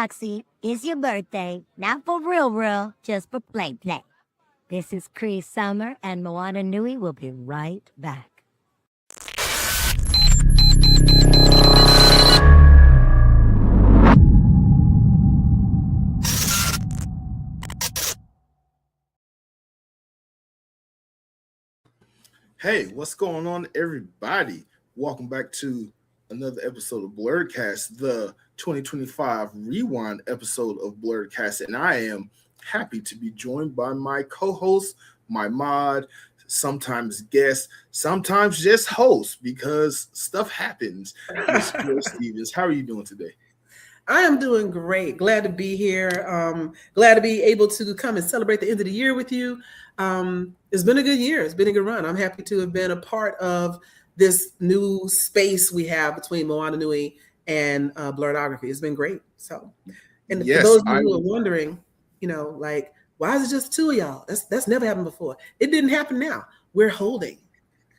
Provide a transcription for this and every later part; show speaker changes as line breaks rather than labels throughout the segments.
proxy. It's your birthday. Not for real, just for play. This is Cree Summer, and Moana Nui will be right back.
Hey, what's going on, everybody? Welcome back to another episode of Blerdkast, the 2025 rewind episode of Blerdkast, and I am happy to be joined by my co-host, my mod, sometimes guest, sometimes just host because stuff happens. Miss Joy Stevens, how are you doing today?
I am doing great. Glad to be here. Glad to be able to come and celebrate the end of the year with you. It's been a good year. It's been a good run. I'm happy to have been a part of this new space we have between Moana Nui and Blerdography. It's been great. So, and
Yes,
for those of you who are wondering, like, why is it just two of y'all? That's never happened before. It didn't happen now. We're holding.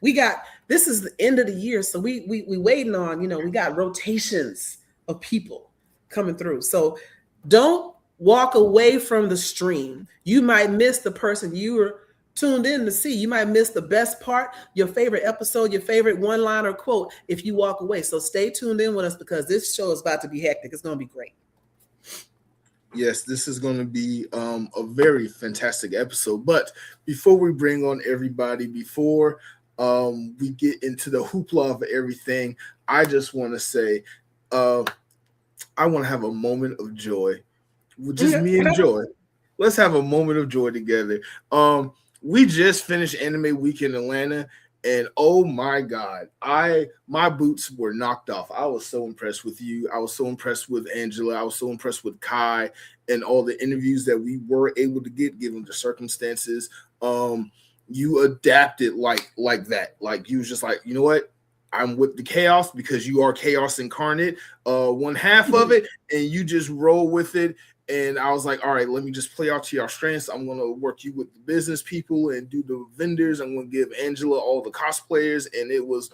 This is the end of the year, so we waiting on, we got rotations of people coming through. So don't walk away from the stream. You might miss the person you were tuned in to see. You might miss the best part, your favorite episode, your favorite one-liner quote if you walk away. So stay tuned in with us because this show is about to be hectic. It's going to be great.
Yes, this is going to be a very fantastic episode. But before we bring on everybody, before we get into the hoopla of everything, I just want to say I want to have a moment of joy. Just me and Joy. Let's have a moment of joy together. We just finished Anime Week in Atlanta, and oh my God, my boots were knocked off. I was so impressed with you. I was so impressed with Angela. I was so impressed with Kai and all the interviews that we were able to get given the circumstances. You adapted like that. Like you was just like, you know what? I'm with the chaos because you are chaos incarnate, one half of it, and you just roll with it. And I was like, all right, let me just play out to your strengths. I'm going to work you with the business people and do the vendors. I'm going to give Angela all the cosplayers. And it was,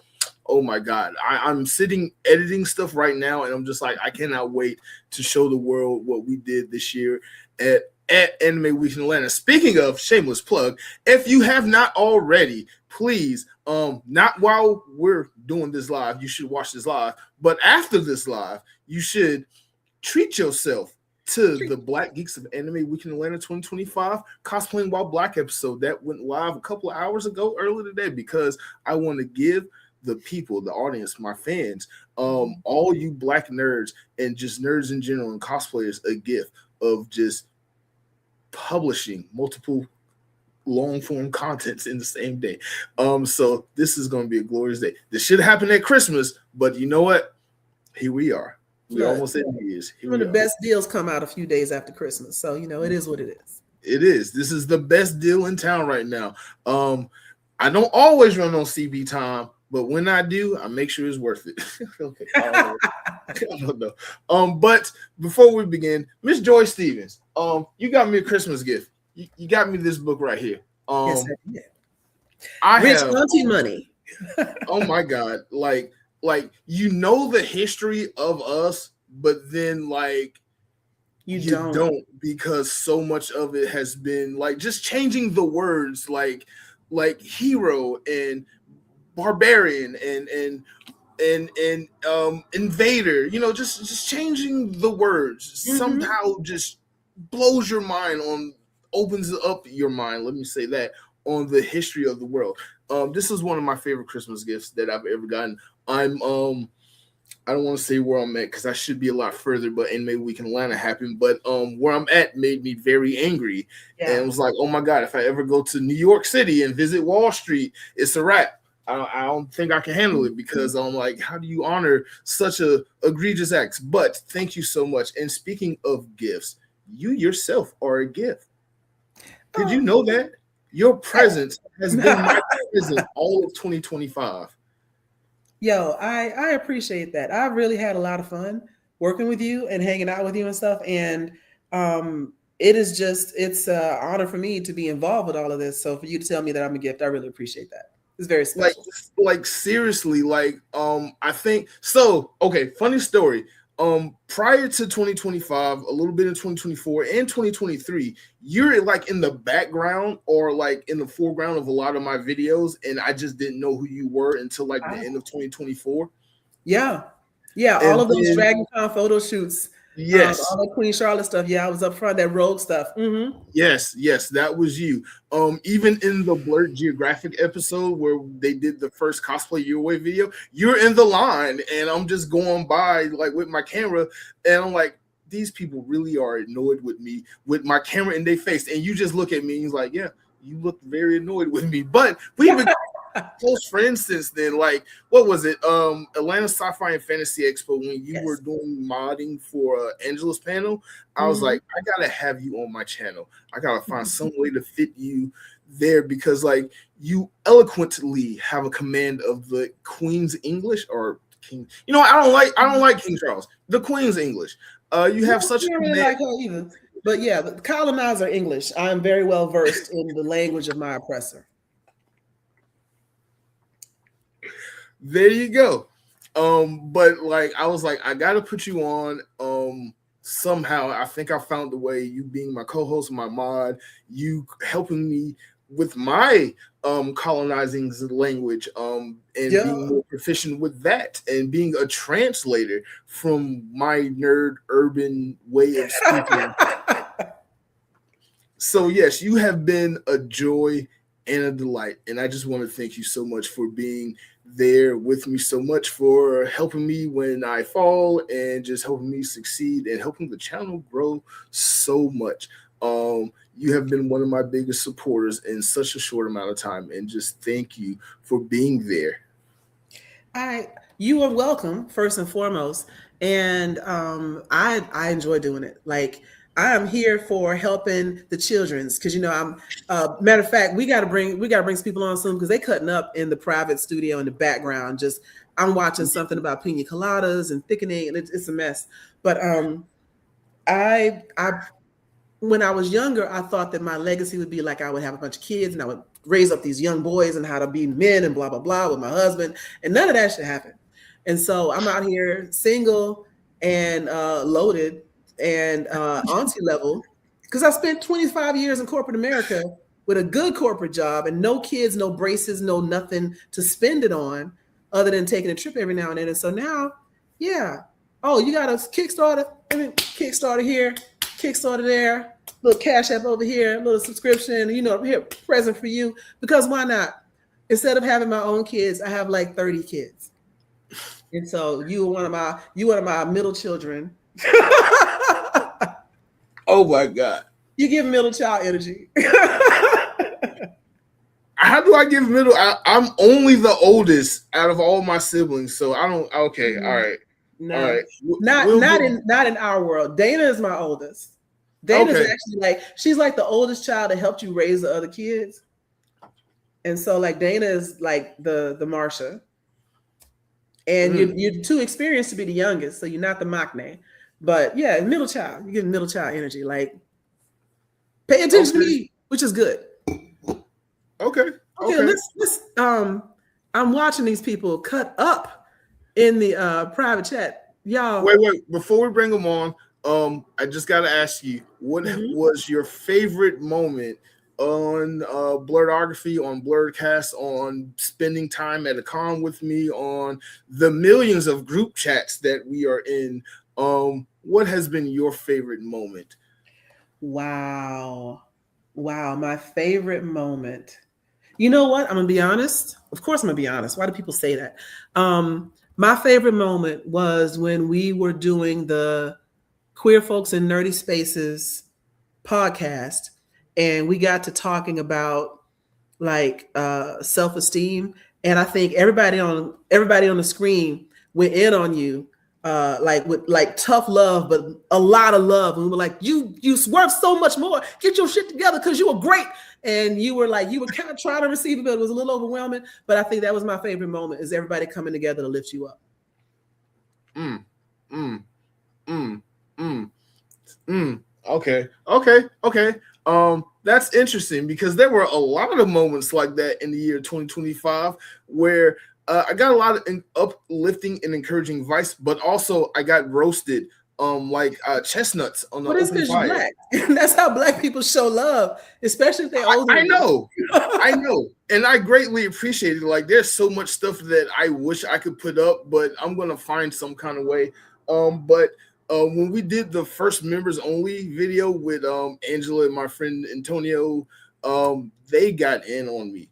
oh my God, I'm sitting editing stuff right now. And I'm just like, I cannot wait to show the world what we did this year at Anime Week in Atlanta. Speaking of shameless plug, if you have not already, please, not while we're doing this live, you should watch this live, but after this live, you should treat yourself to the Black Geeks of Anime Week in Atlanta 2025 Cosplaying While Black episode that went live a couple of hours ago earlier today, because I want to give the people, the audience, my fans, all you Black nerds and just nerds in general and cosplayers a gift of just publishing multiple long form contents in the same day. So this is going to be a glorious day. This should happen at Christmas, but you know what? Here we are. We almost at New Year's.
One of the best deals come out a few days after Christmas. So, it is what it is.
It is. This is the best deal in town right now. I don't always run on CB time, but when I do, I make sure it's worth it. Okay. I don't know. But before we begin, Miss Joy Stevens, you got me a Christmas gift. You got me this book right here.
Yes, I did. Rich auntie money.
Oh my God. Like the history of us, but then you don't, because so much of it has been like just changing the words, like hero and barbarian and invader, just changing the words somehow just blows your mind opens up your mind, let me say that, on the history of the world. This is one of my favorite Christmas gifts that I've ever gotten. I don't want to say where I'm at because I should be a lot further, but Anime Week in Atlanta happened. But where I'm at made me very angry, and it was like, oh my God, if I ever go to New York City and visit Wall Street, it's a wrap. I don't think I can handle it, because I'm like, how do you honor such a egregious act? But thank you so much. And speaking of gifts, you yourself are a gift. Did you know that? Your presence has been my present all of 2025.
Yo, I appreciate that. I really had a lot of fun working with you and hanging out with you and stuff. And it's an honor for me to be involved with all of this. So for you to tell me that I'm a gift, I really appreciate that. It's very special.
Like seriously, I think so. Okay, funny story. prior to 2025, a little bit in 2024 and 2023, you're like in the background or like in the foreground of a lot of my videos, and I just didn't know who you were until like the end of 2024.
Yeah, all
And
of those
then,
Dragon Con photo shoots.
yes,
All that Queen Charlotte stuff. Yeah, I was up front, that Rogue stuff. Mm-hmm.
yes, that was you. Even in the Blerd Geographic episode where they did the first cosplay your way video, you're in the line, and I'm just going by like with my camera, and I'm like, these people really are annoyed with me with my camera in their face, and you just look at me and he's like, yeah, you look very annoyed with me, but we've been close friends since then. Like, what was it? Atlanta Sci-Fi and Fantasy Expo, when you were doing modding for Angela's panel, I was like, I gotta have you on my channel. I gotta find some way to fit you there, because like you eloquently have a command of the Queen's English, or King. You know, I don't like King Charles. The Queen's English. You have such a command.
Like her either. But yeah, the colonizer English. I am very well versed in the language of my oppressor.
There you go. But like I was like, I gotta put you on. Somehow I think I found the way, you being my co-host, my mod, you helping me with my colonizing language, and being more proficient with that, and being a translator from my nerd urban way of speaking. So yes, you have been a joy and a delight, and I just want to thank you so much for being there with me, so much for helping me when I fall, and just helping me succeed, and helping the channel grow so much. You have been one of my biggest supporters in such a short amount of time, and just thank you for being there.
You are welcome, first and foremost, and I enjoy doing it. Like, I am here for helping the children's, because I'm matter of fact, we gotta bring some people on soon, because they cutting up in the private studio in the background. Just, I'm watching something about pina coladas and thickening, and it's a mess. But I when I was younger, I thought that my legacy would be like, I would have a bunch of kids and I would raise up these young boys and how to be men and blah blah blah with my husband, and none of that should happen. And so I'm out here single and loaded and auntie level, because I spent 25 years in corporate America with a good corporate job and no kids, no braces, no nothing to spend it on other than taking a trip every now and then. And so now, yeah, oh, you got a Kickstarter here, Kickstarter there, little Cash App over here, little subscription, here, present for you. Because why not? Instead of having my own kids, I have like 30 kids. And so you one of my middle children.
Oh my God.
You give middle child energy.
How do I give middle? I'm only the oldest out of all my siblings, so I don't. Okay, all right,
no,
all right.
Not in our world. Dana is my oldest. Dana's actually she's like the oldest child that helped you raise the other kids, and so like Dana is like the Marsha, and you're too experienced to be the youngest, so you're not the Maknae. But yeah, middle child. You get middle child energy. Like, pay attention to me, which is good.
Okay.
Let's I'm watching these people cut up in the private chat. Y'all.
Wait. Before we bring them on, I just gotta ask you, what was your favorite moment on Blerdography, on Blerdkast, on spending time at a con with me, on the millions of group chats that we are in? What has been your favorite moment?
Wow, my favorite moment. You know what? I'm gonna be honest. Of course, I'm gonna be honest. Why do people say that? My favorite moment was when we were doing the Queer Folks in Nerdy Spaces podcast, and we got to talking about like self-esteem, and I think everybody on the screen went in on you. With tough love, but a lot of love. And we were like, you worth so much more. Get your shit together, because you were great. And you were kind of trying to receive it, but it was a little overwhelming. But I think that was my favorite moment, is everybody coming together to lift you up.
Okay. That's interesting, because there were a lot of moments like that in the year 2025 where I got a lot of uplifting and encouraging advice, but also I got roasted like chestnuts on the
Well, it's
open
because you're
fire.
black. That's how black people show love, especially if they're older.
I know. I know. And I greatly appreciate it. Like there's so much stuff that I wish I could put up, but I'm gonna find some kind of way. But when we did the first members only video with Angela and my friend Antonio, they got in on me.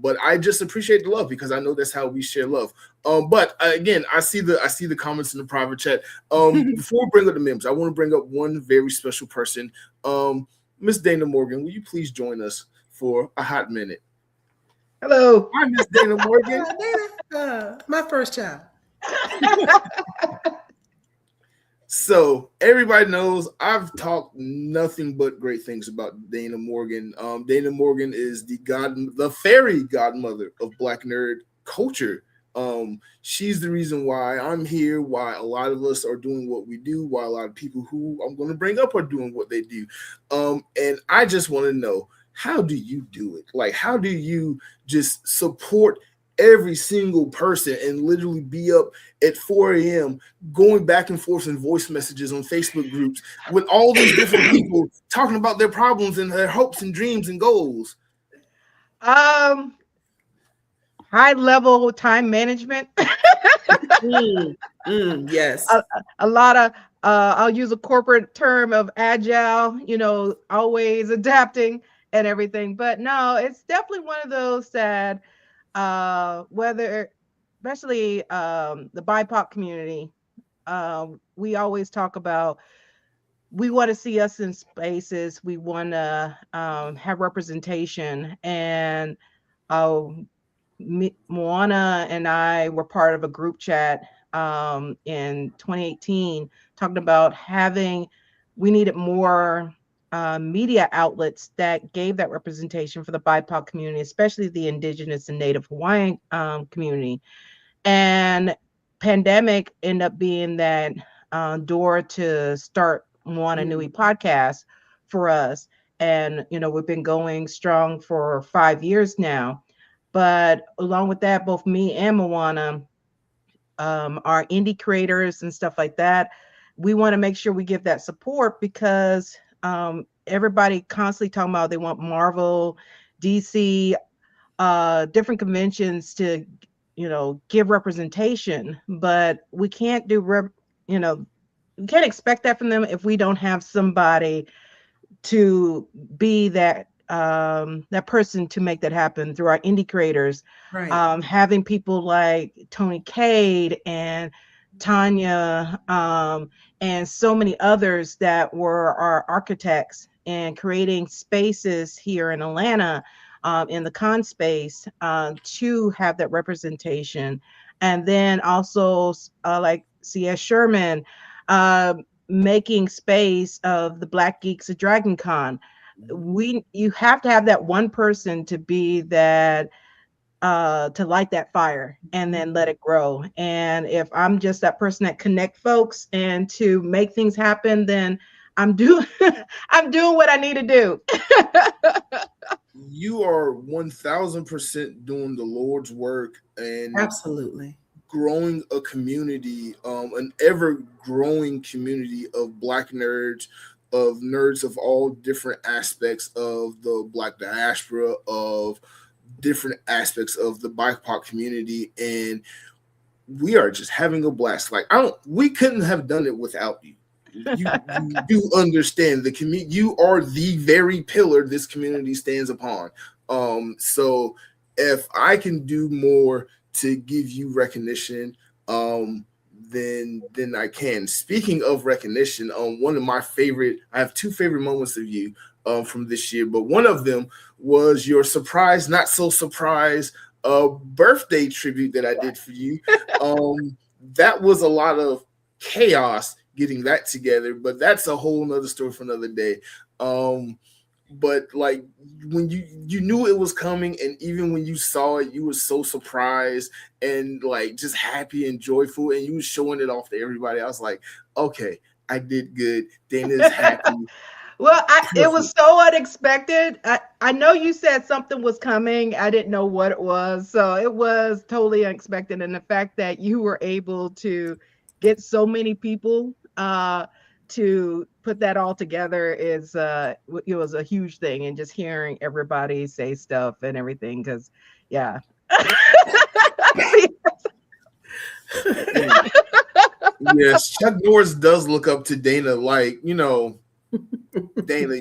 But I just appreciate the love because I know that's how we share love. But again, I see the comments in the private chat. Before we bring up the members, I want to bring up one very special person. Miss Dana Morgan, will you please join us for a hot minute?
Hello.
Hi, Miss Dana Morgan.
My first child.
So everybody knows I've talked nothing but great things about Dana Morgan. Dana Morgan is the fairy godmother of Black nerd culture. She's the reason why I'm here, why a lot of us are doing what we do, why a lot of people who I'm going to bring up are doing what they do. And I just want to know, how do you do it? Like, how do you just support every single person and literally be up at 4 a.m. going back and forth in voice messages on Facebook groups with all these different people talking about their problems and their hopes and dreams and goals?
High level time management.
Yes.
A lot of I'll use a corporate term of agile, always adapting and everything. But no, it's definitely one of those that whether especially the BIPOC community, we always talk about, we want to see us in spaces, we want to have representation. And Moana and I were part of a group chat in 2018 talking about we needed more media outlets that gave that representation for the BIPOC community, especially the Indigenous and Native Hawaiian community. And pandemic ended up being that door to start Moana Nui podcast for us. And, we've been going strong for 5 years now. But along with that, both me and Moana are indie creators and stuff like that. We want to make sure we give that support because everybody constantly talking about they want Marvel, DC, different conventions to, give representation, but we can't we can't expect that from them if we don't have somebody to be that person to make that happen through our indie creators.
Right.
Having people like Tony Cade and Tanya and so many others that were our architects and creating spaces here in Atlanta in the con space to have that representation. And then also like C.S. Sherman, making space of the Black Geeks at Dragon Con. You have to have that one person to be that to light that fire and then let it grow. And if I'm just that person that connect folks and to make things happen, then I'm doing I'm doing what I need to do.
You are 1,000% doing the Lord's work and
Absolutely
growing a community, an ever growing community of Black nerds, of nerds of all different aspects of the Black diaspora, of different aspects of the BIPOC community, and we are just having a blast. Like we couldn't have done it without you. You do understand the community. You are the very pillar this community stands upon. So if I can do more to give you recognition, then I can. Speaking of recognition, one of my favorite, I have two favorite moments of you from this year, but one of them was your surprise, not so surprise birthday tribute that I did for you. That was a lot of chaos getting that together, but that's a whole nother story for another day. But like when you knew it was coming, and even when you saw it, you were so surprised and like just happy and joyful, and you were showing it off to everybody. I was like, okay, I did good. Dana's happy.
Well, it was so unexpected. I know you said something was coming. I didn't know what it was. So it was totally unexpected. And the fact that you were able to get so many people to put that all together is it was a huge thing. And just hearing everybody say stuff and everything, because yeah.
Yes, Chuck Norris does look up to Dana, like, you know, Dana,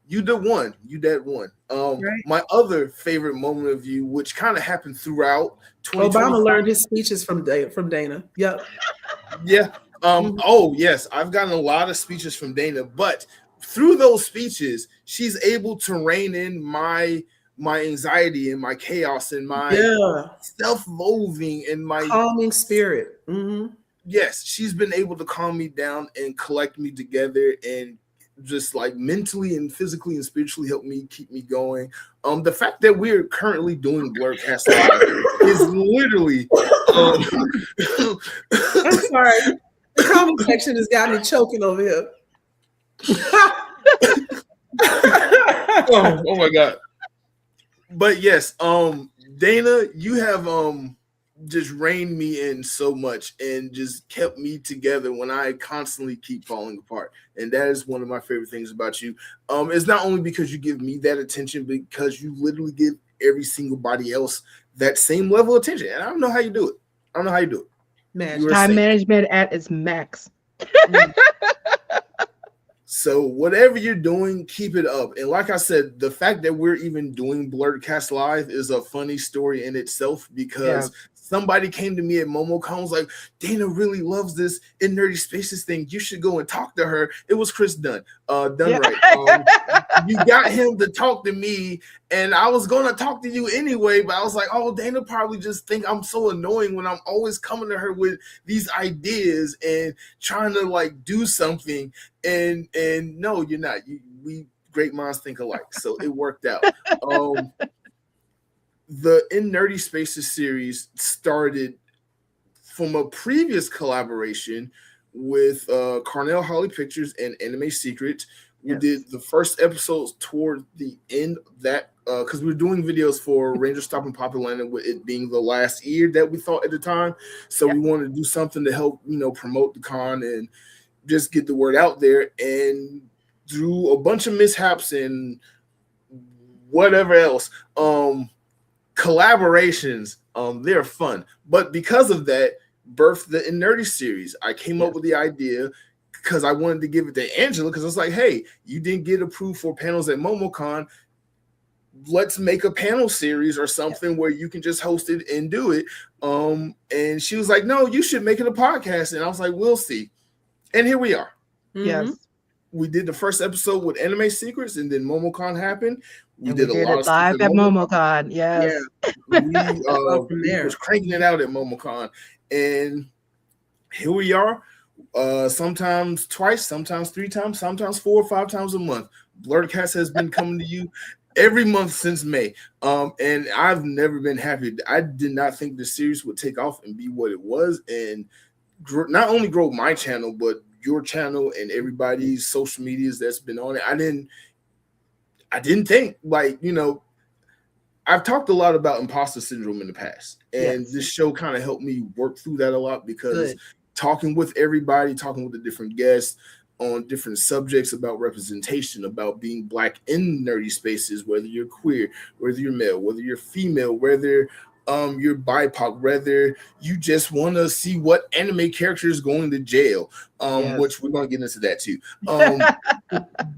you the one, you that one.
Right.
My other favorite moment of you, which kind of happened throughout
Obama learned his speeches from Dana. Yep.
Yeah. Oh yes, I've gotten a lot of speeches from Dana, but through those speeches, she's able to rein in my anxiety and my chaos and my self-loathing and my
calming spirit. Mm-hmm.
Yes, she's been able to calm me down and collect me together and just like mentally and physically and spiritually help me keep me going. The fact that we're currently doing Blerdkast Live is literally
I'm sorry. The comment section has got me choking over here.
oh my god. But yes, Dana, you have just reined me in so much and just kept me together when I constantly keep falling apart. And that is one of my favorite things about you. It's not only because you give me that attention, because you literally give every single body else that same level of attention. And I don't know how you do it.
Man,
time management at its max.
So whatever you're doing, keep it up. And like I said, the fact that we're even doing Blerdkast Live is a funny story in itself, because somebody came to me at MomoCon, was like, Dana really loves this In Nerdy Spaces thing. You should go and talk to her. It was Chris Dunn. Right. You got him to talk to me, and I was going to talk to you anyway, but I was like, oh, Dana probably just think I'm so annoying when I'm always coming to her with these ideas and trying to like do something. And no, you're not. We great minds think alike. So it worked out. The In Nerdy Spaces series started from a previous collaboration with Carnell Holly Pictures and Anime Secrets. We did the first episodes toward the end of that, because we were doing videos for Ranger Stop and Pop Atlanta, with it being the last year that we thought at the time. So we wanted to do something to help, promote the con and just get the word out there. And through a bunch of mishaps and whatever else, collaborations, they're fun. But because of that, birthed the In Nerdy series. I came up with the idea because I wanted to give it to Angela, because I was like, hey, you didn't get approved for panels at MomoCon. Let's make a panel series or something where you can just host it and do it. And she was like, no, you should make it a podcast. And I was like, we'll see. And here we are.
Yes.
We did the first episode with Anime Secrets, and then MomoCon happened. We
did a lot of live at MomoCon. Yes.
Yeah. We was cranking it out at MomoCon. And here we are. Sometimes twice, sometimes 3 times, sometimes 4 or 5 times a month. Blerdkast has been coming to you every month since May. And I've never been happy. I did not think the series would take off and be what it was, and not only grow my channel, but your channel and everybody's social medias that's been on it. I didn't think, like, I've talked a lot about imposter syndrome in the past, and this show kind of helped me work through that a lot, because talking with everybody, talking with the different guests on different subjects about representation, about being Black in nerdy spaces, whether you're queer, whether you're male, whether you're female, whether you're BIPOC, whether you just want to see what anime character is going to jail, which we're going to get into that too.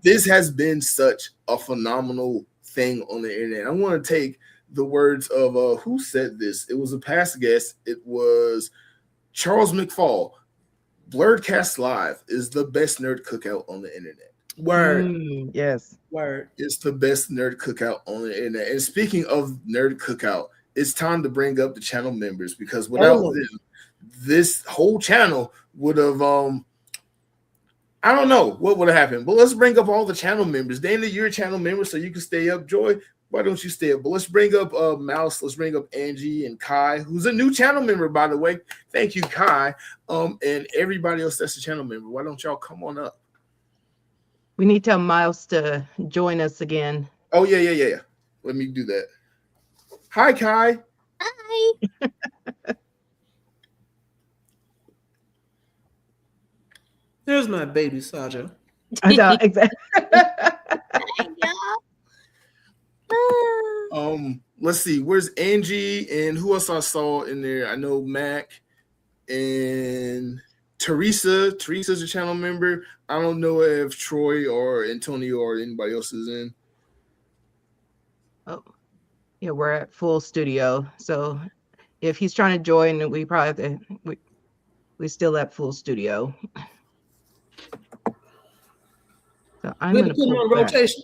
This has been such a phenomenal thing on the internet. I want to take the words of who said this. It was a past guest. It was Charles McFall. Blerdkast Live is the best nerd cookout on the internet.
Word.
Yes.
Word.
It's the best nerd cookout on the internet. And speaking of nerd cookout, it's time to bring up the channel members, because without them, this whole channel would have, I don't know what would have happened. But let's bring up all the channel members. Dana, you're a channel member, so you can stay up. Joy, why don't you stay up? But let's bring up Mouse. Let's bring up Angie and Kai, who's a new channel member, by the way. Thank you, Kai. And everybody else that's a channel member. Why don't y'all come on up?
We need to tell Miles to join us again.
Oh, yeah. Let me do that. Hi, Kai.
Hi.
There's my baby Saja.
I know, exactly.
Hi, y'all.
Let's see. Where's Angie and who else I saw in there? I know Mac and Teresa. Teresa's a channel member. I don't know if Troy or Antonio or anybody else is in.
Oh, yeah, we're at full studio. So if he's trying to join, we probably have to, we still at full studio. So I'm
We're
gonna
put
pull
on
back.
rotation.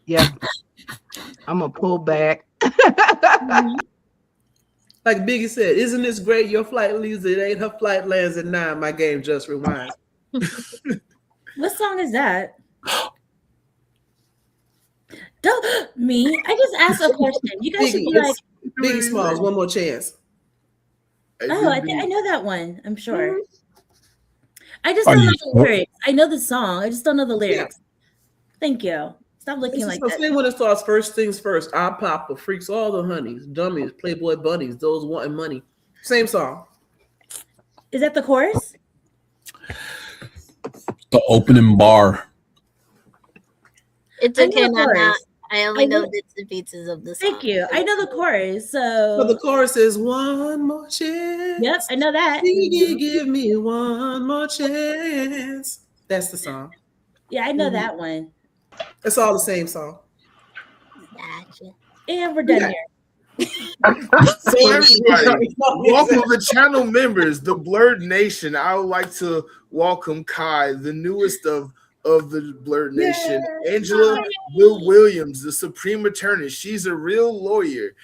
Yeah, I'm gonna pull back.
Like Biggie said, isn't this great? Your flight leaves at 8, her flight lands at 9. My game just rewinds.
What song is that? Don't me. I just asked a question. You guys should be like,
Biggie Smalls, one more chance.
oh, I know that one. I'm sure. I just don't know the lyrics. I know the song. I just don't know the lyrics. Thank you. Stop looking like that.
Say when it starts, first things first. I pop the freaks, all the honeys, dummies, Playboy bunnies, those wanting money. Same song.
Is that the chorus?
The opening bar.
It's
I know
okay,
the
Nana.
chorus.
I only know bits and pieces of the song.
Thank you. I know the chorus.
So
So
the chorus is one more chance.
yep, I know that.
Biggie, give me one more chance. That's the song.
Yeah, I know that one.
It's all the same song.
Gotcha.
And we're done
Yeah.
here.
So everybody, welcome the channel members, the Blerd Nation. I would like to welcome Kai, the newest of the Blerd Nation.
Yay.
Angela Will Williams, the Supreme Attorney. She's a real lawyer.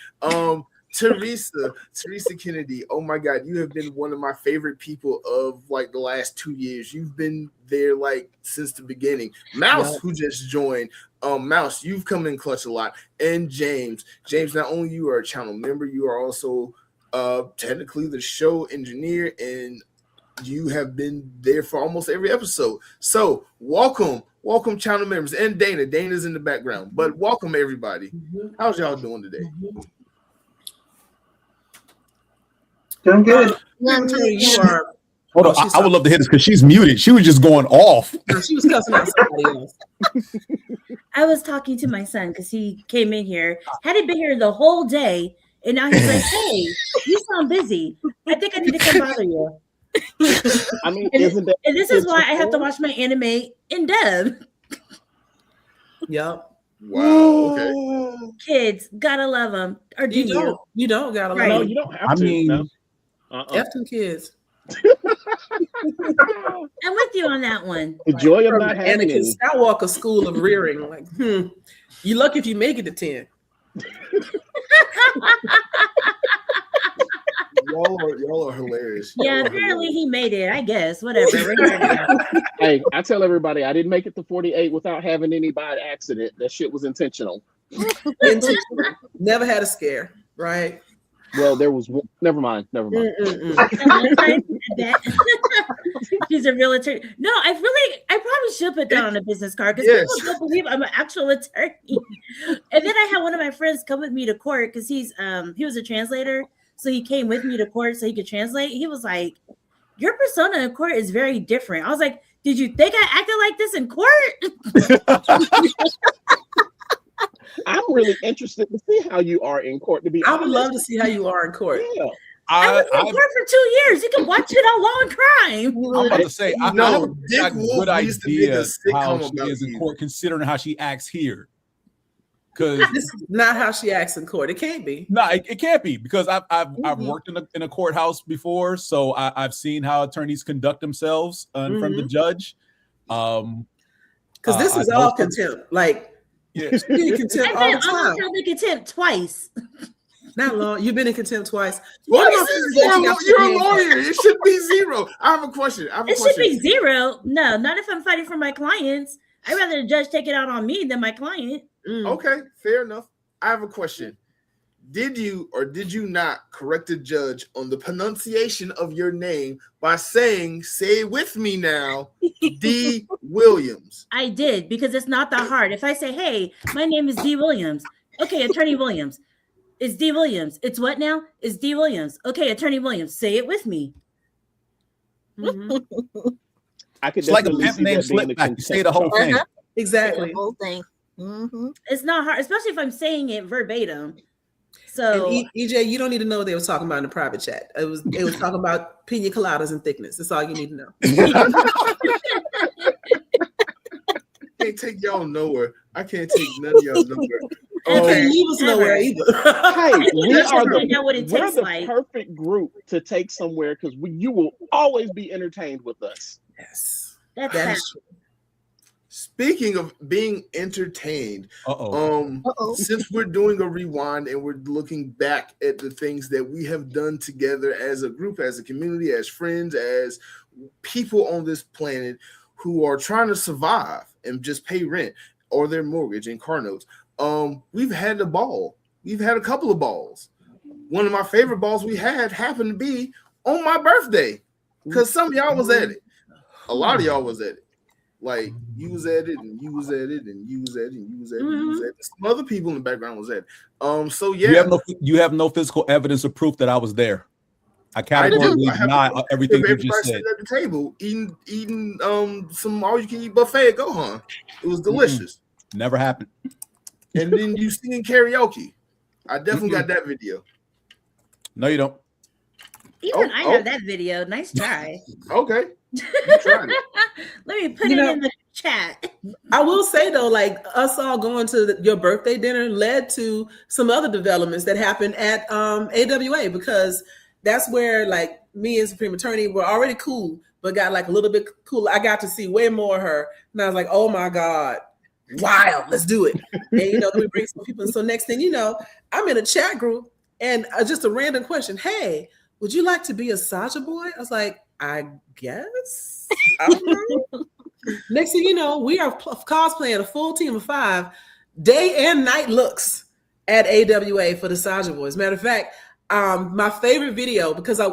Teresa Kennedy. Oh my God, you have been one of my favorite people of like the last 2 years. You've been there like since the beginning. Mouse, who just joined. Mouse, you've come in clutch a lot. And James, not only you are a channel member, you are also technically the show engineer, and you have been there for almost every episode. So welcome channel members, and Dana's in the background, but welcome everybody. How's y'all doing today?
Doing good.
You are.
Hold on, I would love to hear this because she's muted. She was just going off.
She was cussing out somebody else.
I was talking to my son because he came in here, hadn't been here the whole day, and now he's like, "Hey, you sound busy. I think I need to come bother you."
I mean,
And this is why I have to watch my anime in dub.
Yep.
Wow. Okay.
Kids, gotta love them. Or do you?
You don't gotta
Right.
love
no,
them.
you don't have
I
to.
mean,
no.
F them kids.
I'm with you on that one.
The joy of
From
not having
Anakin
any.
Skywalker School of Rearing. Like, you lucky if you make it to 10.
Y'all are hilarious.
Yeah, apparently he made it. I guess. Whatever. We're here now.
Hey, I tell everybody I didn't make it to 48 without having any by accident. That shit was intentional.
Never had a scare, right?
Well, there was one. Never mind.
She's a real attorney. No, I probably should put that on a business card because
Yes.
people don't believe I'm an actual attorney. And then I had one of my friends come with me to court because he was a translator, so he came with me to court so he could translate. He was like, "Your persona in court is very different." I was like, "Did you think I acted like this in court?"
I'm really interested to see how you are in court. To be
I
honest,
would love to see how you are in court.
Yeah.
I was in court for 2 years. You can watch it on Law and Crime.
I'm about to say, I have a
Dick Wolf
good
needs to make a
idea how
sitcom
she
about
is in
you.
court, considering how she acts here. Because
This is not how she acts in court. It can't be.
no, it can't be, because I've worked in a courthouse before, so I've seen how attorneys conduct themselves in front of the judge.
Because this is
I
all
know-
contempt. Like,
Yeah.
you've been in contempt all the
I've been almost
time.
held in contempt twice.
Not long. You've been in contempt twice.
What
One of
is
my
this?
friends that you got
You're a
your hand-
lawyer. It should be 0. I have a question.
It should be 0. No, not if I'm fighting for my clients. I'd rather the judge take it out on me than my client.
Mm.
Okay, fair enough. I have a question. did you or did you not correct the judge on the pronunciation of your name by saying, say it with me now, D. Williams?
I did, because it's not that hard. If I say, hey, my name is D. Williams. Okay, Attorney Williams. It's D. Williams. It's what now? It's D. Williams. Okay, Attorney Williams. Say it with me.
Mm-hmm.
I could
It's like a
definitely
pimp
see
name
that being
slip
the
back. You say the whole thing.
Exactly.
The whole thing. Mm-hmm.
It's not hard, especially if I'm saying it verbatim. So
And EJ, you don't need to know what they were talking about in the private chat. It was talking about pina coladas and thickness. That's all you need to know.
Can't take y'all nowhere. I can't take none of y'all nowhere.
You can't leave us nowhere either.
Hey, we
Just
are
find out what it
we're
tastes
the
like.
perfect group to take somewhere because you will always be entertained with us.
Yes.
That's
That
sad.
is true.
Speaking of being entertained,
Uh-oh.
since we're doing a rewind and we're looking back at the things that we have done together as a group, as a community, as friends, as people on this planet who are trying to survive and just pay rent or their mortgage and car notes, we've had a ball. We've had a couple of balls. One of my favorite balls we had happened to be on my birthday because some of y'all was at it. A lot of y'all was at it. Like you was at it, and you was at it, and you was at it, and you was at it, and you was at it. Some other people in the background was at it. So yeah,
you have no physical evidence or proof that I was there. I categorically deny everything you just said.
At the table eating some all you can eat buffet at Gohan. It was delicious.
Never happened.
And then you singing karaoke. I definitely got that video.
No, you don't.
Even I have that video. Nice try.
Okay. You tried it.
Let me put it in the chat.
I will say though, like us all going to your birthday dinner led to some other developments that happened at AWA, because that's where like me and Supreme Attorney were already cool, but got like a little bit cool. I got to see way more of her, and I was like, oh my God, wild, let's do it. And then we bring some people. And so next thing you know, I'm in a chat group and just a random question. Hey, would you like to be a Saja boy? I was like, I guess. I don't know. Next thing you know, we are cosplaying a full team of 5 day and night looks at AWA for the Saja boys. Matter of fact, my favorite video, because I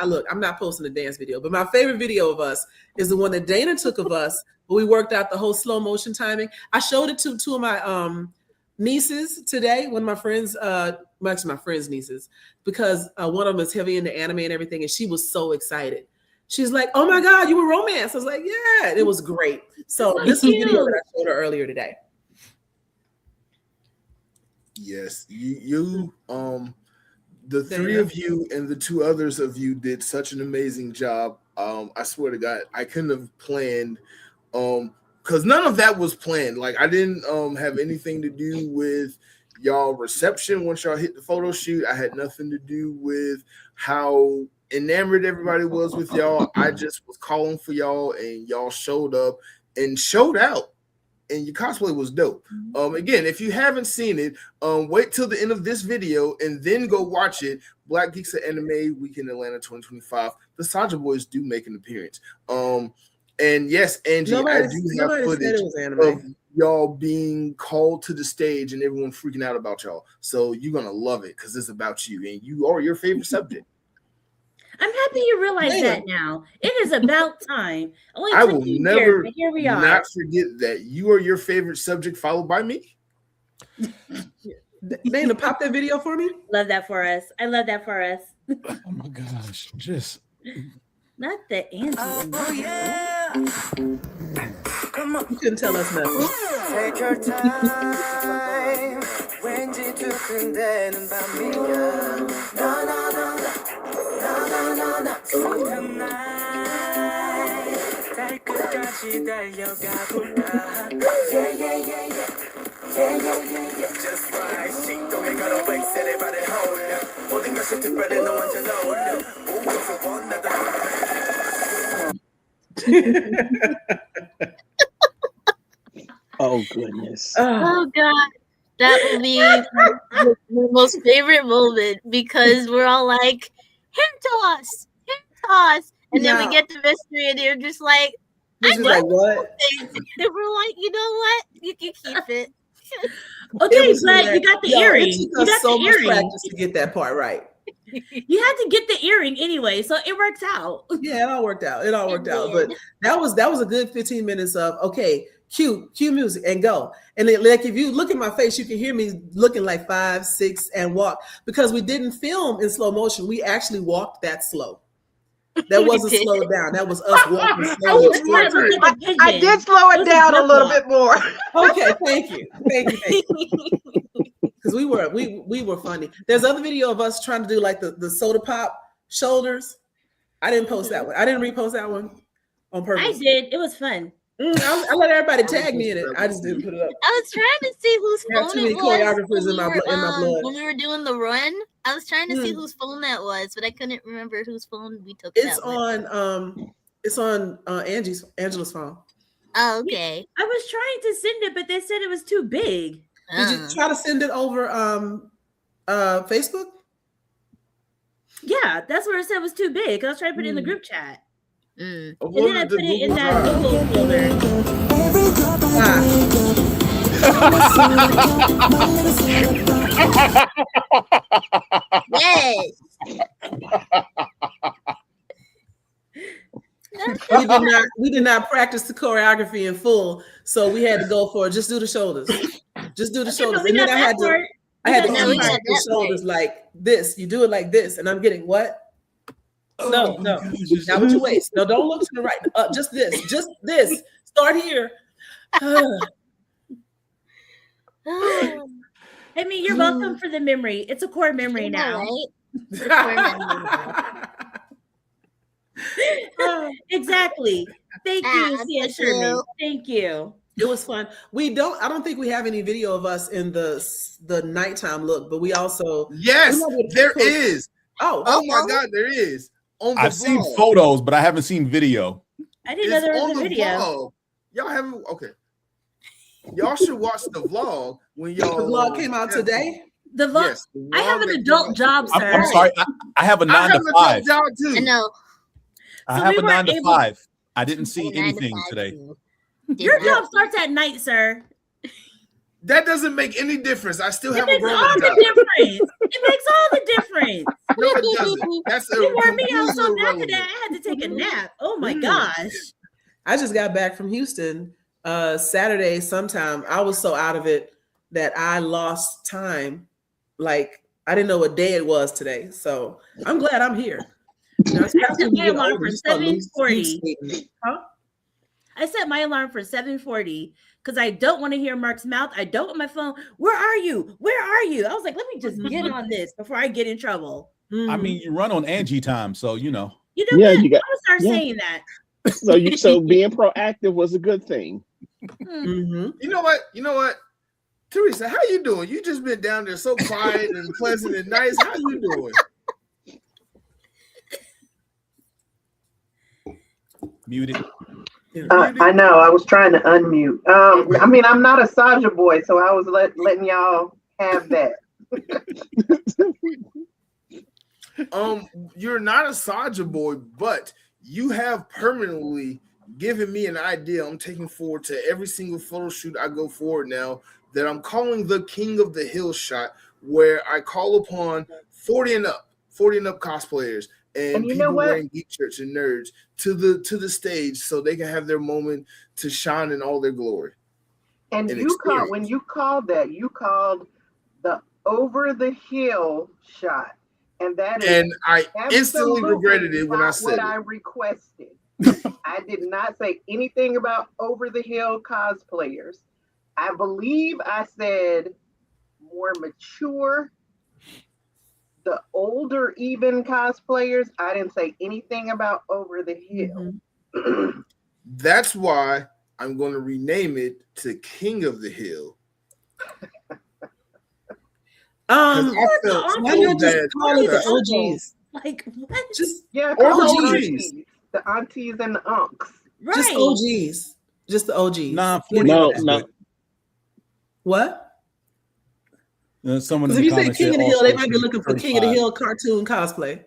look, I'm not posting a dance video, but my favorite video of us is the one that Dana took of us. But we worked out the whole slow motion timing. I showed it to 2 of my nieces today. One of my friends, actually my friend's nieces, because one of them is heavy into anime and everything, and she was so excited. She's like, "Oh my God, you were romance!" I was like, "Yeah," it was great. So this is the video that I showed her earlier today.
Yes, you the 3 of you and the 2 others of you did such an amazing job. I swear to God, I couldn't have planned, because none of that was planned. Like I didn't have anything to do with y'all reception once y'all hit the photo shoot. I had nothing to do with how enamored everybody was with y'all. I just was calling for y'all, and y'all showed up and showed out. And your cosplay was dope. Again, if you haven't seen it, wait till the end of this video and then go watch it. Black Geeks at Anime Weekend Atlanta 2025. The Saja Boys do make an appearance. And yes, Angie, I do have footage of y'all being called to the stage and everyone freaking out about y'all. So you're gonna love it because it's about you, and you are your favorite subject.
I'm happy you realize that now. It is about time.
I will never
here we are.
not forget that you are your favorite subject, followed by me.
Dana, pop that video for me.
Love that for us. I love that for us.
Oh my gosh, just
not the answer.
Oh yeah. Come on.
You couldn't tell us nothing.
Take your time. 왠지 두근대는 밤이야. Sweet tonight. 달 끝까지 달려가 볼까. Yeah. Just right. 식동에 걸어 백세를 발에 홀려. 모든 것이 특별해 너 완전 어울려. 우와서 원하다.
Oh goodness.
Oh God. That would be the most favorite moment, because we're all like, him toss. And then we get the mystery and they're just like,
I know like what?
And we're like, you know what? You can keep it.
Okay,
was
but
hilarious.
you got the
Yo,
earring.
It
You
took us
got
so
the
much
earring.
practice to get that part right.
You had to get the earring anyway, so it works out.
Yeah, it all worked out. It all worked out.
did.
But that was a good 15 minutes of okay, cue music and go. And then, like, if you look at my face, you can hear me looking like 5, 6 and walk because we didn't film in slow motion. We actually walked that slow. That wasn't
did.
slowed down. That was us walking
I
slowly.
was wondering.
I did slow it down a little bit more.
Okay, thank you. Because we were funny. There's other video of us trying to do like the soda pop shoulders. I didn't post that one. I didn't repost that one on purpose.
I did. It was fun.
I let everybody tag me in it. I just didn't put it up.
I was trying to see whose
I got
phone
too many
it was
choreographers in my blood.
when we were doing the run. I was trying to see whose phone that was, but I couldn't remember whose phone we took.
It's
that
on Angela's phone.
Oh, okay.
I was trying to send it, but they said it was too big.
Did you try to send it over Facebook?
Yeah, that's where it said it was too big. I was trying to put it in the group chat.
Mm.
And then I put it in that Google folder.
Yes.
We did not practice the choreography in full, so we had to go for just do the shoulders. Just do the shoulders.
We
And then
got
I had
that part.
to
No, we got
the
that
shoulders like this. You do it like this, and I'm getting what? No. Now with your waist. No, don't look to the right. Just this. Just this. Start here.
I mean, you're welcome for the memory. It's a core memory now.
Right? It's a core memory now.
Exactly. Thank you, Sia Sherman. Thank you.
It was fun. I don't think we have any video of us in the nighttime look, but we also
Yes, there is.
Oh
my God, there is. On the
I've seen photos, but I haven't seen video.
I didn't know there was
on
a
the
video.
vlog. Y'all haven't? Okay. Y'all should watch the vlog when y'all.
The vlog came out today.
The vlog.
Yes, the
I have
vlog
an
that
adult
came out
job,
today.
sir.
I'm sorry. I have a 9 to 5.
Job too.
I know.
I
So
have
we
a 9
weren't
to
able-
5. I didn't see
9 to
anything
5
today.
too.
Your
Did not.
job starts at night, sir.
That doesn't make any difference. I still
It
have a
makes all
grown
the
job.
difference. It makes all the difference.
No, it doesn't. That's
You wore me out so
completely
bad today.
irrelevant.
I had to take a nap. Oh my gosh.
I just got back from Houston Saturday sometime. I was so out of it that I lost time. Like I didn't know what day it was today. So I'm glad I'm here. You know,
I set my alarm for 7:40.
Huh?
I set my alarm for 7:40 because I don't want to hear Mark's mouth. I don't want my phone. Where are you? Where are you? I was like, let me just get on this before I get in trouble.
I mean, you run on Angie time, so you know.
You know what? I'm gonna start saying that.
So being proactive was a good thing.
Mm-hmm.
You know what? Teresa, how you doing? You just been down there so quiet and pleasant and nice. How you doing?
Muted.
I know. I was trying to unmute. I mean, I'm not a Saja boy, so I was letting y'all have that.
You're not a Saja boy, but you have permanently given me an idea I'm taking forward to every single photo shoot I go forward now that I'm calling the King of the Hill shot, where I call upon 40 and up cosplayers and
you know
people
what?
wearing geek shirts and nerds to the stage so they can have their moment to shine in all their glory.
And you called when you called that, you called the over the hill shot. And that is
And I instantly
absolutely
regretted it when I
not
said
what
it.
I requested. I did not say anything about over the hill cosplayers. I believe I said more mature, the older even cosplayers. I didn't say anything about over the hill.
Mm-hmm.
That's why I'm going to rename it to King of the Hill.
Why not just call it the OGs?
Like what?
Just
Yeah,
Or
call
the
them
OGs.
aunties, the aunties and the unks.
Right.
Just OGs. Just the OGs.
Nah,
No.
What?
Someone
Because
in
if
the
you say
comments
King
said
of the Hill,
also
they might be looking for King of the
35.
Hill cartoon cosplay.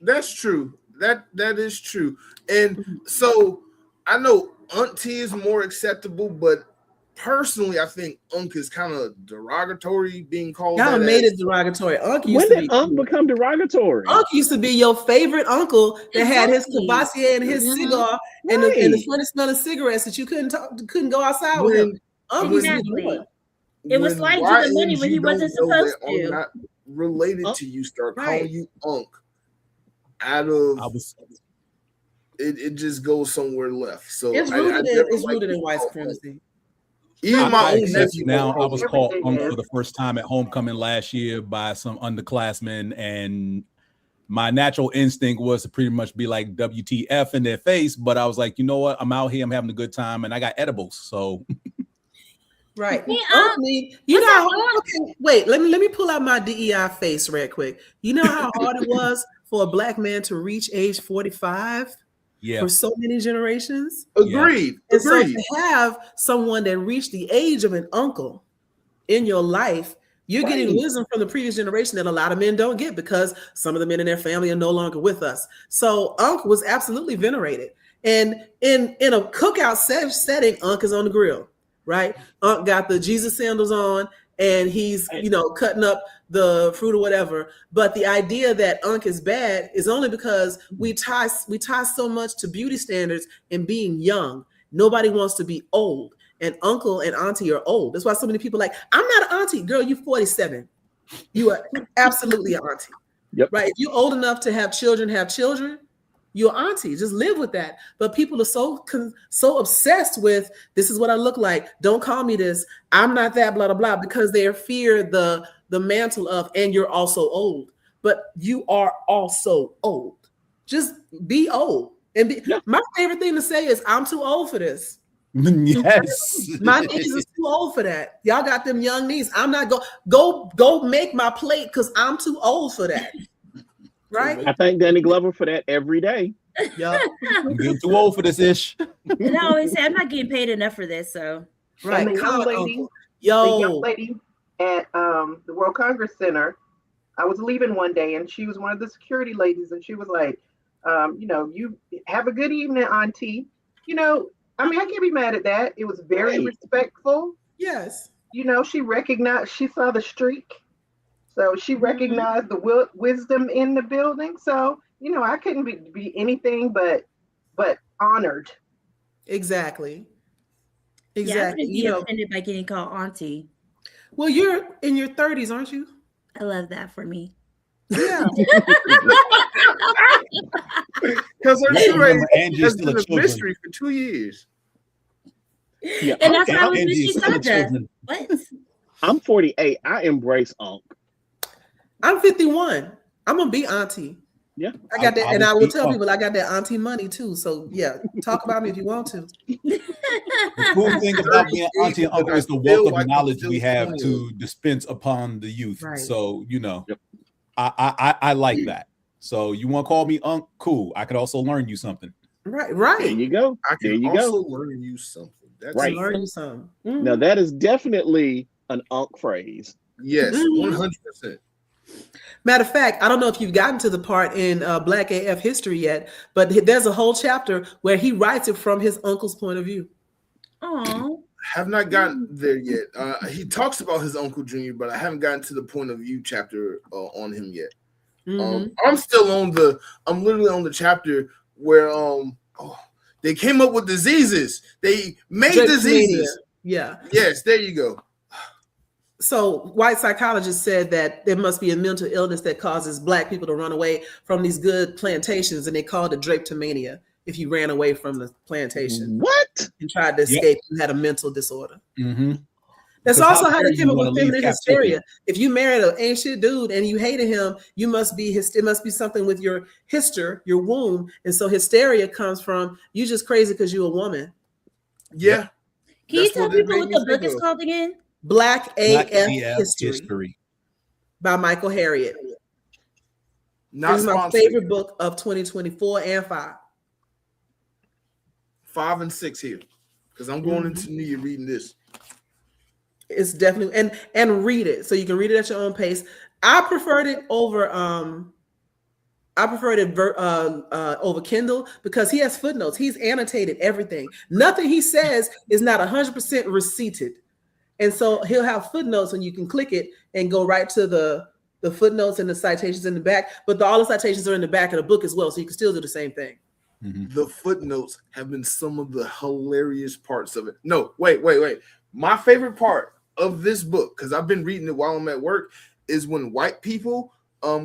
That's true. That is true. And so I know auntie is more acceptable, but personally, I think Unk is kind of derogatory being called.
Y'all
that
made
as.
it derogatory. Unk
When
used to
did
be
Unk become derogatory?
Unk used to be your favorite uncle that had his
Exactly.
Cavassier and his cigar and the
Right.
funny smell of cigarettes that you couldn't go outside with him. Unk used to be the
Exactly.
one.
It was
When
slide you the money
YNs
when
you
he wasn't
don't know
supposed
that are
to.
not related to you start calling
Right.
you Unk out of
I was
it just goes somewhere left. So
It's
I
rooted in
never
it's
liked
rooted in
being
white
called Unk.
supremacy.
Even my
I
own
accept
nephew
now. I
calls
was
me
called
Everything
Unk
is.
for the first time at homecoming last year by some underclassmen, and my natural instinct was to pretty much be like WTF in their face. But I was like, you know what? I'm out here. I'm having a good time, and I got edibles. So
Right.
Hey,
Unk need, you
what's
know,
that
okay, wait, let me pull out my DEI face right quick. You know how hard it was for a black man to reach age 45
yeah,
for so many generations?
Agreed.
And so
Agreed.
to have someone that reached the age of an uncle in your life, you're getting wisdom from the previous generation that a lot of men don't get because some of the men in their family are no longer with us. So Unc was absolutely venerated. And in a cookout setting, Unc is on the grill, right? Unc got the Jesus sandals on and he's, cutting up the fruit or whatever. But the idea that Unc is bad is only because we tie so much to beauty standards and being young. Nobody wants to be old. And uncle and auntie are old. That's why so many people are like, I'm not an auntie. Girl, you're 47. You are absolutely an auntie.
Yep.
Right? If you're old enough to have children, you're auntie. Just live with that. But people are so obsessed with this is what I look like. Don't call me this. I'm not that, blah, blah, blah, because they fear the mantle of, and you're also old. But you are also old. Just be old. And my favorite thing to say is, I'm too old for this.
yes.
My knees are too old for that. Y'all got them young knees. I'm not go make my plate because I'm too old for that. Right?
I thank Danny Glover for that every day.
Yeah.
I'm getting too old for this ish.
And I always say I'm not getting paid enough for this. So
Right.
And the young lady,
Yo.
the young lady at the World Congress Center, I was leaving one day and she was one of the security ladies and she was like, you have a good evening, auntie. I mean, I can't be mad at that. It was very respectful.
Yes.
She recognized, she saw the streak. So she recognized the wisdom in the building. So, I couldn't be anything but honored.
Exactly.
yeah, I wouldn't be offended by getting called auntie.
Well, you're in your 30s, aren't you?
I love that for me.
Yeah.
Because her true age
Angie's
has
still
been
a
a
children.
mystery for 2 years.
Yeah,
And that's why I was
Angie
with
is still a
Sandra.
children.
What?
I'm 48. I embrace Unk.
I'm 51. I'm gonna be auntie.
Yeah.
I got that,
I
and I
would
will
be
tell
Unk.
people I got that auntie money too. So yeah, talk about me if you want to.
The cool thing about being auntie and uncle is the wealth of knowledge we have to dispense upon the youth.
Right.
So I like that. So you want to call me Unc? Cool. I could also learn you something.
Right.
There you go.
I
There
can
you
also
go.
learn you something. That's
Right.
Learn you something.
Now that is definitely an Unk phrase.
Yes,
Mhm.
100%.
Matter of fact, I don't know if you've gotten to the part in Black AF history yet, but there's a whole chapter where he writes it from his uncle's point of view.
Oh,
Have not gotten there yet. He talks about his Uncle Junior, but I haven't gotten to the point of view chapter on him yet.
Mhm.
I'm literally on the chapter where they came up with diseases. They made diseases.
Yeah.
Yes, there you go.
So white psychologists said that there must be a mental illness that causes Black people to run away from these good plantations, and they called it drapetomania. If you ran away from the plantation,
What?
and tried to escape, you had a mental disorder.
Mm-hmm.
That's
Because
also how they
dare
came
you
up
wanna
with
leave
feminine
captivity?
hysteria. If you married an ancient dude and you hated him, it must be something with your your womb, and so hysteria comes from you just crazy because you're a woman.
Yeah.
can you
That's
tell
what they
people
made
what
me
the book
think
is
of.
called again?
Black
Black
AF
AF
History by Michael Harriot.
Not
This is my
sponsored.
favorite book of 2024 and 5.
5 and 6 here. Because I'm going into New Year reading this.
It's definitely and read it so you can read it at your own pace. I preferred it over I prefer it over Kindle because he has footnotes. He's annotated everything. Nothing he says is not 100% receipted. And so he'll have footnotes and you can click it and go right to the footnotes and the citations in the back. But all the citations are in the back of the book as well. So you can still do the same thing.
Mhm.
The footnotes have been some of the hilarious parts of it. No, wait. My favorite part of this book, because I've been reading it while I'm at work, is when white people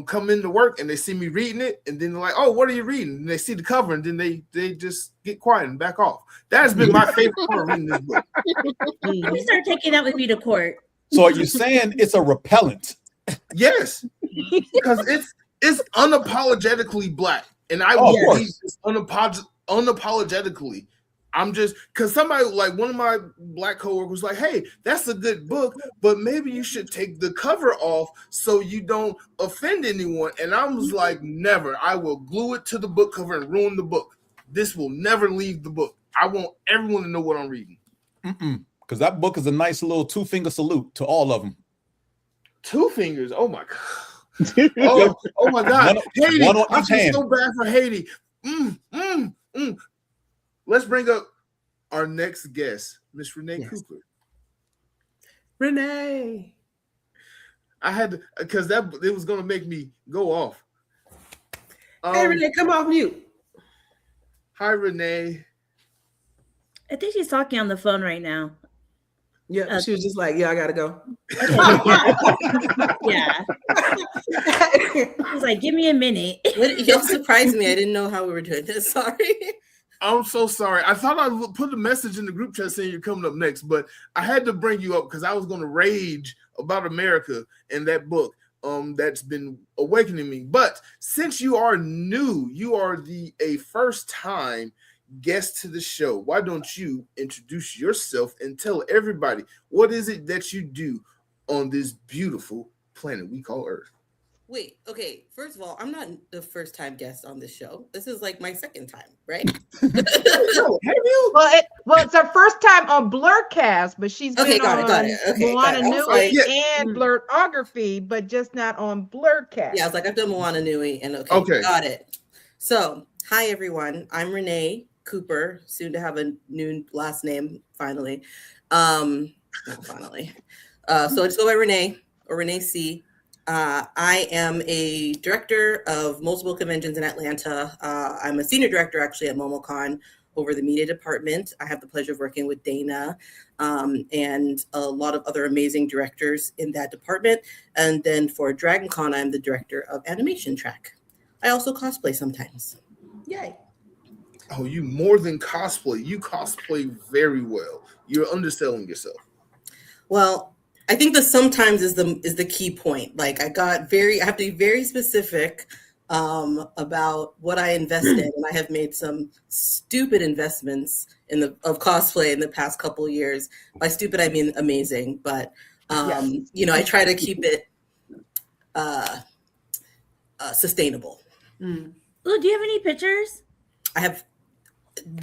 come into work and they see me reading it, and then they're like, "Oh, what are you reading?" And they see the cover, and then they just get quiet and back off. That has been my favorite part of reading this book.
You start taking that with me to court.
So are you saying it's a repellent?
Yes, because it's unapologetically black, and I
Oh, of
will
course.
read this unapologetically. I'm just because somebody like one of my black coworkers was like, "Hey, that's a good book, but maybe you should take the cover off so you don't offend anyone." And I was like, "Never. I will glue it to the book cover and ruin the book. This will never leave the book. I want everyone to know what I'm reading."
Because that book is a nice little 2-finger salute to all of them.
2 fingers. Oh my god. Oh my god. Haiti.
one on
I
each
feel
hand.
so bad for Haiti. Let's bring up our next guest, Miss Renee Cooper.
Renee.
I had to, because it was gonna make me go off.
Hey, Renee, come off mute.
Hi, Renee.
I think she's talking on the phone right now.
Yeah, she was just like, "Yeah, I gotta go."
Yeah. She's like, "Give me a minute."
Y'all surprised me. I didn't know how we were doing this. Sorry.
I'm so sorry. I thought I would put a message in the group chat saying you're coming up next, but I had to bring you up because I was going to rage about America and that book that's been awakening me. But since you are new, you are a first time guest to the show. Why don't you introduce yourself and tell everybody what is it that you do on this beautiful planet we call Earth?
Wait, okay. First of all, I'm not the first time guest on this show. This is like my second time, right?
Have you?
Well, it's her first time on Blerdkast, but she's
Okay,
been
got it,
on
got it. Okay, got
Moana
it. I was
Nui
like-
and Blerdography, but just not on Blerdkast.
Yeah, I was like, I've done Moana Nui, and
Okay.
Got it. So, hi everyone. I'm Renee Cooper, soon to have a new last name, finally. Not finally. So I just go by Renee or Renee C. I am a director of multiple conventions in Atlanta. I'm a senior director actually at MomoCon over the media department. I have the pleasure of working with Dana and a lot of other amazing directors in that department. And then for DragonCon, I'm the director of animation track. I also cosplay sometimes. Yay.
Oh, you more than cosplay. You cosplay very well. You're underselling yourself.
Well, I think the sometimes is the key point. Like I have to be very specific about what I invest in, and I have made some stupid investments of cosplay in the past couple of years. By stupid, I mean amazing. But I try to keep it sustainable.
Oh, do you have any pictures?
I have.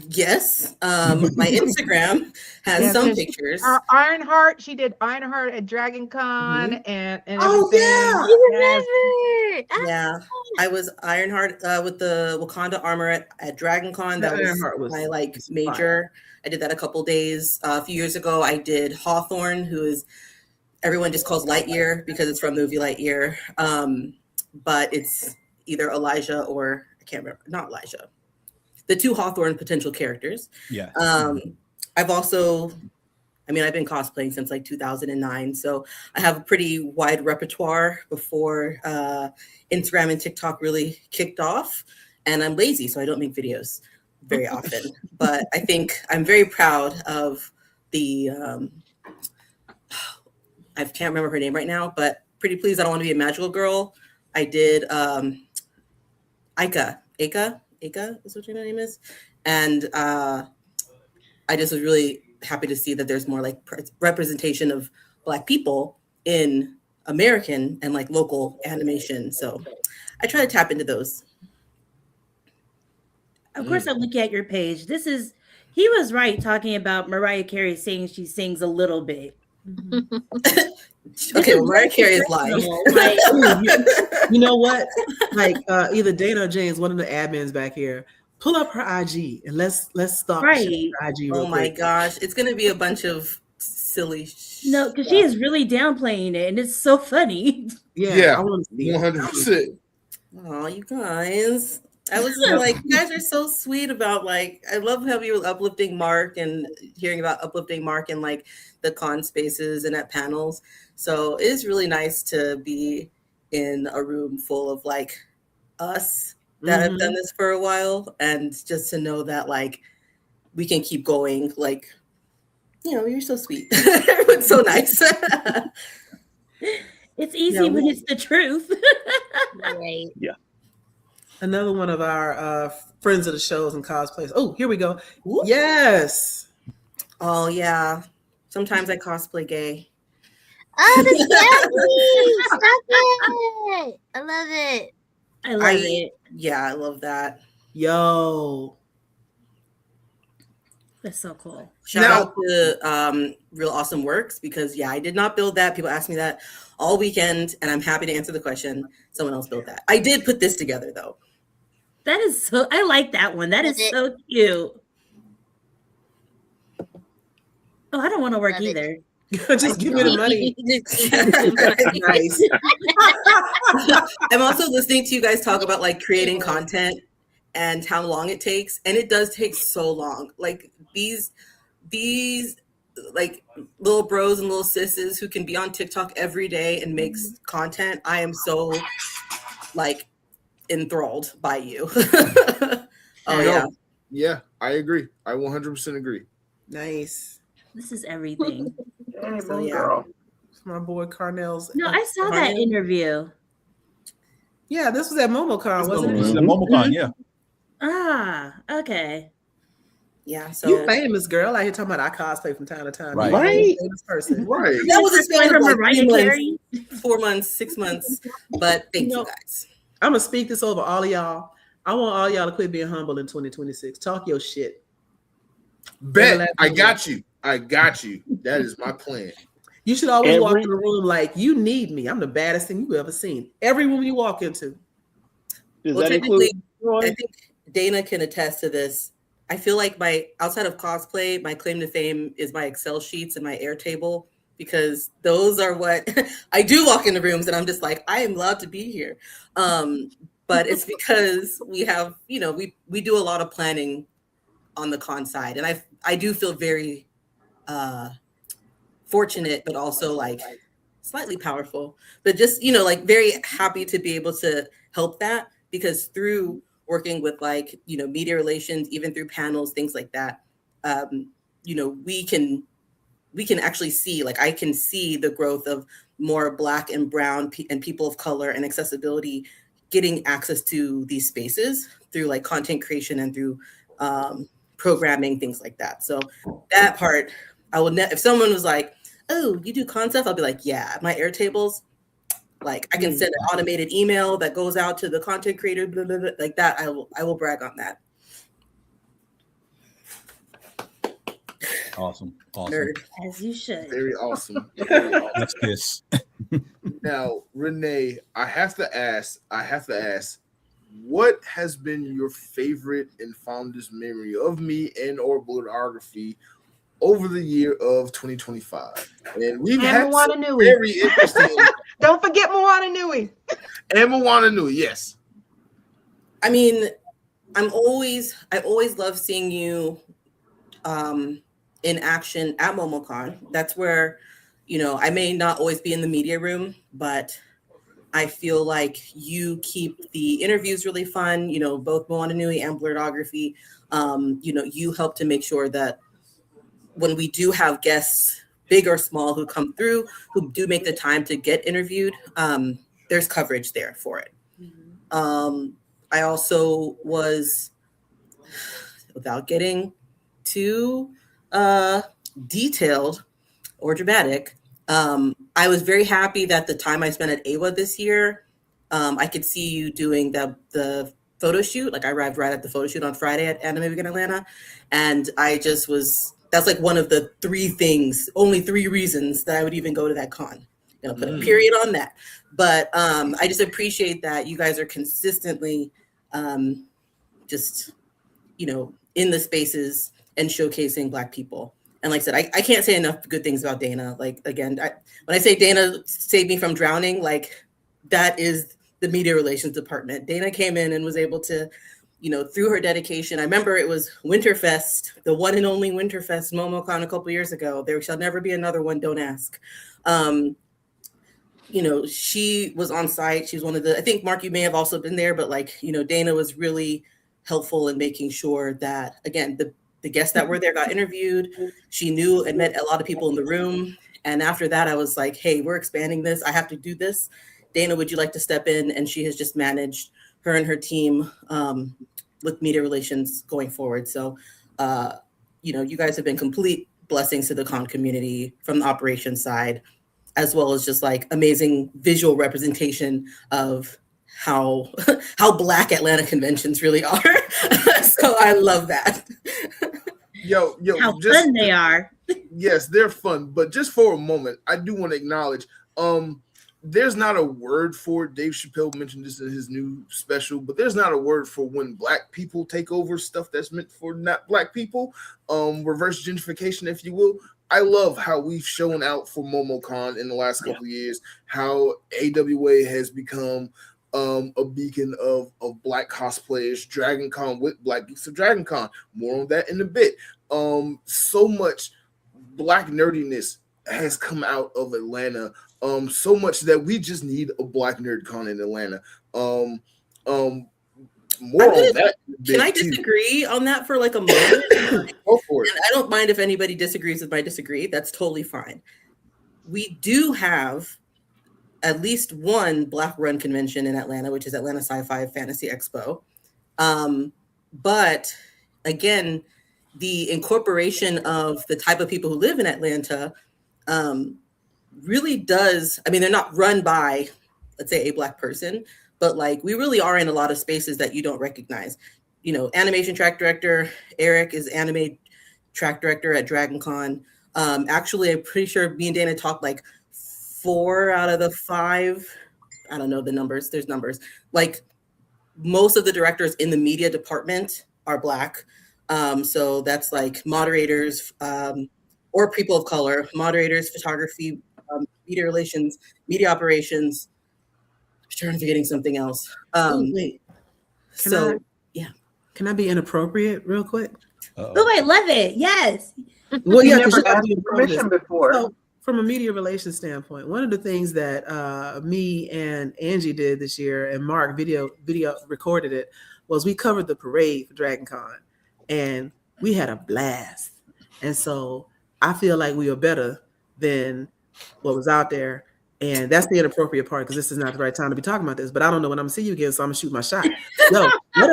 Yes, my Instagram has some pictures.
Ironheart, she did Ironheart at DragonCon and
Oh,
everything.
Yeah, I was Ironheart with the Wakanda armor at DragonCon. That was my major. I did that a couple days. A few years ago, I did Hawthorne, who is everyone just calls Lightyear because it's from the movie Lightyear. But it's either Elijah or I can't remember, not Elijah. The two Hawthorne potential characters.
Yeah.
I've been cosplaying since like 2009. So I have a pretty wide repertoire before Instagram and TikTok really kicked off. And I'm lazy, so I don't make videos very often. But I think I'm very proud of the, I can't remember her name right now, but Pretty Please, I Don't Want to Be a Magical Girl. I did Aika is what your name is. And I just was really happy to see that there's more like representation of Black people in American and like local animation. So I try to tap into those.
Of course, I'm looking at your page. He was right talking about Mariah Carey saying she sings a little bit.
Okay, well, Mariah Carey is lying.
Like,
You know what? Like either Dana or James, one of the admins back here, pull up her IG and let's stalk
right.
her IG real
Oh my
quick.
gosh, it's gonna be a bunch of silly.
No, because she is really downplaying it, and it's so funny.
Yeah,
I want to see it.
100%.
Oh, you guys. I was like, you guys are so sweet about like, I love how you were uplifting Mark and hearing about uplifting Mark in like the con spaces and at panels. So it is really nice to be in a room full of like us that have done this for a while, and just to know that like we can keep going. Like, you know, you're so sweet. It's so nice.
It's easy when it's the truth.
Right.
Yeah.
Another one of our friends of the shows and cosplays. Oh, here we go.
Ooh.
Yes.
Oh yeah. Sometimes I cosplay gay.
Oh, the Scabby! Stop it! I love it.
I love it.
Yeah, I love that.
Yo.
That's so cool.
Shout out to Real Awesome Works, because I did not build that. People ask me that all weekend, and I'm happy to answer the question. Someone else built that. I did put this together though.
That is so, I like that one. That is so cute. Oh, I don't want to work either.
Just give me the money.
Nice. I'm also listening to you guys talk about like creating content and how long it takes, and it does take so long. Like these like little bros and little sisses who can be on TikTok every day and makes content. I am so like enthralled by you.
Yeah, I agree. I 100% agree.
Nice.
This is everything.
Girl. My boy Carnell's.
No, I saw that interview.
Yeah, this was at MomoCon, wasn't it?
This is at MomoCon, yeah.
Ah, okay.
Yeah, so
you famous girl. I hear talking about I cosplay from time to time.
Right.
You're a
Right.
famous person.
Right.
that was a span of like
Mariah
3 months,
Carey.
4 months, 6 months. But thank you guys.
I'm gonna speak this over all of y'all. I want all y'all to quit being humble in 2026. Talk your shit.
Bet. I got you. I got you. That is my plan.
You should always walk in the room like you need me. I'm the baddest thing you've ever seen. Every room you walk into.
Does
Well,
that include?
technically, I think Dana can attest to this. I feel like my outside of cosplay, my claim to fame is my Excel sheets and my Airtable, because those are what I do walk into rooms and I'm just like, I am allowed to be here. But it's because we have, we do a lot of planning on the con side, and I do feel very fortunate, but also like slightly powerful, but just like very happy to be able to help that, because through working with like media relations, even through panels, things like that, we can actually see, like I can see the growth of more Black and brown and people of color and accessibility getting access to these spaces through like content creation and through programming, things like that. So that part, I will if someone was like, oh, you do concept, I'll be like, yeah, my Airtables, like I can send an automated email that goes out to the content creator, blah, blah, blah, like that. I will brag on that.
Awesome.
Nerd.
As you should.
Very awesome. Very awesome.
Let's kiss.
Now, Renee, I have to ask, what has been your favorite and fondest memory of me and or Blerdography over the year of 2025? And we've had
Moana
some
Nui.
very interesting.
Don't forget Moana Nui.
And Moana Nui, yes.
I mean, I always love seeing you in action at MomoCon. That's where, I may not always be in the media room, but I feel like you keep the interviews really fun, both Moana Nui and Blerdography. You help to make sure that when we do have guests, big or small, who come through, who do make the time to get interviewed, there's coverage there for it. I also was, without getting too detailed or dramatic, I was very happy that the time I spent at AWA this year, I could see you doing the photo shoot. Like I arrived right at the photo shoot on Friday at Anime Week in Atlanta, and I just was that's like one of the only 3 reasons that I would even go to that con. Put a period on that. But I just appreciate that you guys are consistently just, in the spaces and showcasing Black people. And like I said, I can't say enough good things about Dana. Like, again, when I say Dana saved me from drowning, like that is the media relations department. Dana came in and was able to, through her dedication. I remember it was Winterfest, the one and only Winterfest MomoCon a couple years ago. There shall never be another one, don't ask. She was on site. She was one of I think, Mark, you may have also been there, but like, Dana was really helpful in making sure that, again, the guests that were there got interviewed. She knew and met a lot of people in the room. And after that, I was like, hey, we're expanding this. I have to do this. Dana, would you like to step in? And she has just managed her and her team with media relations going forward. So, you guys have been complete blessings to the con community from the operations side, as well as just like amazing visual representation of how Black Atlanta conventions really are. So I love that.
Yo,
how fun they are.
Yes, they're fun. But just for a moment, I do want to acknowledge, there's not a word for it. Dave Chappelle mentioned this in his new special, but there's not a word for when Black people take over stuff that's meant for not Black people. Reverse gentrification, if you will. I love how we've shown out for MomoCon in the last couple of years, how AWA has become a beacon of Black cosplayers, Dragon Con with Black Geeks of Dragon Con. More on that in a bit. So much Black nerdiness has come out of Atlanta. So much that we just need a Black Nerd Con in Atlanta. More on that.
Can I disagree on that for like a moment?
Go for it.
And I don't mind if anybody disagrees with my disagree. That's totally fine. We do have at least one Black run convention in Atlanta, which is Atlanta Sci-Fi Fantasy Expo. But again, the incorporation of the type of people who live in Atlanta really does, I mean, they're not run by, let's say, a Black person, but like we really are in a lot of spaces that you don't recognize. Animation track director, Eric is anime track director at Dragon Con. Actually, I'm pretty sure me and Dana talked like 4 out of the 5, I don't know the numbers, there's numbers. Like most of the directors in the media department are Black. So that's like moderators or people of color, moderators, photography, media relations, media operations. I'm sure I'm forgetting something else.
Wait, can I be inappropriate real quick?
Oh, I love it. Yes.
Well, yeah,
never
because
asked permission before.
So, from a media relations standpoint, one of the things that me and Angie did this year, and Mark video recorded it, was we covered the parade for Dragon Con, and we had a blast. And so I feel like we are better than what was out there. And that's the inappropriate part, because this is not the right time to be talking about this. But I don't know when I'm gonna see you again, so I'm gonna shoot my shot. Yo, let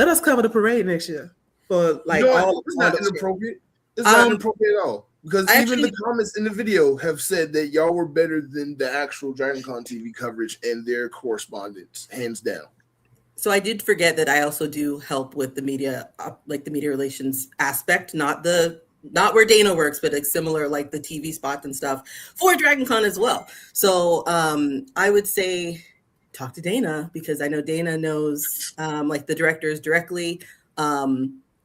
us cover the parade next year for like
it's not inappropriate. It's not inappropriate at all, because even the comments in the video have said that y'all were better than the actual Dragon Con TV coverage and their correspondents, hands down.
So I did forget that I also do help with the media, like the media relations aspect, not where Dana works, but like similar, like the TV spots and stuff for Dragon Con as well. So I would say talk to Dana, because I know Dana knows like the directors directly.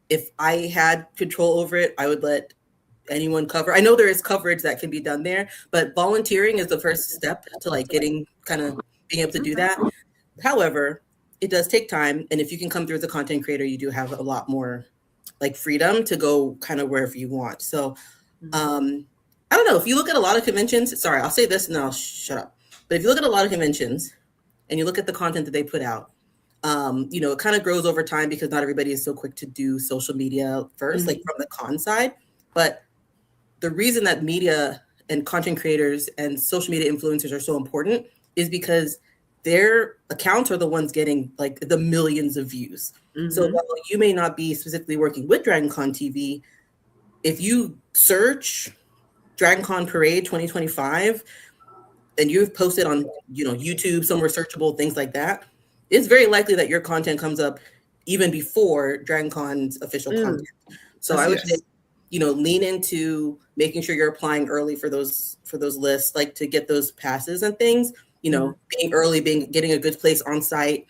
If I had control over it, I would let anyone cover. I know there is coverage that can be done there, but volunteering is the first step to like getting kind of being able to do that. However, it does take time. And if you can come through as a content creator, you do have a lot more like freedom to go kind of wherever you want. So I don't know, if you look at a lot of conventions, sorry, I'll say this and then I'll shut up. But if you look at a lot of conventions and you look at the content that they put out, it kind of grows over time, because not everybody is so quick to do social media first, like from the con side. But the reason that media and content creators and social media influencers are so important is because their accounts are the ones getting like the millions of views. So while you may not be specifically working with Dragon Con TV, if you search Dragon Con Parade 2025 and you've posted on YouTube, somewhere searchable, things like that, it's very likely that your content comes up even before Dragon Con's official content. So I would say lean into making sure you're applying early for those lists, like to get those passes and things, being early, getting a good place on site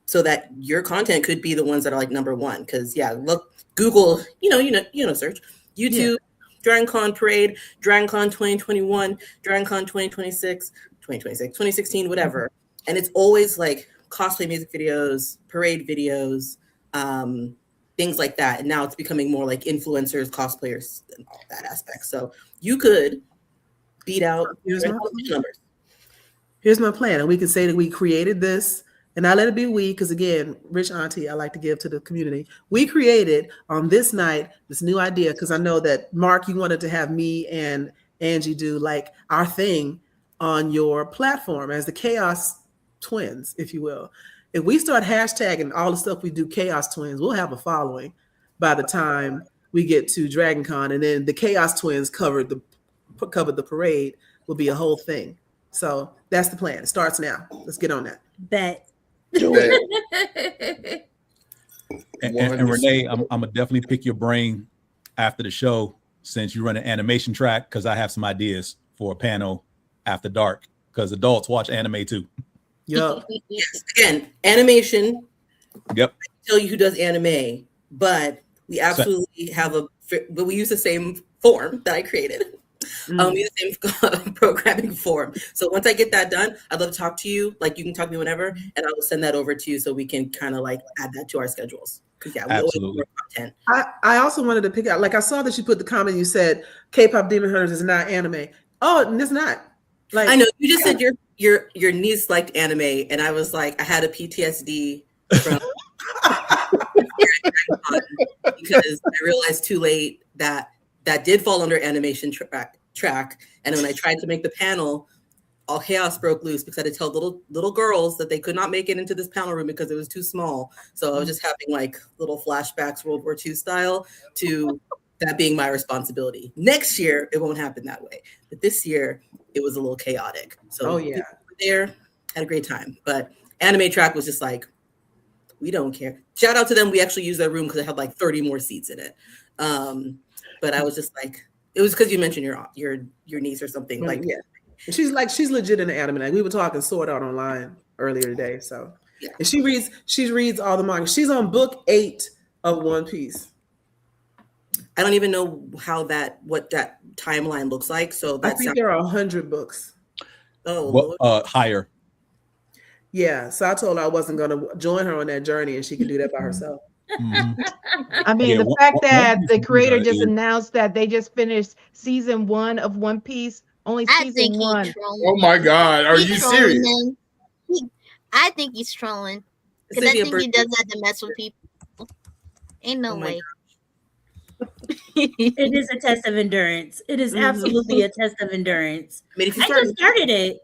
so that your content could be the ones that are like number one. Cause look, Google, search YouTube, DragonCon parade, DragonCon 2021, DragonCon 2026, 2016, whatever. And it's always like cosplay music videos, parade videos, things like that. And now it's becoming more like influencers, cosplayers, and all that aspect. So you could beat out numbers.
Here's my plan. And we can say that we created this, and I let it be we, because again, rich auntie, I like to give to the community. We created on this night this new idea, because I know that Mark, you wanted to have me and Angie do like our thing on your platform as the Chaos Twins, if you will. If we start hashtagging all the stuff we do Chaos Twins, we'll have a following by the time we get to DragonCon, and then the Chaos Twins covered the parade will be a whole thing. So that's the plan. It starts now. Let's get on that.
Bet.
And Renee, I'm gonna definitely pick your brain after the show, since you run an animation track, because I have some ideas for a panel after dark, because adults watch anime too.
Yep.
Yes. Again, animation.
Yep.
I can tell you who does anime, but we absolutely but we use the same form that I created. We use the same programming form. So once I get that done, I'd love to talk to you. Like, you can talk to me whenever, and I will send that over to you so we can kind of like add that to our schedules. Because we always do more content.
I also wanted to pick out, like, I saw that you put the comment, you said K-pop Demon Hunters is not anime. Oh, and it's not. Like, I
know you just said your niece liked anime, and I was like, I had a PTSD from because I realized too late that did fall under animation track. And when I tried to make the panel, all chaos broke loose because I had to tell little girls that they could not make it into this panel room because it was too small. So I was just having like little flashbacks, World War II style, to that being my responsibility. Next year, it won't happen that way. But this year, it was a little chaotic. So there, had a great time. But anime track was just like, we don't care. Shout out to them. We actually used that room because it had like 30 more seats in it. But I was just like, it was because you mentioned your niece or something. Like,
she's legit in the anime. Like, we were talking Sword Art Online earlier today. So and she reads all the manga. She's on book 8 of One Piece.
I don't even know what that timeline looks like. So
I think there are 100 books.
Oh,
higher.
Yeah. So I told her I wasn't going to join her on that journey, and she could do that by herself.
Mm-hmm.
I mean, the fact that the creator just announced that they just finished season 1 of One Piece, only season 1.
Oh my God, are you serious?
I think he's trolling, because I think he does that to mess with people. Ain't no way.
It is a test of endurance. It is absolutely a test of endurance.
I mean, if you
I just started it.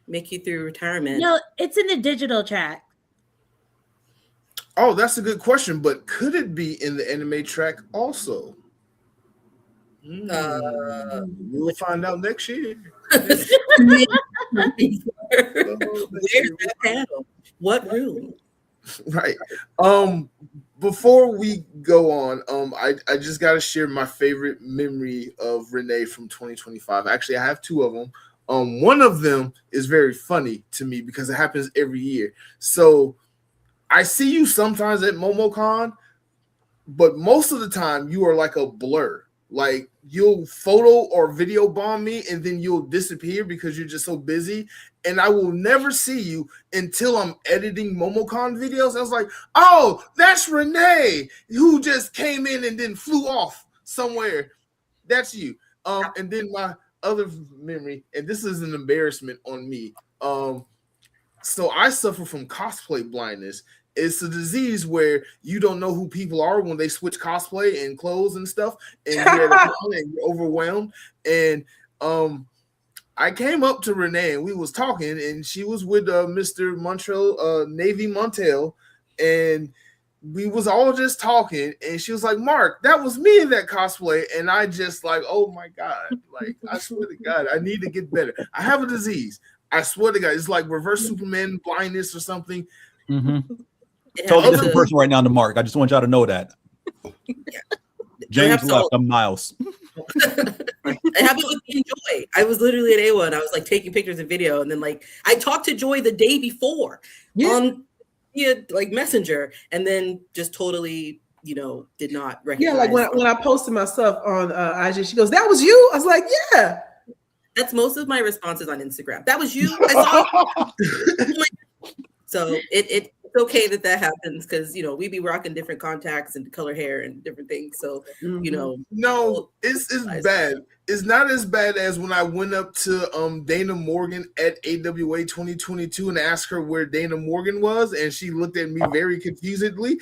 Make you through retirement.
No, it's in the digital track.
Oh, that's a good question. But could it be in the anime track also? We'll find out next year.
Where's that panel? What room?
Right. Before we go on, I just got to share my favorite memory of Renee from 2025. Actually, I have 2 of them. One of them is very funny to me because it happens every year. So I see you sometimes at MomoCon, but most of the time you are like a blur. Like, you'll photo or video bomb me and then you'll disappear because you're just so busy. And I will never see you until I'm editing MomoCon videos. I was like, oh, that's Renee, who just came in and then flew off somewhere. That's you. And then my other memory, and this is an embarrassment on me. So I suffer from cosplay blindness. It's a disease where you don't know who people are when they switch cosplay and clothes and stuff, and you're overwhelmed. And I came up to Renee and we was talking, and she was with Mr. Montreal, Navy Montel, and we was all just talking, and she was like, Mark, that was me in that cosplay. And I just like, oh my God, like, I swear to God, I need to get better. I have a disease. I swear to God, it's like reverse Superman blindness or something.
Totally different person right now to Mark. I just want y'all to know that. James left. I'm Miles.
It happened with me and Joy. I was literally at AWA and I was like taking pictures and video, and then like I talked to Joy the day before on like Messenger, and then just totally, did not recognize.
Yeah, like when I posted my stuff on IG, she goes, "That was you?" I was like, "Yeah."
That's most of my responses on Instagram. That was you. I saw. So it's okay that happens, because we be rocking different contacts and color hair and different things. So
no, it's bad. It's not as bad as when I went up to Dana Morgan at AWA 2022 and asked her where Dana Morgan was, and she looked at me very confusedly.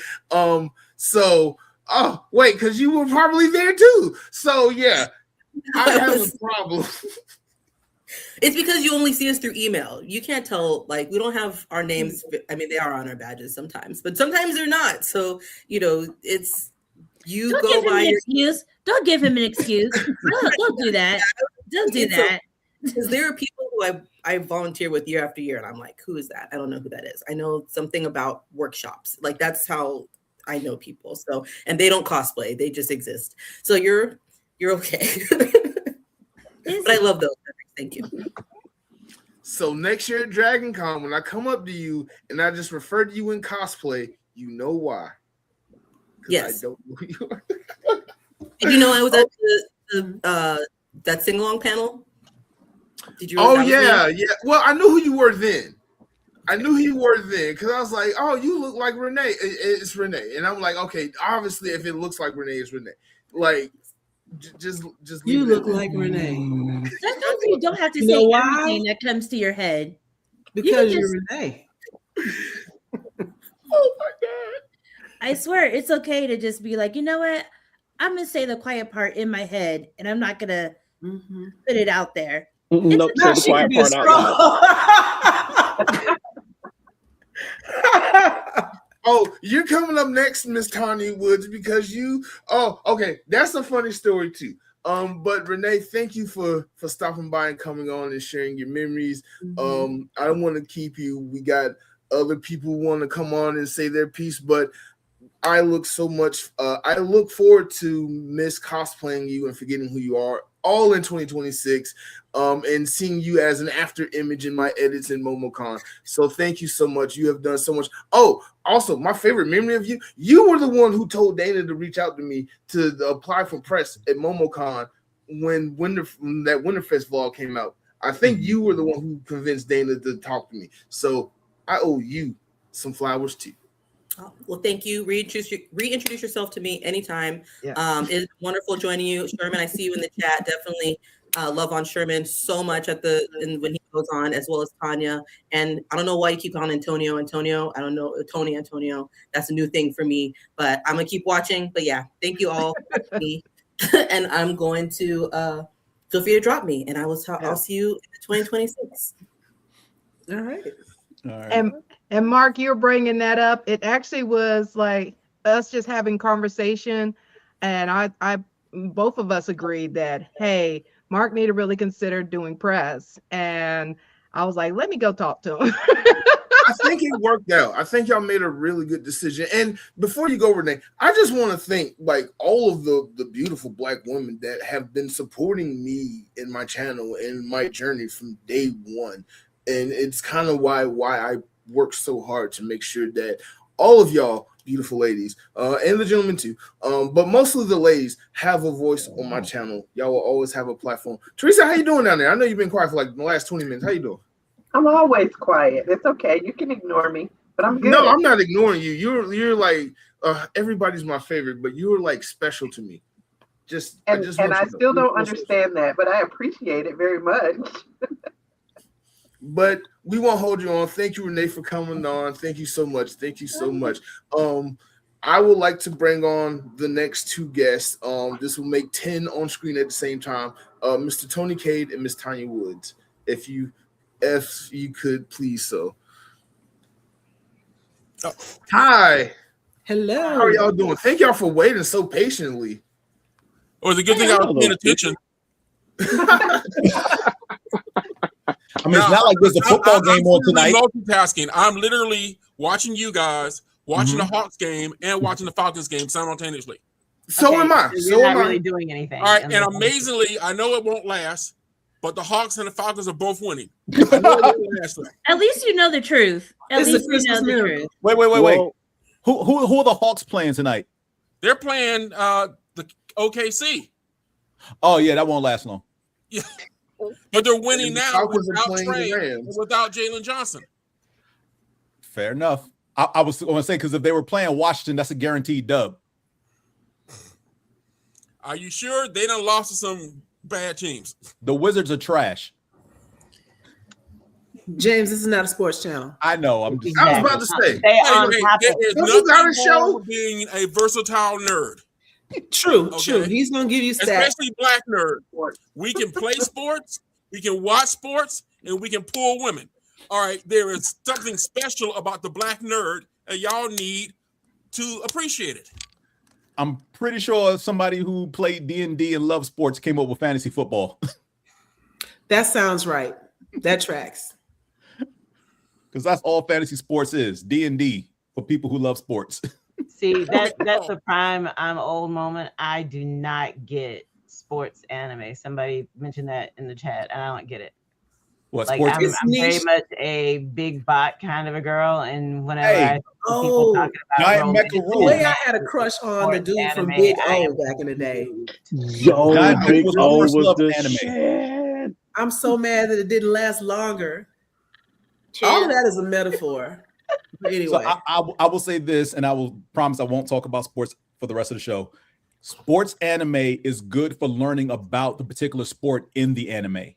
Wait, because you were probably there too. So yeah, I have a problem.
It's because you only see us through email. You can't tell, like, we don't have our names. I mean, they are on our badges sometimes, but sometimes they're not. So, it's you
don't
go
give him
by
an
your
excuse. Don't give him an excuse. Don't do that. Don't do that.
Because there are people who I volunteer with year after year, and I'm like, who is that? I don't know who that is. I know something about workshops. Like, that's how I know people. So, and they don't cosplay. They just exist. So you're okay. But I love those. Thank you.
So next year at Dragon Con, when I come up to you and I just refer to you in cosplay, you know why.
Yes.
I don't know who you are.
Did you know I was at the that sing-along panel? Did you?
Oh, yeah. Well, I knew who you were then. Because I was like, oh, you look like Renee. It's Renee. And I'm like, okay, obviously, if it looks like Renee, it's Renee. Like, just
you look like Renee.
You don't have to say everything that comes to your head.
Because you're Renee.
Oh my God.
I swear it's okay to just be like, you know what? I'm gonna say the quiet part in my head, and I'm not gonna put it out there.
No, say the quiet part out loud.
Oh, you're coming up next, Miss Tanya Woods, because okay, that's a funny story too. But Renee, thank you for stopping by and coming on and sharing your memories. I don't want to keep you. We got other people who want to come on and say their piece, but I look forward to miss cosplaying you and forgetting who you are all in 2026, and seeing you as an after image in my edits in MomoCon. So thank you so much. You have done so much. Oh, also, my favorite memory of you, you were the one who told Dana to reach out to me to apply for press at MomoCon when that Winterfest vlog came out. I think you were the one who convinced Dana to talk to me. So I owe you some flowers too.
Oh, well, thank you. Reintroduce yourself to me anytime. Yeah. It's wonderful joining you, Sherman. I see you in the chat. Definitely love on Sherman so much when he goes on, as well as Tanya. And I don't know why you keep calling Antonio. I don't know, Antonio. That's a new thing for me, but I'm gonna keep watching. But yeah, thank you all. And I'm going to feel free to drop me, and I'll see you in 2026.
All right.
And Mark, you're bringing that up. It actually was like us just having conversation, and I both of us agreed that, hey, Mark need to really consider doing press. And I was like, let me go talk to him.
I think it worked out. I think y'all made a really good decision. And before you go, Renee, I just want to thank like all of the beautiful Black women that have been supporting me in my channel and my journey from day one. And it's kind of why I work so hard to make sure that all of y'all beautiful ladies, and the gentlemen too, but mostly the ladies, have a voice on my channel. Y'all will always have a platform. Teresa, how you doing down there? I know you've been quiet for like the last 20 minutes. How you doing?
I'm always quiet. It's okay. You can ignore me, but I'm good.
No, I'm not ignoring you. You're like everybody's my favorite, but you're like special to me. I
still don't understand that, but I appreciate it very much.
But we won't hold you on. Thank you, Renee, for coming on. Thank you so much. I would like to bring on the next two guests. This will make 10 on screen at the same time. Mr. Tony Cade and Miss Tanya Woods. If you could please so. Hi.
Hello.
How are y'all doing? Thank y'all for waiting so patiently.
Oh, it's a good thing I was paying attention.
I mean, it's not like there's a football game on tonight.
Multitasking. I'm literally watching you guys, watching the Hawks game, and watching the Falcons game simultaneously.
So am I.
So
So
you're
am
not
I.
really doing anything.
All right,
in
and
the-
amazingly, I know it won't last, but the Hawks and the Falcons are both winning. I know it won't last.
At least you know the truth. At
It's a
least you know
Christmas
the
miracle.
truth.
Wait.
Well,
Who are the Hawks playing tonight?
They're playing the OKC.
Oh yeah, that won't last long.
Yeah. But they're winning
And the
now
Falcons are
without
playing the
Trey
Rams.
and without Jalen Johnson.
Fair enough. I was going to say, because if they were playing Washington, that's a guaranteed dub.
Are you sure they done lost to some bad teams?
The Wizards are trash.
James, this is not a sports channel.
I know. I'm just.
I was about to say.
Stay on
Hey,
top
there
of
is
Don't you got a
nothing
show?
wrong with being a versatile nerd,
True.
Okay.
He's gonna give you stats.
especially black nerd. We can play sports, we can watch sports, and we can pull women. All right, there is something special about the black nerd, and y'all need to appreciate it.
I'm pretty sure somebody who played D&D and loved sports came up with fantasy football.
That sounds right. That tracks.
Because that's all fantasy sports is. D&D for people who love sports.
See, that's a prime I'm old moment. I do not get sports anime. Somebody mentioned that in the chat, and I don't get it.
What
Like
sports?
I'm very
niche.
much a big bot kind of a girl, and whenever
Hey.
I see
Oh,
people talking about
Giant
romantic
Mecha
The
Rules.
way I had a crush on the
sports
dude from
anime,
Big
I
O
am
back in the day.
yo,
Giant
Big
was
O
first
was
love
the
anime.
shit.
I'm so mad that it didn't last longer. All of that is a metaphor. But anyway,
So I will say this, and I will promise I won't talk about sports for the rest of the show. Sports anime is good for learning about the particular sport in the anime.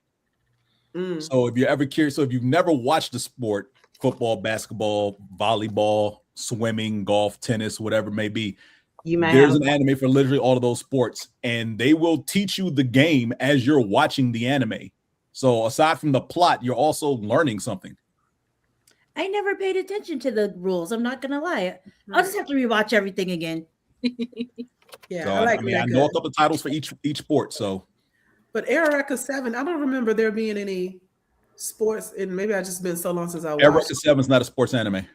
So if you're ever curious, so if you've never watched a sport, football, basketball, volleyball, swimming, golf, tennis, whatever it may be, there's an anime for literally all of those sports, and they will teach you the game as you're watching the anime. So aside from the plot, you're also learning something.
I never paid attention to the rules. I'm not gonna lie. I'll just have to rewatch everything again.
yeah,
So,
I like
I mean,
that.
I know a couple of titles for each sport. So
But Eureka 7, I don't remember there being any sports, and maybe I just been so long since I watched.
Eureka 7 is not a sports anime.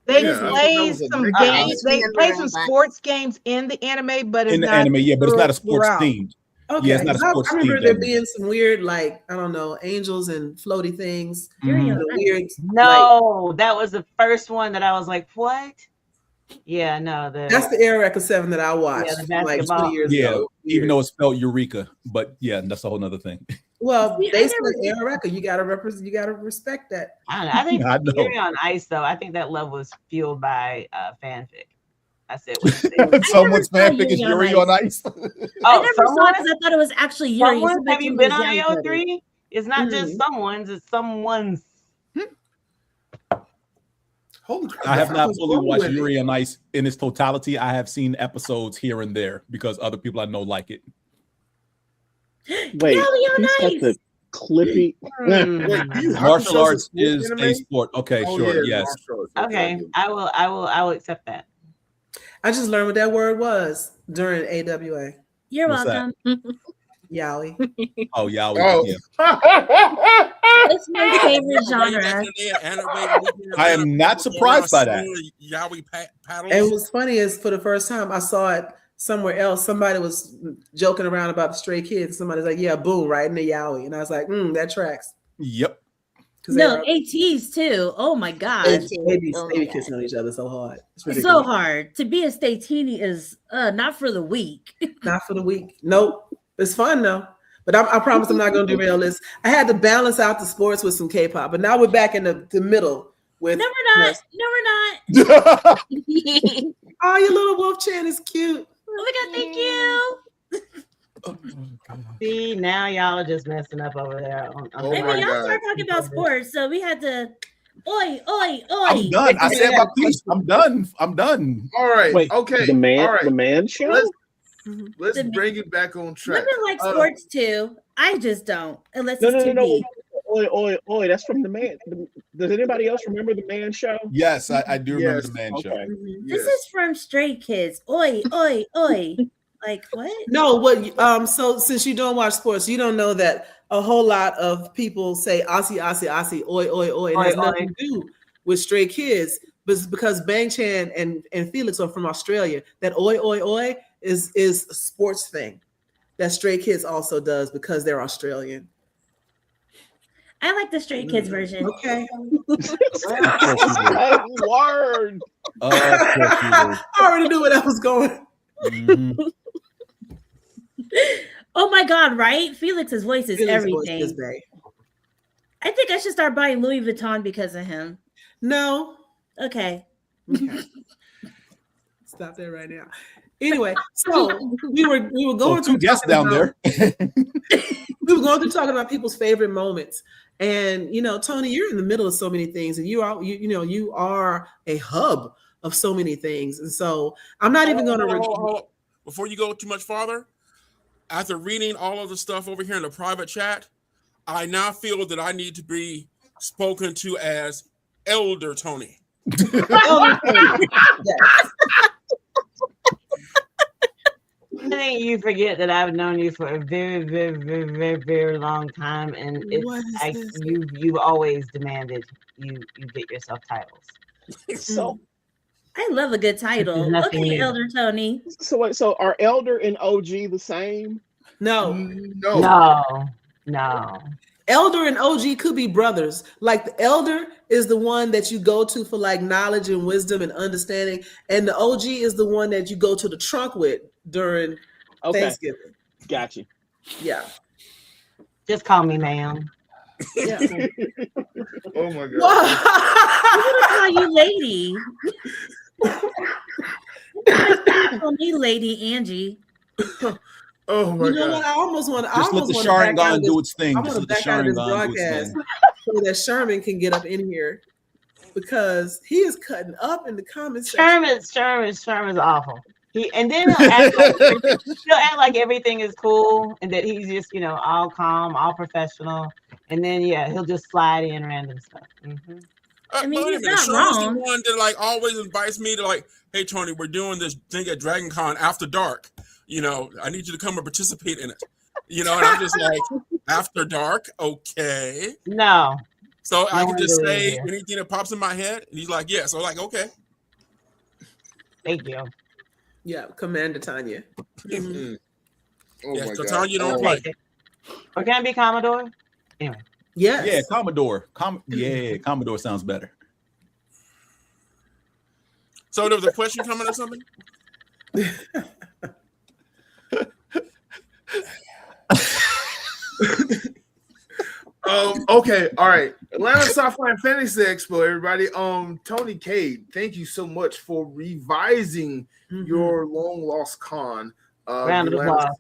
They
Yeah, I thought
play
that was a
some
big
games.
deal.
They play some sports games in the anime, but it's
In the
not
anime, yeah, but it's not a sports
throughout.
themed.
Okay,
Yeah, it's not a
'cause
sports
I remember
themed
there
anime.
being some weird, like, I don't know, angels and floaty things.
Mhm.
The weird.
No, that was the first one that I was like, what? Yeah, no,
That's the Eureka 7 that I watched
the
like
basketball.
20 years
Yeah,
ago.
even though it's spelled Eureka, but yeah, that's a whole nother thing.
Well,
See, I
they
never
said Eureka. You gotta represent. You gotta respect that.
I don't know. I think
I know.
Yuri on Ice, though, I think that love was fueled by fanfic. I said, what
Someone's
saw
fanfic is
Yuri
Yuri
on
on Ice.
I
Oh,
never saw it
someone?
because I thought it was actually Yuri.
Someone?
Somebody
Have you
told me
been
it was
on
Yuri.
AO3? It's not just someone's, it's someone's.
Holy crap!
I have not
was
fully
wrong
watched
with it.
Yuri on Ice in its totality. I have seen episodes here and there because other people I know like it.
Wait,
Yuri on
he's got
Ice.
the clippy.
Wait, you have
Martial
to show
arts
some
is
sports
a
anime?
sport. Okay,
Oh,
sure,
yeah,
yes.
martial arts.
Okay, I will accept that.
I just learned what that word was during AWA.
You're
What's that?
welcome.
Yaoi.
Oh, yeah.
Oh.
Yeah.
It's my favorite genre.
I am not surprised by that.
Yaoi paddles.
And what's funny is for the first time I saw it somewhere else. Somebody was joking around about the stray kids. Somebody's like, "Yeah, boom, right in the yaoi," and I was like, "That tracks."
Yep.
No, ATs too. Oh my god.
Baby kissing on each other so hard. It's
It's
ridiculous.
so hard. To be a statini is not for the weak.
Not for the week. Nope. It's fun though. But I promise I'm not going to derail this. I had to balance out the sports with some K-pop, but now we're back in the middle with.
No, we're not. No, we're not.
Oh, your little wolf chan is cute.
Oh my god, thank you.
See, now y'all are just messing up over there.
Hey, but y'all started talking about sports, so we had to. Oi, oi, oi!
I'm done. I said my piece. I'm done.
All right.
Wait,
okay.
the man,
All right.
the man show.
Let's bring it back on track.
Women like sports too. I just don't, unless
No,
it's
no,
too
no, no.
deep.
Oi. That's from the man. Does anybody else remember the man show?
Yes, I do remember
Yes.
the man show.
Okay.
This is from Stray Kids. Oi, oi, oi! Like what?
No, what? So since you don't watch sports, you don't know that a whole lot of people say Aussie, Aussie, Aussie, oi, oi, oi. It has
Oi, oi.
nothing to do with Stray Kids, but it's because Bang Chan and Felix are from Australia. That oi, oi, oi is a sports thing that Stray Kids also does because they're Australian.
I like the Stray Kids version.
Okay.
Word.
I already knew where that was going.
Mm-hmm.
Oh my God, right? Felix's voice is
Felix's
everything.
voice is bae.
I think I should start buying Louis Vuitton because of him.
No.
Okay.
Stop that right now. Anyway, so we were going
two guests down there.
We were going through talking about people's favorite moments. And Tony, you're in the middle of so many things, and you are a hub of so many things. And so I'm not even going to
before you go too much farther, after reading all of the stuff over here in the private chat, I now feel that I need to be spoken to as Elder Tony.
Elder Tony. Yes.
I think you forget that I've known you for a very, very, very, very, very long time, and you've always demanded you get yourself titles.
So
I love a good title. Okay, new. Elder Tony.
So are Elder and OG the same?
No. Elder and OG could be brothers. Like the elder is the one that you go to for like knowledge and wisdom and understanding, and the OG is the one that you go to the trunk with during Thanksgiving.
Got you.
Yeah.
Just call me ma'am.
Yeah.
Oh my God.
I'm gonna call you lady. Call me Lady Angie.
Oh my God.
What? I almost want
let the Sharingan do its thing.
I want to back out of this broadcast so that Sherman can get up in here because he is cutting up in the comments.
Sherman's awful. He'll act like everything is cool and that he's just all calm, all professional, and then he'll just slide in random stuff. Mm-hmm.
I mean, he's not
Sherman's
wrong.
the one that like always invites me to like, hey Tony, we're doing this thing at Dragon Con after dark. I need you to come and participate in it. And I'm just like, after dark, okay.
No.
So I can just say anything that pops in my head, and he's like, yeah. So like, okay.
Thank you.
Yeah, Commander Tanya.
Mm-hmm. Oh
yeah,
my
so
God.
Tanya, you don't play.
Or can I be Commodore? Anyway.
Yes.
Yeah, Commodore. Commodore sounds better.
So there was a question coming or something?
Okay, all right. Atlanta Sci-Fi and Fantasy Expo, everybody. Tony Cade, thank you so much for revising your long lost con.
Round of applause.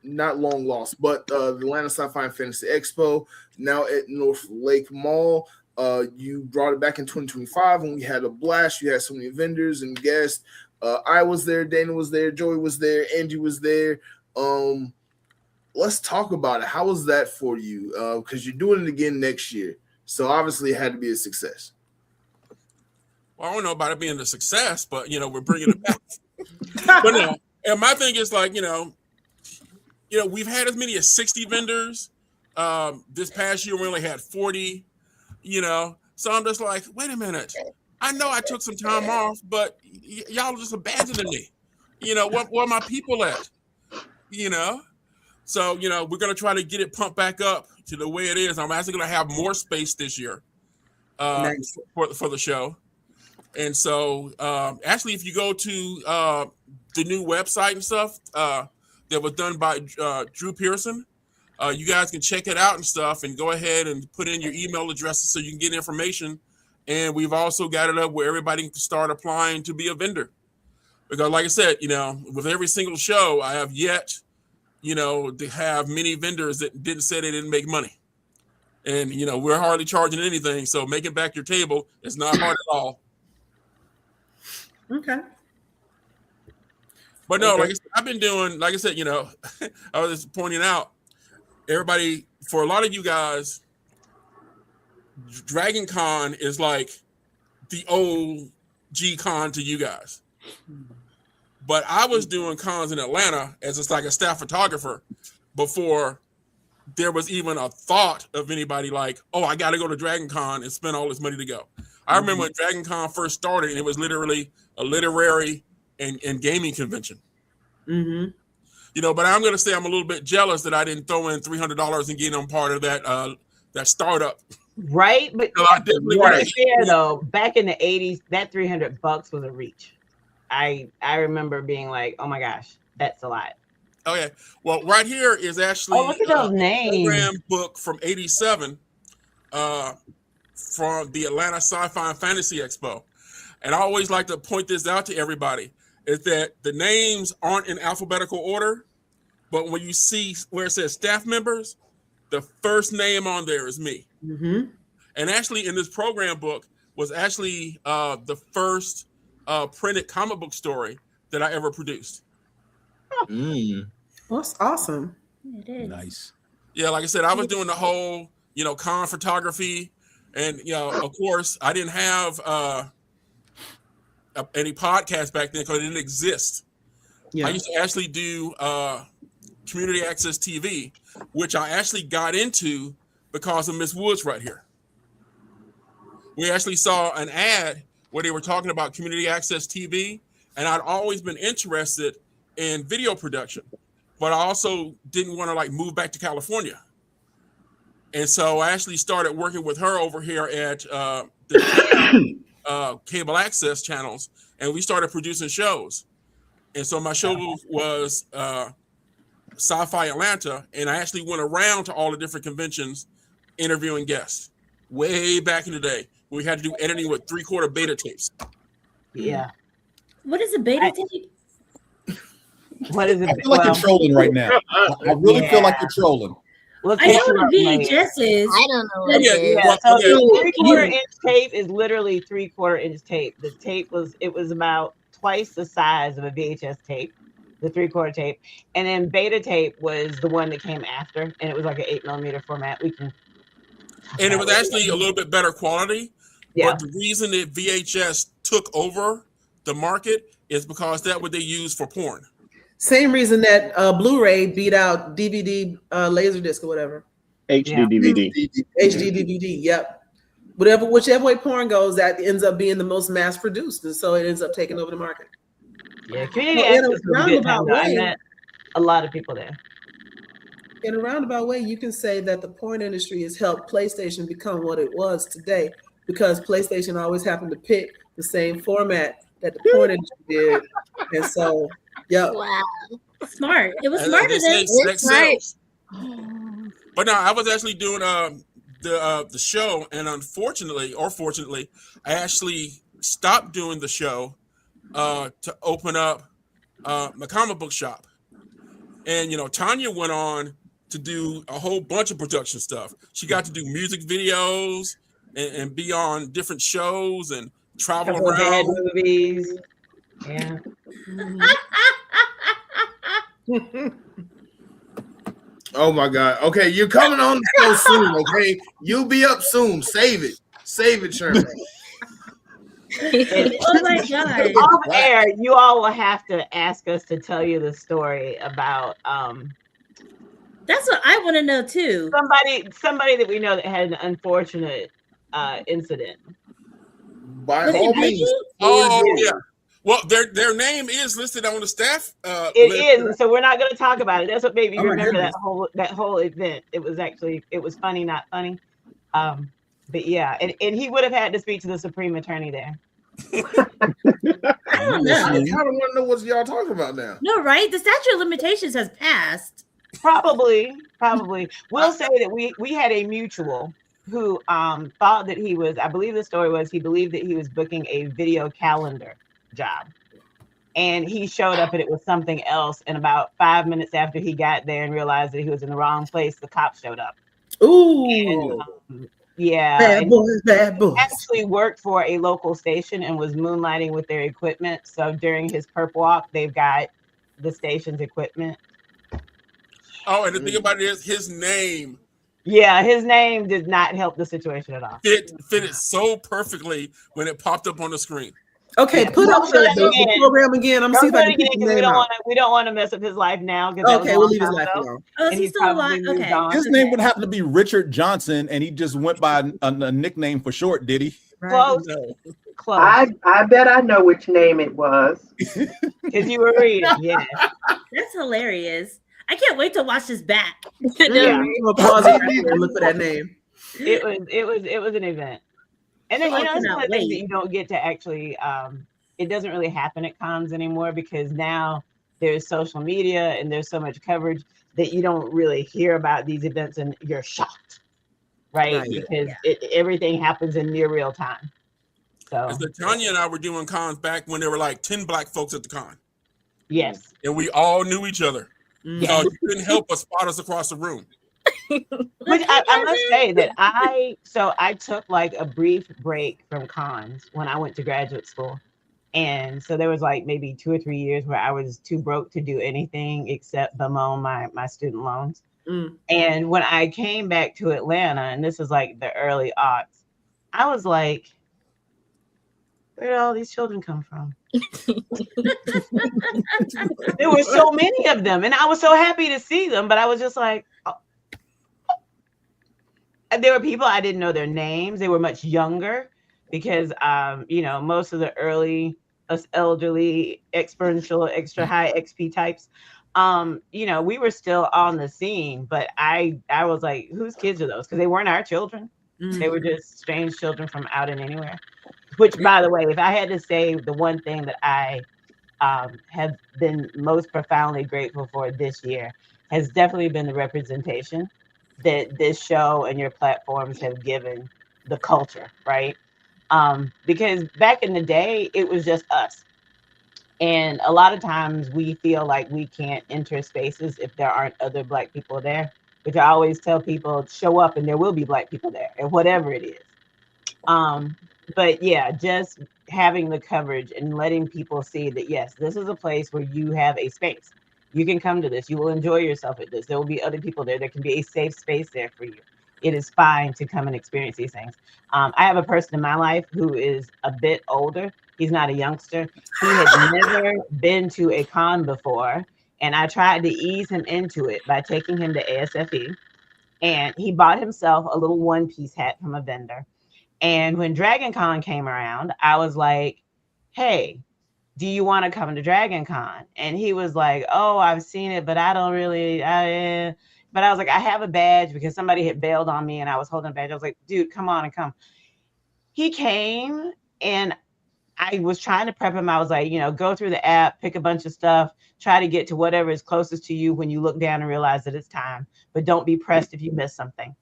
Not long lost, but the Atlanta Sci-Fi and Fantasy Expo, now at North Lake Mall. You brought it back in 2025 when we had a blast. You had so many vendors and guests. I was there, Dana was there, Joey was there, Angie was there. Let's talk about it. How was that for you? Because you're doing it again next year. So obviously it had to be a success.
Well, I don't know about it being a success, but we're bringing it back. But no, and my thing is like, we've had as many as 60 vendors. This past year we only had 40, So I'm just like, wait a minute. I know I took some time off, but y'all just abandoning me. Where my people at? So, we're going to try to get it pumped back up to the way it is. I'm actually going to have more space this year
Nice.
for the show. And so, actually, if you go to the new website and stuff that was done by Drew Pearson, you guys can check it out and stuff and go ahead and put in your email addresses so you can get information. And we've also got it up where everybody can start applying to be a vendor. Because like I said, with every single show, I have yet to have many vendors that didn't say they didn't make money. And, we're hardly charging anything. So making back your table is not hard at all.
Okay.
But no, like I said, I've been doing, like I said, I was just pointing out, everybody, for a lot of you guys, Dragon Con is like the old G-Con to you guys. But I was doing cons in Atlanta as just like a staff photographer before there was even a thought of anybody like, oh, I got to go to Dragon Con and spend all this money to go. I remember when Dragon Con first started, and it was literally a literary and gaming convention.
Mm-hmm.
You know, but I'm going to say I'm a little bit jealous that I didn't throw in $300 and get on part of that startup.
Right, but
So I definitely
right.
want
Fair though. Back in the 80s, that $300 was a reach. I remember being like, oh my gosh, that's a lot.
Okay, well, right here is actually
look at those names.
program book from '87 from the Atlanta Sci-Fi and Fantasy Expo, and I always like to point this out to everybody is that the names aren't in alphabetical order, but when you see where it says staff members, the first name on there is me.
Mm-hmm.
And actually, in this program book was actually the first printed comic book story that I ever produced.
That's awesome.
It is.
Nice.
Yeah, like I said, I was doing the whole, con photography, and of course, I didn't have any podcast back then because it didn't exist.
Yeah.
I used to actually do community access TV, which I actually got into because of Miss Woods right here. We actually saw an ad where they were talking about community access TV, and I'd always been interested in video production, but I also didn't want to move back to California. And so I actually started working with her over here at the cable access channels, and we started producing shows. And so my show was Sci-Fi Atlanta, and I actually went around to all the different conventions interviewing guests way back in the day. We had to do editing with 3/4 beta tapes.
Yeah.
What is a beta tape?
What is it?
I feel like you're trolling right now. I really feel like you're trolling.
I know what a VHS is.
I don't know.
But
So 3/4 inch tape is literally 3/4 inch tape. The tape was about twice the size of a VHS tape, the 3/4 tape, and then beta tape was the one that came after, and it was like an 8mm format.
And it was actually a little bit better quality.
Yeah.
But the reason that VHS took over the market is because that's what they use for porn.
Same reason that Blu-ray beat out DVD, Laserdisc or whatever.
HD DVD.
HD DVD. Yep. Whichever way porn goes, that ends up being the most mass produced, and so it ends up taking over the market.
Yeah, community
in
access
a
was a good
roundabout
time, though. I
way,
met a lot of people there.
in a roundabout way, you can say that the porn industry has helped PlayStation become what it was today, because PlayStation always happened to pick the same format that the porn industry did, and so
Wow.
Smart. It was
And
smarter
they say
than
sex sells. But no, I was actually doing the show, and unfortunately or fortunately, I actually stopped doing the show to open up my comic book shop. And Tanya went on to do a whole bunch of production stuff. She got to do music videos and be on different shows and travel
Couple of bad
around.
movies. Yeah.
Oh my God. Okay, you're coming on the show soon, okay? You'll be up soon. Save it. Save it, Sherman.
Oh my God.
Off air, you all will have to ask us to tell you the story about
That's what I want to know too.
somebody that we know that had an unfortunate incident.
By
Was
all
it
means.
Peggy?
Oh yeah. Well, their name is listed on the staff.
It
list.
is, so we're not going to talk about it. That's what made me
Oh my
remember
goodness.
that whole event. It was funny, not funny. But yeah, and he would have had to speak to the Supreme Attorney there.
I don't know.
I kind of want to know what y'all talking about now.
No, right? The statute of limitations has passed.
Probably. We'll say that we had a mutual who thought that he was, I believe the story was, he believed that he was booking a video calendar job. And he showed up and it was something else. And about 5 minutes after he got there and realized that he was in the wrong place, the cops showed up.
Ooh.
And, yeah.
Bad boys.
He actually worked for a local station and was moonlighting with their equipment. So during his perp walk, they've got the station's equipment.
Oh, and the thing about it is his name.
Yeah, his name did not help the situation at all.
Fitted so perfectly when it popped up on the screen.
Okay, put up the program again. I'm see if I can get
we don't want to mess up his life now.
Okay, we'll leave his life alone.
Oh, is he still alive? Okay.
His name would happen to be Richard Johnson, and he just went by a nickname for short, did he?
Close. Close.
I bet I know which name it was.
Because you were reading, yeah.
That's hilarious. I can't wait to watch this back.
Yeah.
I'm gonna pause it and look for that name.
It was an event. And then,
I
you know, it's
cannot
one of the things that
wait.
you don't get to actually, it doesn't really happen at cons anymore because now there's social media and there's so much coverage that you don't really hear about these events and you're shocked, right? Because everything happens in near real time. So,
As Tanya and I were doing cons back when there were like 10 black folks at the con.
Yes.
And we all knew each other.
Yes.
So you couldn't help but spot us across the room.
Which I must say that I took like a brief break from cons when I went to graduate school. And so there was like maybe 2 or 3 years where I was too broke to do anything except bemoan my student loans. And when I came back to Atlanta, and this is like the early aughts, I was like, where did all these children come from? There were so many of them, and I was so happy to see them, but I was just like, oh. There were people I didn't know their names. They were much younger because, you know, most of the early us elderly, experiential, extra high XP types, you know, we were still on the scene, but I was like, whose kids are those? Because they weren't our children. They were just strange children from out and anywhere. Which, by the way, if I had to say the one thing that I have been most profoundly grateful for this year, has definitely been the representation that this show and your platforms have given the culture, right? Because back in the day, it was just us. And a lot of times we feel like we can't enter spaces if there aren't other Black people there, which I always tell people, show up and there will be Black people there, and whatever it is. But yeah, just having the coverage and letting people see that, yes, this is a place where you have a space. You can come to this. You will enjoy yourself at this. There will be other people there. There can be a safe space there for you. It is fine to come and experience these things. I have a person in my life who is a bit older. He's not a youngster. He had never been to a con before. And I tried to ease him into it by taking him to ASFE. And he bought himself a little one-piece hat from a vendor. And when Dragon Con came around, I was like, hey, do you want to come to Dragon Con? And he was like, oh, I've seen it, but I don't really, but I was like, I have a badge because somebody had bailed on me and I was holding a badge. I was like, dude, come on and come. He came and I was trying to prep him. I was like, you know, go through the app, pick a bunch of stuff, try to get to whatever is closest to you when you look down and realize that it's time, but don't be pressed if you miss something.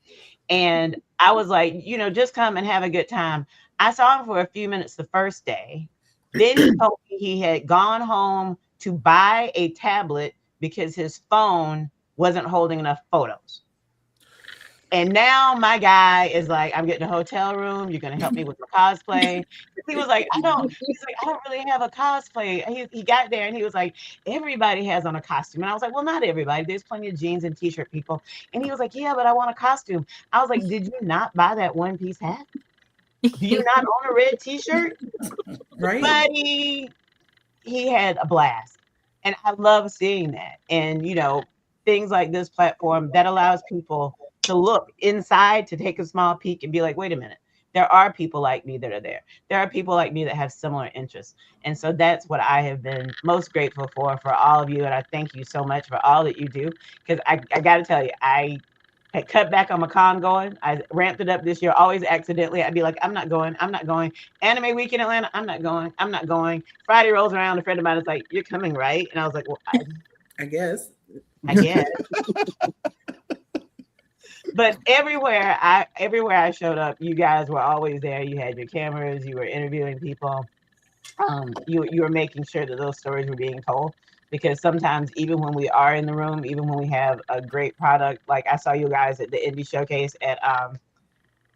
And I was like, you know, just come and have a good time. I saw him for a few minutes the first day. Then he told me he had gone home to buy a tablet because his phone wasn't holding enough photos. And now my guy is like, I'm getting a hotel room. You're going to help me with my cosplay. He was like, I don't really have a cosplay. He got there and he was like, everybody has on a costume. And I was like, well, not everybody. There's plenty of jeans and t-shirt people. And he was like, yeah, but I want a costume. I was like, did you not buy that one-piece hat? Do you not own a red t-shirt?
Right.
But he had a blast. And I love seeing that. And, you know, things like this platform that allows people to look inside, to take a small peek and be like, wait a minute, there are people like me that are there. There are people like me that have similar interests. And so that's what I have been most grateful for all of you. And I thank you so much for all that you do. Because I got to tell you, I had cut back on my con going. I ramped it up this year, always accidentally. I'd be like, I'm not going. Anime Week in Atlanta, I'm not going. Friday rolls around, a friend of mine is like, you're coming, right? And I was like, well,
I guess.
But everywhere I showed up, you guys were always there. You had your cameras, you were interviewing people. You were making sure that those stories were being told. Because sometimes even when we are in the room, even when we have a great product, like I saw you guys at the Indie Showcase at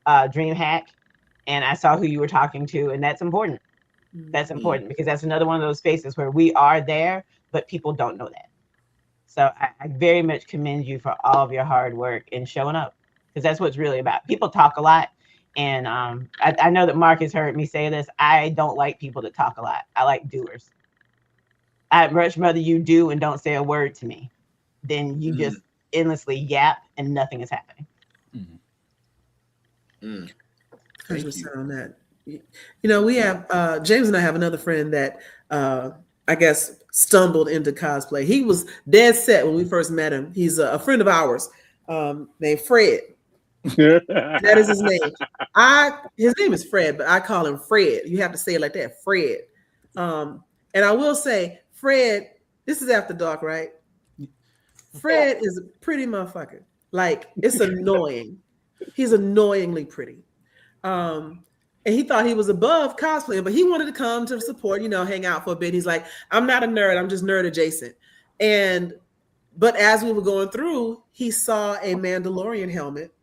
DreamHack, and I saw who you were talking to, and that's important. That's important because that's another one of those spaces where we are there, but people don't know that. So I very much commend you for all of your hard work in showing up, because that's what it's really about. People talk a lot. And I know that Mark has heard me say this. I don't like people that talk a lot. I like doers. I'd much rather you do and don't say a word to me than you just endlessly yap and nothing is happening.
Thank you on that. You know, we have James and I have another friend that I guess stumbled into cosplay. He was dead set when we first met him. He's a friend of ours named Fred. That is his name. His name is Fred, but I call him Fred. You have to say it like that, Fred. And I will say, Fred, this is after dark, right? Fred is a pretty motherfucker. Like, it's annoying. He's annoyingly pretty. And he thought he was above cosplaying, but he wanted to come to support, you know, hang out for a bit. He's like, I'm not a nerd, I'm just nerd adjacent. But as we were going through, he saw a Mandalorian helmet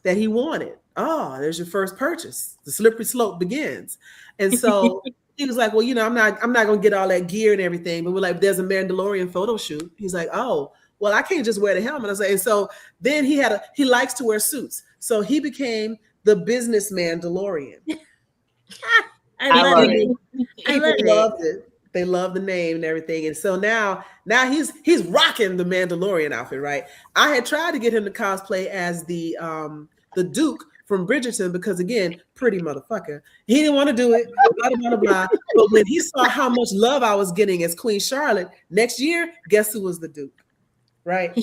that he wanted. Oh, there's your first purchase. The slippery slope begins. And so he was like, well, you know, I'm not gonna get all that gear and everything, but we're like, there's a Mandalorian photo shoot. He's like, oh, well, I can't just wear the helmet. I was like, and so then he likes to wear suits. So he became the business Mandalorian.
I love it.
People loved it. They love the name and everything. And so now he's rocking the Mandalorian outfit, right? I had tried to get him to cosplay as the Duke from Bridgerton because, again, pretty motherfucker. He didn't want to do it, blah, blah, blah, blah. But when he saw how much love I was getting as Queen Charlotte, next year, guess who was the Duke? Right?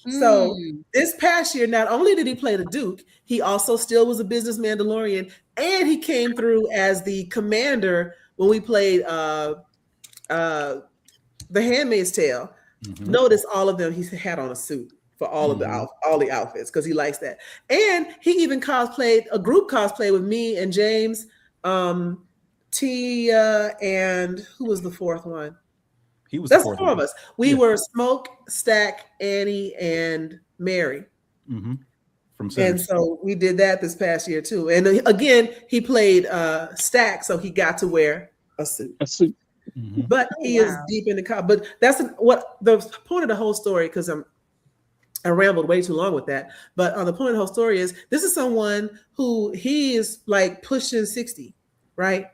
So this past year, not only did he play the Duke, he also still was a business Mandalorian, and he came through as the commander when we played The Handmaid's Tale. Notice all of them, he had on a suit for all of the outfits because he likes that. And he even cosplayed a group cosplay with me and James, Tia, and who was the fourth one? That's the four of us. We were Smoke, Stack, Annie, and Mary. And so we did that this past year too. And again, he played Stack, so he got to wear a suit. But he is deep in the car. But that's what the point of the whole story, because I rambled way too long with that. But the point of the whole story is this is someone who he is like pushing 60, right?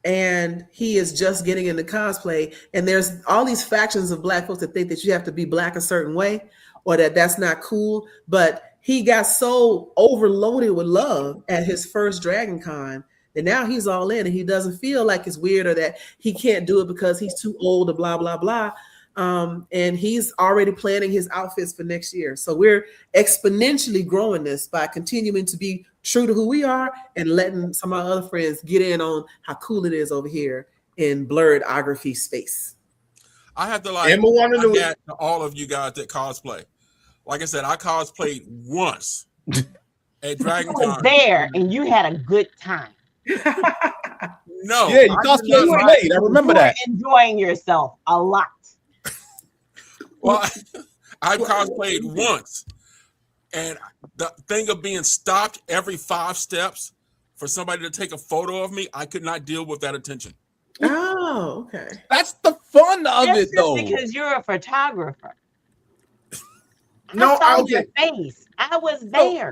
And he is just getting into cosplay. And there's all these factions of Black folks that think that you have to be Black a certain way or that that's not cool. But he got so overloaded with love at his first Dragon Con that now he's all in and he doesn't feel like it's weird or that he can't do it because he's too old or blah, blah, blah. And he's already planning his outfits for next year. So we're exponentially growing this by continuing to be true to who we are and letting some of our other friends get in on how cool it is over here in Blerdography space.
I have to like to all of you guys that cosplay. Like I said, I cosplayed once at Dragon Con.
I was there and you had a good time.
No.
Yeah, you cosplayed late. I remember that.
Enjoying yourself a lot.
Well, I've cosplayed once. And the thing of being stopped every 5 steps for somebody to take a photo of me, I could not deal with that attention.
Oh, okay.
That's the fun of it, though.
Because you're a photographer.
No,
I saw your face. I was there.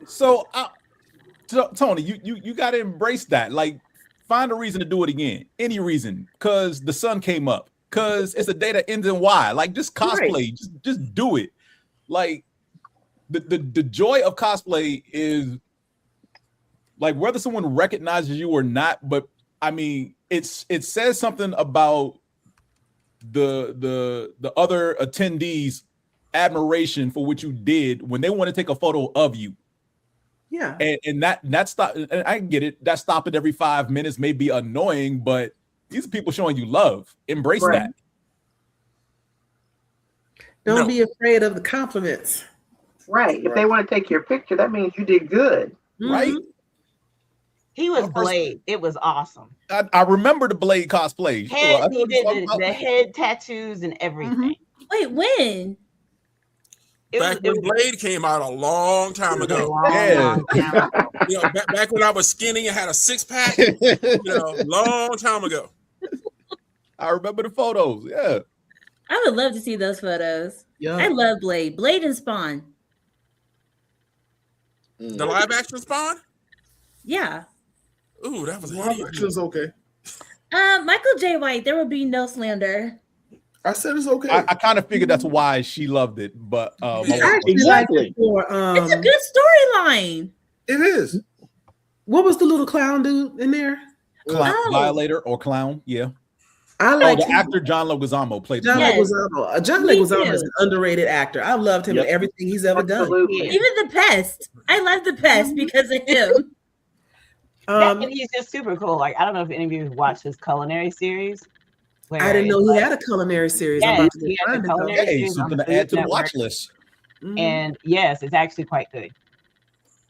So Tony, you got to embrace that. Like, find a reason to do it again. Any reason. Because the sun came up. Because it's a day that ends in Y. Like, just cosplay. Right. Just do it. Like, the joy of cosplay is like whether someone recognizes you or not, but I mean it says something about the other attendees' admiration for what you did when they want to take a photo of you.
Yeah.
And that stop, and I get it, that stopping every 5 minutes may be annoying, but these are people showing you love. Embrace that.
Don't be afraid of the compliments.
Right. If they want to take your picture, that means you did good.
Right.
He was Blade. It was awesome.
I remember the Blade cosplay.
He did the head tattoos and everything.
Wait, when?
Back when Blade came out a long time ago. You know, back when I was skinny and had a 6-pack, you know, long time ago.
I remember the photos. Yeah.
I would love to see those photos.
Yeah.
I love Blade. Blade and Spawn.
The live action Spawn?
Yeah.
Ooh, that was
live action's okay.
Michael J. White, there will be no slander.
I said it's okay.
I kind of figured that's why she loved it, but
exactly.
It's a good storyline.
It is.
What was the little clown dude in there?
Violator or clown? Yeah.
I like
the actor John Leguizamo played
John
the
Leguizamo. John Leguizamo is an underrated actor. I've loved him in everything he's ever done.
Even The Pest. I love The Pest because of him.
And he's just super cool. Like, I don't know if any of you watched his culinary series.
I didn't know he had a culinary series. I'm about to
he has
find
a
it, though.
culinary series
something
on
to add to the
Food
watch
Network.
list.
And yes, it's actually quite good.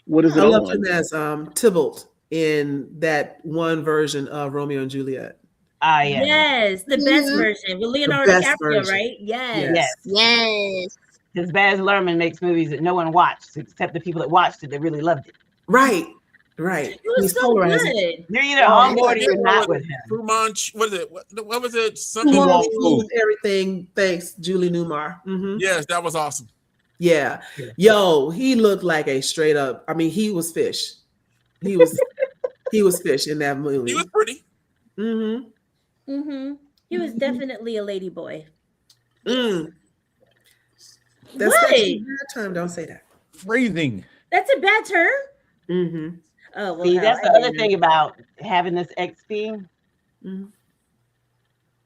What is it
I loved
on?
him as Tybalt in that one version of Romeo and Juliet.
Ah, yeah.
Yes, the best version with Leonardo
best
DiCaprio,
version.
right? Yes.
Yes.
Because Baz Luhrmann makes movies that no one watched except the people that watched it that really loved it.
Right. Right.
It was
He's
so
polarizing.
good.
You're either on board or you're not with him.
What is it? What was it?
Who
Something
wants
wrong.
to everything? Thanks, Julie Newmar.
Yes, that was awesome.
Yeah. Yo, he looked like a straight up. I mean, he was fish. He was fish in that movie.
He was pretty.
Mm-hmm.
Mm-hmm. He was definitely a lady boy.
Mm. That's
What?
actually a bad term. Don't say that.
Breathing.
That's a bad term.
Mm-hmm.
Oh, well,
See,
hell,
that's
I
the other
didn't
thing
know.
about having this XP.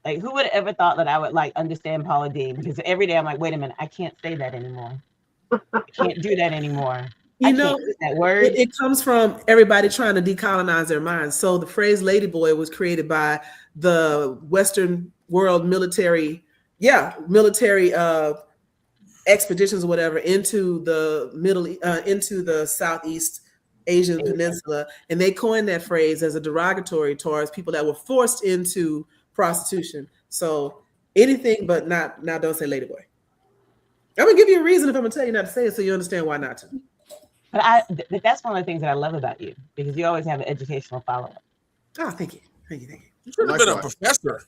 Like, who would have ever thought that I would like understand Paula Deen? Because every day I'm like, wait a minute, I can't say that anymore. I can't do that anymore.
You know,
that word.
it comes from everybody trying to decolonize their minds. So the phrase "ladyboy" was created by the Western world military expeditions or whatever into the into the Southeast Asian peninsula, and they coined that phrase as a derogatory towards people that were forced into prostitution. So anything but not now. Don't say ladyboy. I'm gonna give you a reason if I'm gonna tell you not to say it, so you understand why not to.
But that's one of the things that I love about you, because you always have an educational follow-up.
Oh, thank you.
You should have been a professor.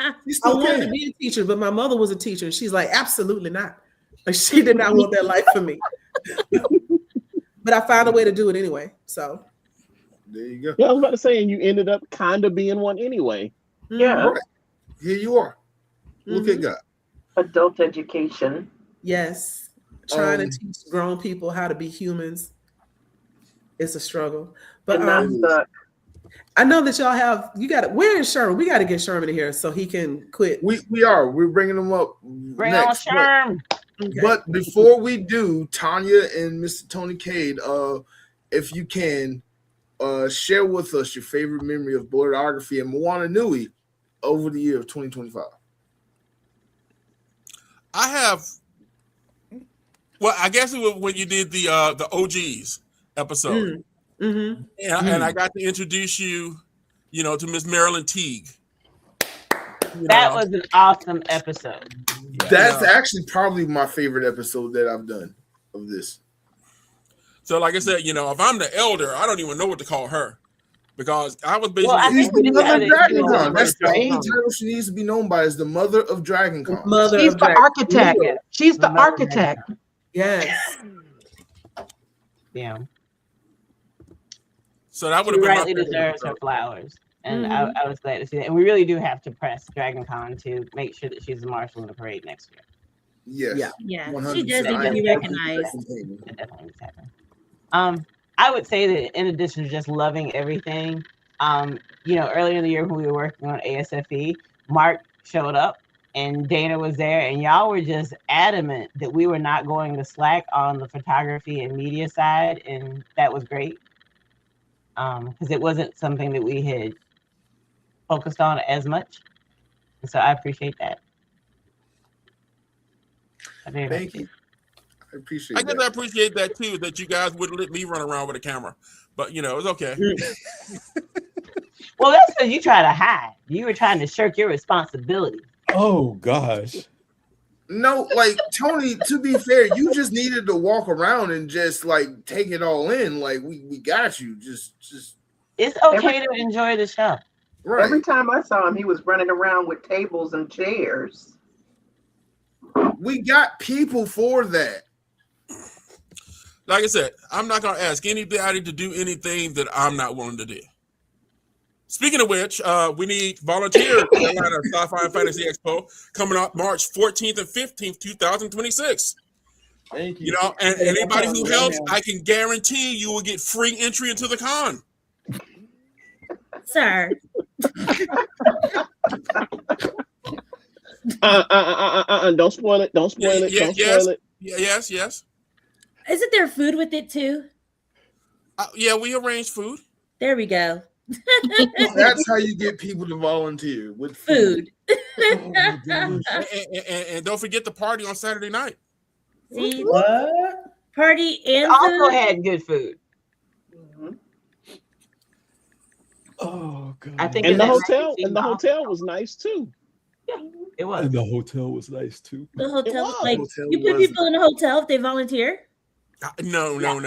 I wanted to be a teacher, but my mother was a teacher, and she's like, absolutely not. Like, she did not want that life for me. But I found a way to do it anyway. So
there you go.
Yeah, I was about to say, and you ended up kind of being one anyway.
Yeah.
Right. Here you are. Look at God.
Adult education.
Yes. Trying to teach grown people how to be humans. It's a struggle. But I know that y'all have, where is Sherman? We got to get Sherman in here so he can quit.
We are. We're bringing him up
Bring
next.
on Sherm.
But before we do, Tanya and Mr. Tony Cade, if you can, share with us your favorite memory of Blerdography and Moana Nui over the year of 2025.
I have. Well, I guess it was when you did the OGs episode, and I got to introduce you, to Miss Marilyn Teague.
That was an awesome episode.
That's actually probably my favorite episode that I've done of this.
So, like I said, if I'm the elder, I don't even know what to call her, because I was basically.
Well, I
She's
think
the mother of Dragon Con.
Con.
That's the only title she needs to be known by, is the mother of Dragon Con.
She's the architect. She's the architect.
Yes.
Yeah.
So that would
She
have been
rightly
my favorite
deserves
episode.
her flowers. And I was glad to see that. And we really do have to press Dragon Con to make sure that she's the marshal in the parade next year.
Yes.
Yeah,
100%.
she does need to be recognized.
That definitely needs to happen. I would say that in addition to just loving everything, earlier in the year when we were working on ASFE, Mark showed up and Dana was there, and y'all were just adamant that we were not going to slack on the photography and media side, and that was great. Because it wasn't something that we had focused on as much. And so I appreciate that.
Thank you. I appreciate
I guess
that.
I appreciate that too, that you guys wouldn't let me run around with a camera. But it's okay.
Well, that's because you try to hide. You were trying to shirk your responsibility.
Oh gosh.
No, like Tony, to be fair, you just needed to walk around and just like take it all in. Like we got you. Just
It's okay to enjoy the show.
Right.
Every time I saw him, he was running around with tables and chairs.
We got people for that.
Like I said, I'm not going to ask anybody to do anything that I'm not willing to do. Speaking of which, we need volunteers for the Atlanta Sci-Fi and Fantasy Expo coming up March 14th and 15th, 2026.
Thank you.
You know, and anybody who helps, I can guarantee you will get free entry into the con.
Sir.
Don't spoil it. Don't spoil it. Don't spoil it.
Yes.
Isn't there food with it too?
Yeah, we arrange food.
There we go.
That's how you get people to volunteer with
food.
And don't forget the party on Saturday night.
See? What? Party and
also
food?
had good food.
Oh god!
I think
and the hotel was nice too.
Yeah, it was.
And the hotel was nice too.
The hotel,
was.
like
Hotel
you put
was-
people in a hotel if they volunteer.
No.
Oh,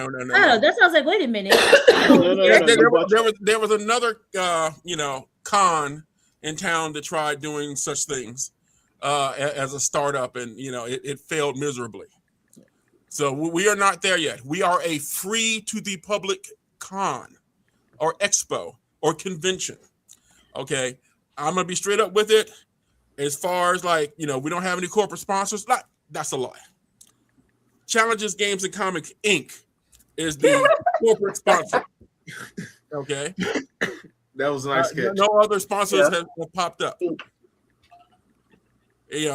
that sounds like. Wait a minute.
There was another con in town that tried doing such things as a startup, and it failed miserably. So we are not there yet. We are a free to the public con or expo or convention. Okay, I'm gonna be straight up with it. As far as we don't have any corporate sponsors. That's a lie. Challenges Games and Comics Inc. is the corporate sponsor. Okay,
that was a nice sketch.
No other sponsors have popped up.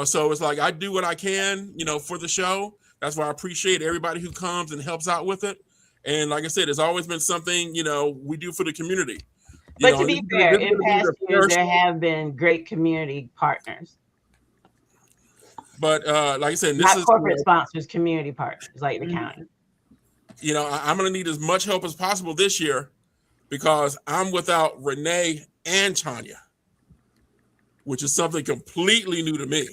So it's like I do what I can, for the show. That's why I appreciate everybody who comes and helps out with it. And like I said, it's always been something we do for the community.
But to be fair, in past years there have been great community partners.
But like I said,
not corporate sponsors, community partners like the county.
I'm going to need as much help as possible this year because I'm without Renee and Tanya, which is something completely new to me.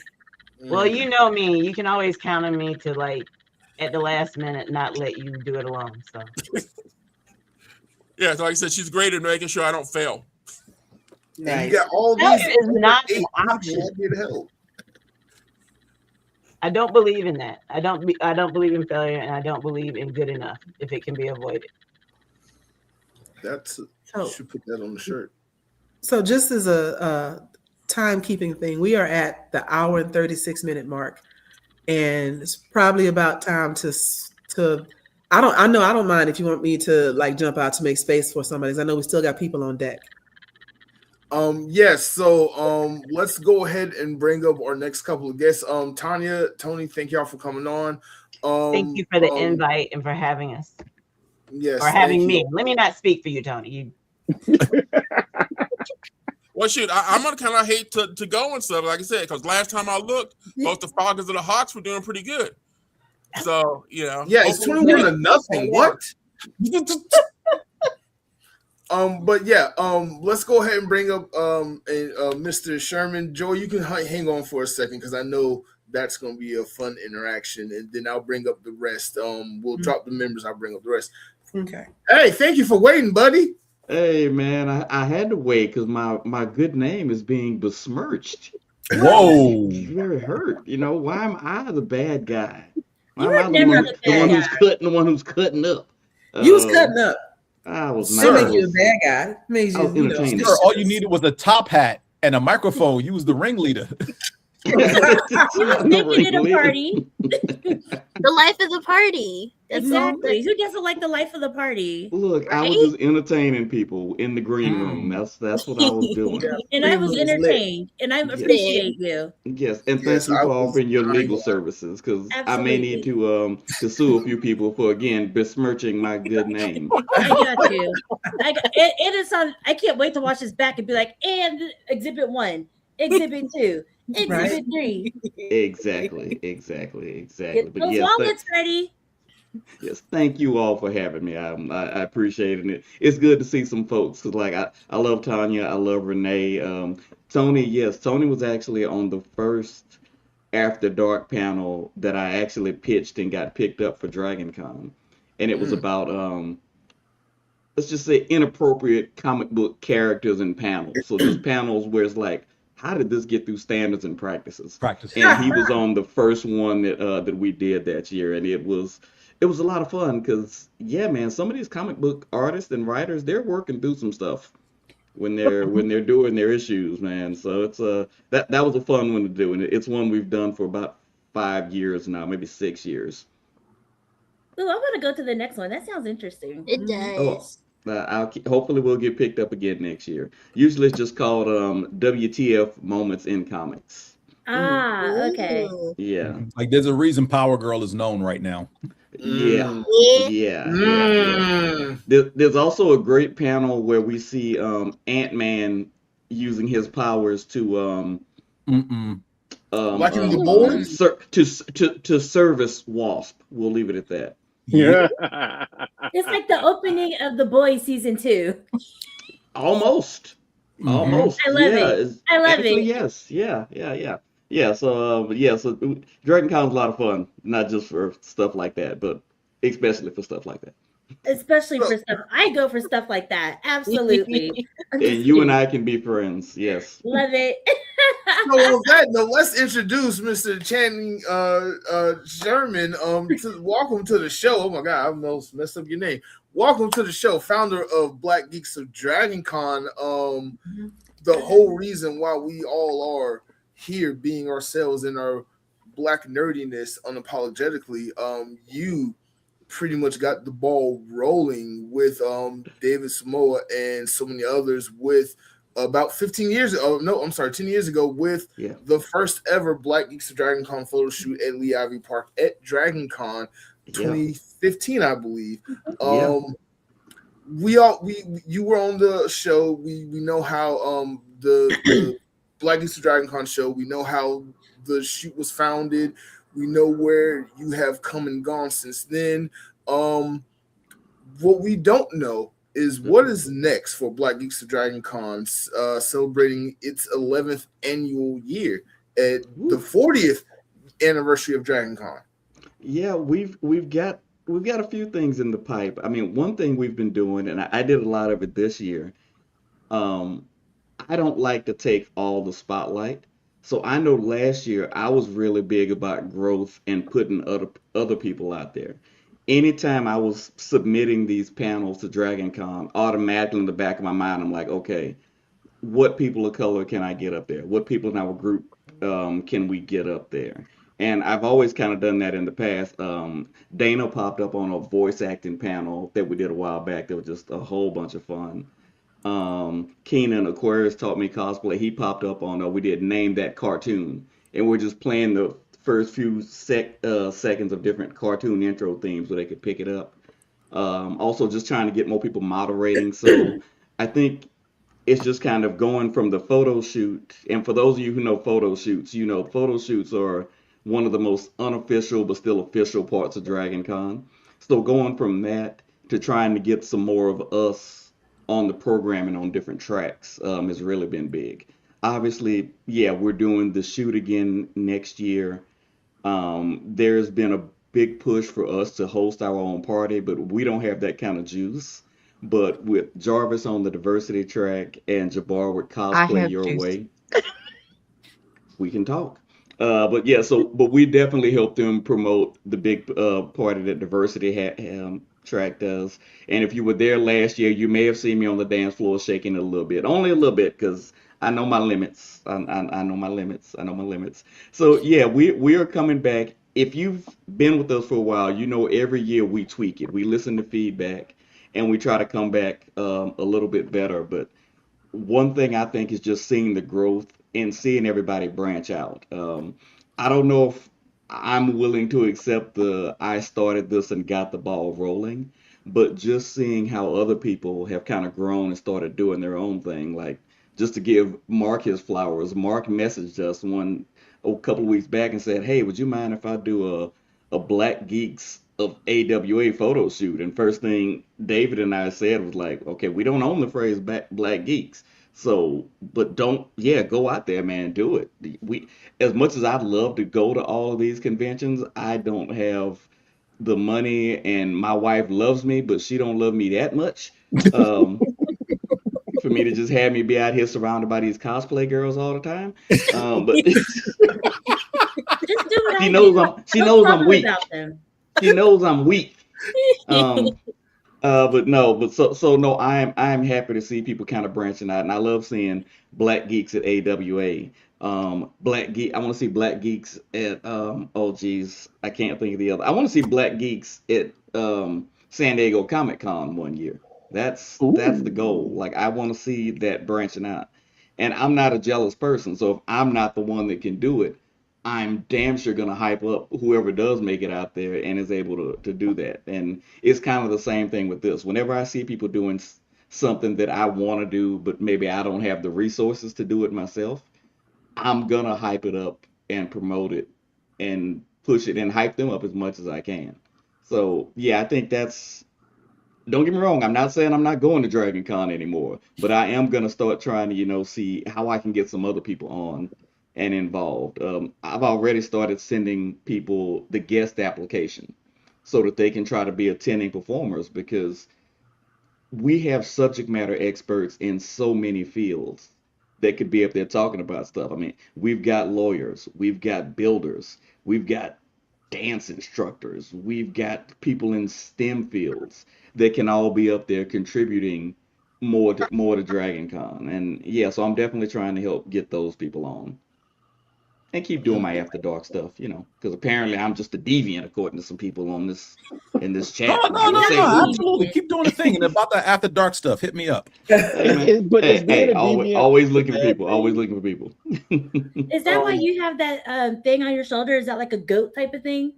Well, you know me. You can always count on me to at the last minute not let you do it alone. So
yeah, so like I said, she's great at making sure I don't fail.
Nice. You got all
that
these
is not an option.
Help.
I don't believe in that. I don't believe in failure, and I don't believe in good enough if it can be avoided.
You should put that on the shirt.
So just as a timekeeping thing, we are at the hour and 36-minute mark, and it's probably about time to. I don't mind if you want me to jump out to make space for somebody. 'Cause I know we still got people on deck.
Yes, so let's go ahead and bring up our next couple of guests. Tanya, Tony, thank y'all for coming on.
Thank you for the invite and for having us.
Yes,
or having me. Let me not speak for you, Tony.
Well, shoot, I'm gonna kind of hate to go and stuff, like I said, because last time I looked, both the Falcons and the Hawks were doing pretty good. So
yeah, it's 21-0. What? But yeah, let's go ahead and bring up Mr. Sherman. Joe, you can hang on for a second because I know that's going to be a fun interaction, and then I'll bring up the rest. We'll drop the members. I'll bring up the rest.
Okay.
Hey, thank you for waiting, buddy.
Hey, man, I had to wait because my good name is being besmirched.
Whoa.
I'm very hurt. Why am I the bad guy? Why
You
am
were
I
never
the one who's cutting up?
You was cutting up.
I was
That
not.
made you a bad guy. Made you,
entertaining.
Sir, all you needed was a top hat and a microphone. You was the ringleader.
He was making it a party.
The life of the party.
Exactly. Who doesn't like the life of the party?
Look, I was just entertaining people in the green room. That's what I was doing.
And I was entertained, and I appreciate you.
Yes, and thank you for offering your legal services because I may need to sue a few people for again besmirching my good name.
I got you. It is on. I can't wait to watch this back and be like, and Exhibit 1, Exhibit 2, Exhibit 3.
Exactly.
Get
But
those
yes,
wallets ready.
Yes, thank you all for having me. I appreciate it. It's good to see some folks because, I love Tanya, I love Renee, Tony. Yes, Tony was actually on the first After Dark panel that I actually pitched and got picked up for DragonCon, and it was about let's just say inappropriate comic book characters and panels. So there's panels where it's like, how did this get through standards and practices? And he was on the first one that we did that year, and it was a lot of fun because, yeah, man, some of these comic book artists and writers, they're working through some stuff when they're doing their issues, man. So it's that was a fun one to do, and it's one we've done for about 5 years now, maybe 6 years.
Ooh, I want to go to the next one. That sounds interesting.
It
Oh,
does.
hopefully we'll get picked up again next year. Usually it's just called WTF Moments in Comics.
Ah, okay.
Ooh.
Yeah.
Like there's a reason Power Girl is known right now.
Yeah.
Yeah.
Yeah. There's also a great panel where we see Ant-Man using his powers to
Blacking the boys?
to service Wasp. We'll leave it at that.
Yeah.
It's like the opening of The Boys season 2.
Almost. Almost.
I love
Yeah.
it. I love
Actually,
it.
yes. Yeah. So Dragon Con's a lot of fun, not just for stuff like that, but especially for stuff like that.
Especially for stuff. I go for stuff like that. Absolutely. I'm just
And you and
kidding.
I can be friends. Yes.
Love it.
So on that note, let's introduce Mr. Channing Sherman. Welcome to the show. Oh my God, I almost messed up your name. Welcome to the show, founder of Black Geeks of Dragon Con. The whole reason why we all are here, being ourselves in our Black nerdiness unapologetically. You pretty much got the ball rolling with David Samoa and so many others with about 10 years ago with the first ever Black Geeks of Dragon Con photo shoot at Lee Ivy Park at Dragon Con 2015, I believe. You were on the show. We know how the Black Geeks of Dragon Con show, we know how the shoot was founded. We know where you have come and gone since then. What we don't know is what is next for Black Geeks of Dragon Con, celebrating its 11th annual year at the 40th anniversary of Dragon Con.
Yeah, we've got a few things in the pipe. I mean, one thing we've been doing, and I did a lot of it this year. I don't like to take all the spotlight. So I know last year I was really big about growth and putting other people out there. Anytime I was submitting these panels to Dragon Con, automatically in the back of my mind, I'm like, okay, what people of color can I get up there? What people in our group can we get up there? And I've always kind of done that in the past. Dana popped up on a voice acting panel that we did a while back. That was just a whole bunch of fun. Keenan Aquarius taught me cosplay. He popped up on we did Name That Cartoon, and we're just playing the first few seconds of different cartoon intro themes where they could pick it up. Also just trying to get more people moderating. So I think it's just kind of going from the photo shoot. And for those of you who know photo shoots, you know photo shoots are one of the most unofficial but still official parts of Dragon Con. So going from that to trying to get some more of us on the programming on different tracks has really been big. Obviously, yeah, we're doing the shoot again next year. There's been a big push for us to host our own party, but we don't have that kind of juice. But with Jarvis on the diversity track and Jabbar with Cosplay Your Way, we can talk. But we definitely helped them promote the big party that diversity track does. And if you were there last year, you may have seen me on the dance floor shaking it a little bit, only a little bit, because I know my limits. I know my limits. I know my limits. So yeah, we are coming back. If you've been with us for a while, you know every year we tweak it. We listen to feedback and we try to come back a little bit better. But one thing I think is just seeing the growth and seeing everybody branch out. I don't know if I'm willing to accept I started this and got the ball rolling, but just seeing how other people have kind of grown and started doing their own thing. Like, just to give Mark his flowers, Mark messaged us a couple of weeks back and said, "Hey, would you mind if I do a Black Geeks of AWA photo shoot?" And first thing David and I said was like, "Okay, we don't own the phrase Black Geeks. So, but go out there, man, do it." As much as I'd love to go to all of these conventions, I don't have the money, and my wife loves me, but she don't love me that much. For me to just have me be out here surrounded by these cosplay girls all the time. But
Just do what
she knows I'm weak.
about them.
She knows I'm weak. But no, but so no, I am happy to see people kind of branching out, and I love seeing black geeks at AWA. Black geek, I want to see black geeks at oh geez, I can't think of the other. I want to see black geeks at San Diego Comic Con one year. That's the goal.
Ooh.
Like I want to see that branching out. And I'm not a jealous person, so if I'm not the one that can do it, I'm damn sure gonna hype up whoever does make it out there and is able to do that. And it's kind of the same thing with this. Whenever I see people doing something that I want to do, but maybe I don't have the resources to do it myself, I'm gonna hype it up and promote it and push it and hype them up as much as I can. So yeah, I think that's, don't get me wrong, I'm not saying I'm not going to Dragon Con anymore, but I am gonna start trying to, see how I can get some other people on and involved. I've already started sending people the guest application so that they can try to be attending performers because we have subject matter experts in so many fields that could be up there talking about stuff. I mean, we've got lawyers, we've got builders, we've got dance instructors, we've got people in STEM fields that can all be up there contributing more to Dragon Con. And yeah, so I'm definitely trying to help get those people on and keep doing my after dark stuff, because apparently I'm just a deviant according to some people on this in this
No,
chat.
no,
We'll
no,
say
no.
who.
Absolutely. Keep doing the thing. And about the after dark stuff, hit me up.
Hey, man.
But is
Hey,
being
hey,
a
always,
deviant
always
a
looking for
bad
people. Always
thing?
looking for people.
Is that why
Um,
you have that thing on your shoulder? Is that like a goat type of thing?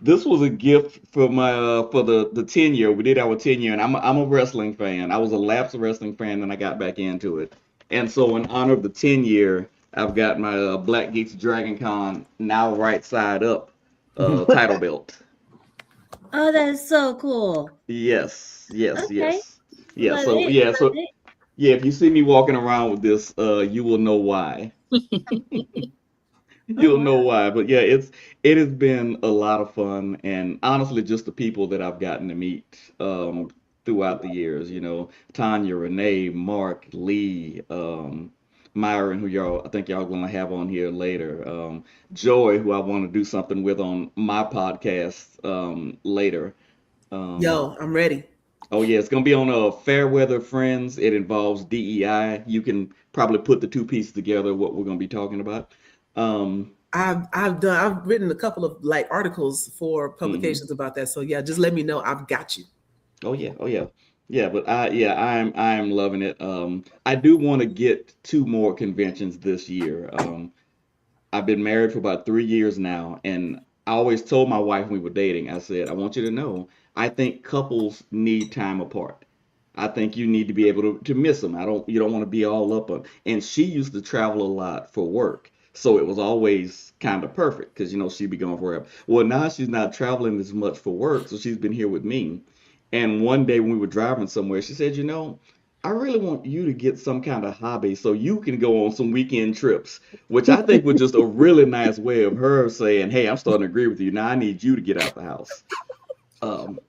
This was a gift for my for the 10 year. We did our 10 year, and I'm a wrestling fan. I was a lapsed wrestling fan, and I got back into it. And so, in honor of the 10 year, I've got my Black Geeks Dragon Con now right side up title belt.
Oh, that is so cool.
Yes, yes,
Okay.
yes. Yeah,
Love
so
it.
yeah,
Love
so
it.
yeah, if you see me walking around with this, you will know why.
Oh,
You'll
wow.
know why. But yeah, it has been a lot of fun, and honestly, just the people that I've gotten to meet throughout the years, Tanya, Renee, Mark, Lee, Myron, who I think y'all gonna have on here later, Joy, who I want to do something with on my podcast later. Um,
Yo, I'm ready.
Oh yeah, it's gonna be on Fairweather Friends. It involves DEI. You can probably put the two pieces together. What we're gonna be talking about. Um,
I've written a couple of like articles for
mhm.
publications about that. So yeah, just let me know. I've got you.
Oh yeah, oh yeah, yeah. But I'm loving it. I do want to get two more conventions this year. I've been married for about 3 years now, and I always told my wife when we were dating, I said, I want you to know, I think couples need time apart. I think you need to be able to miss them. You don't want to be all up on. And she used to travel a lot for work, so it was always kind of perfect because she'd be gone forever. Well, now she's not traveling as much for work, so she's been here with me. And one day when we were driving somewhere, she said, I really want you to get some kind of hobby so you can go on some weekend trips, which I think was just a really nice way of her saying, hey, I'm starting to agree with you. Now I need you to get out the house. Um,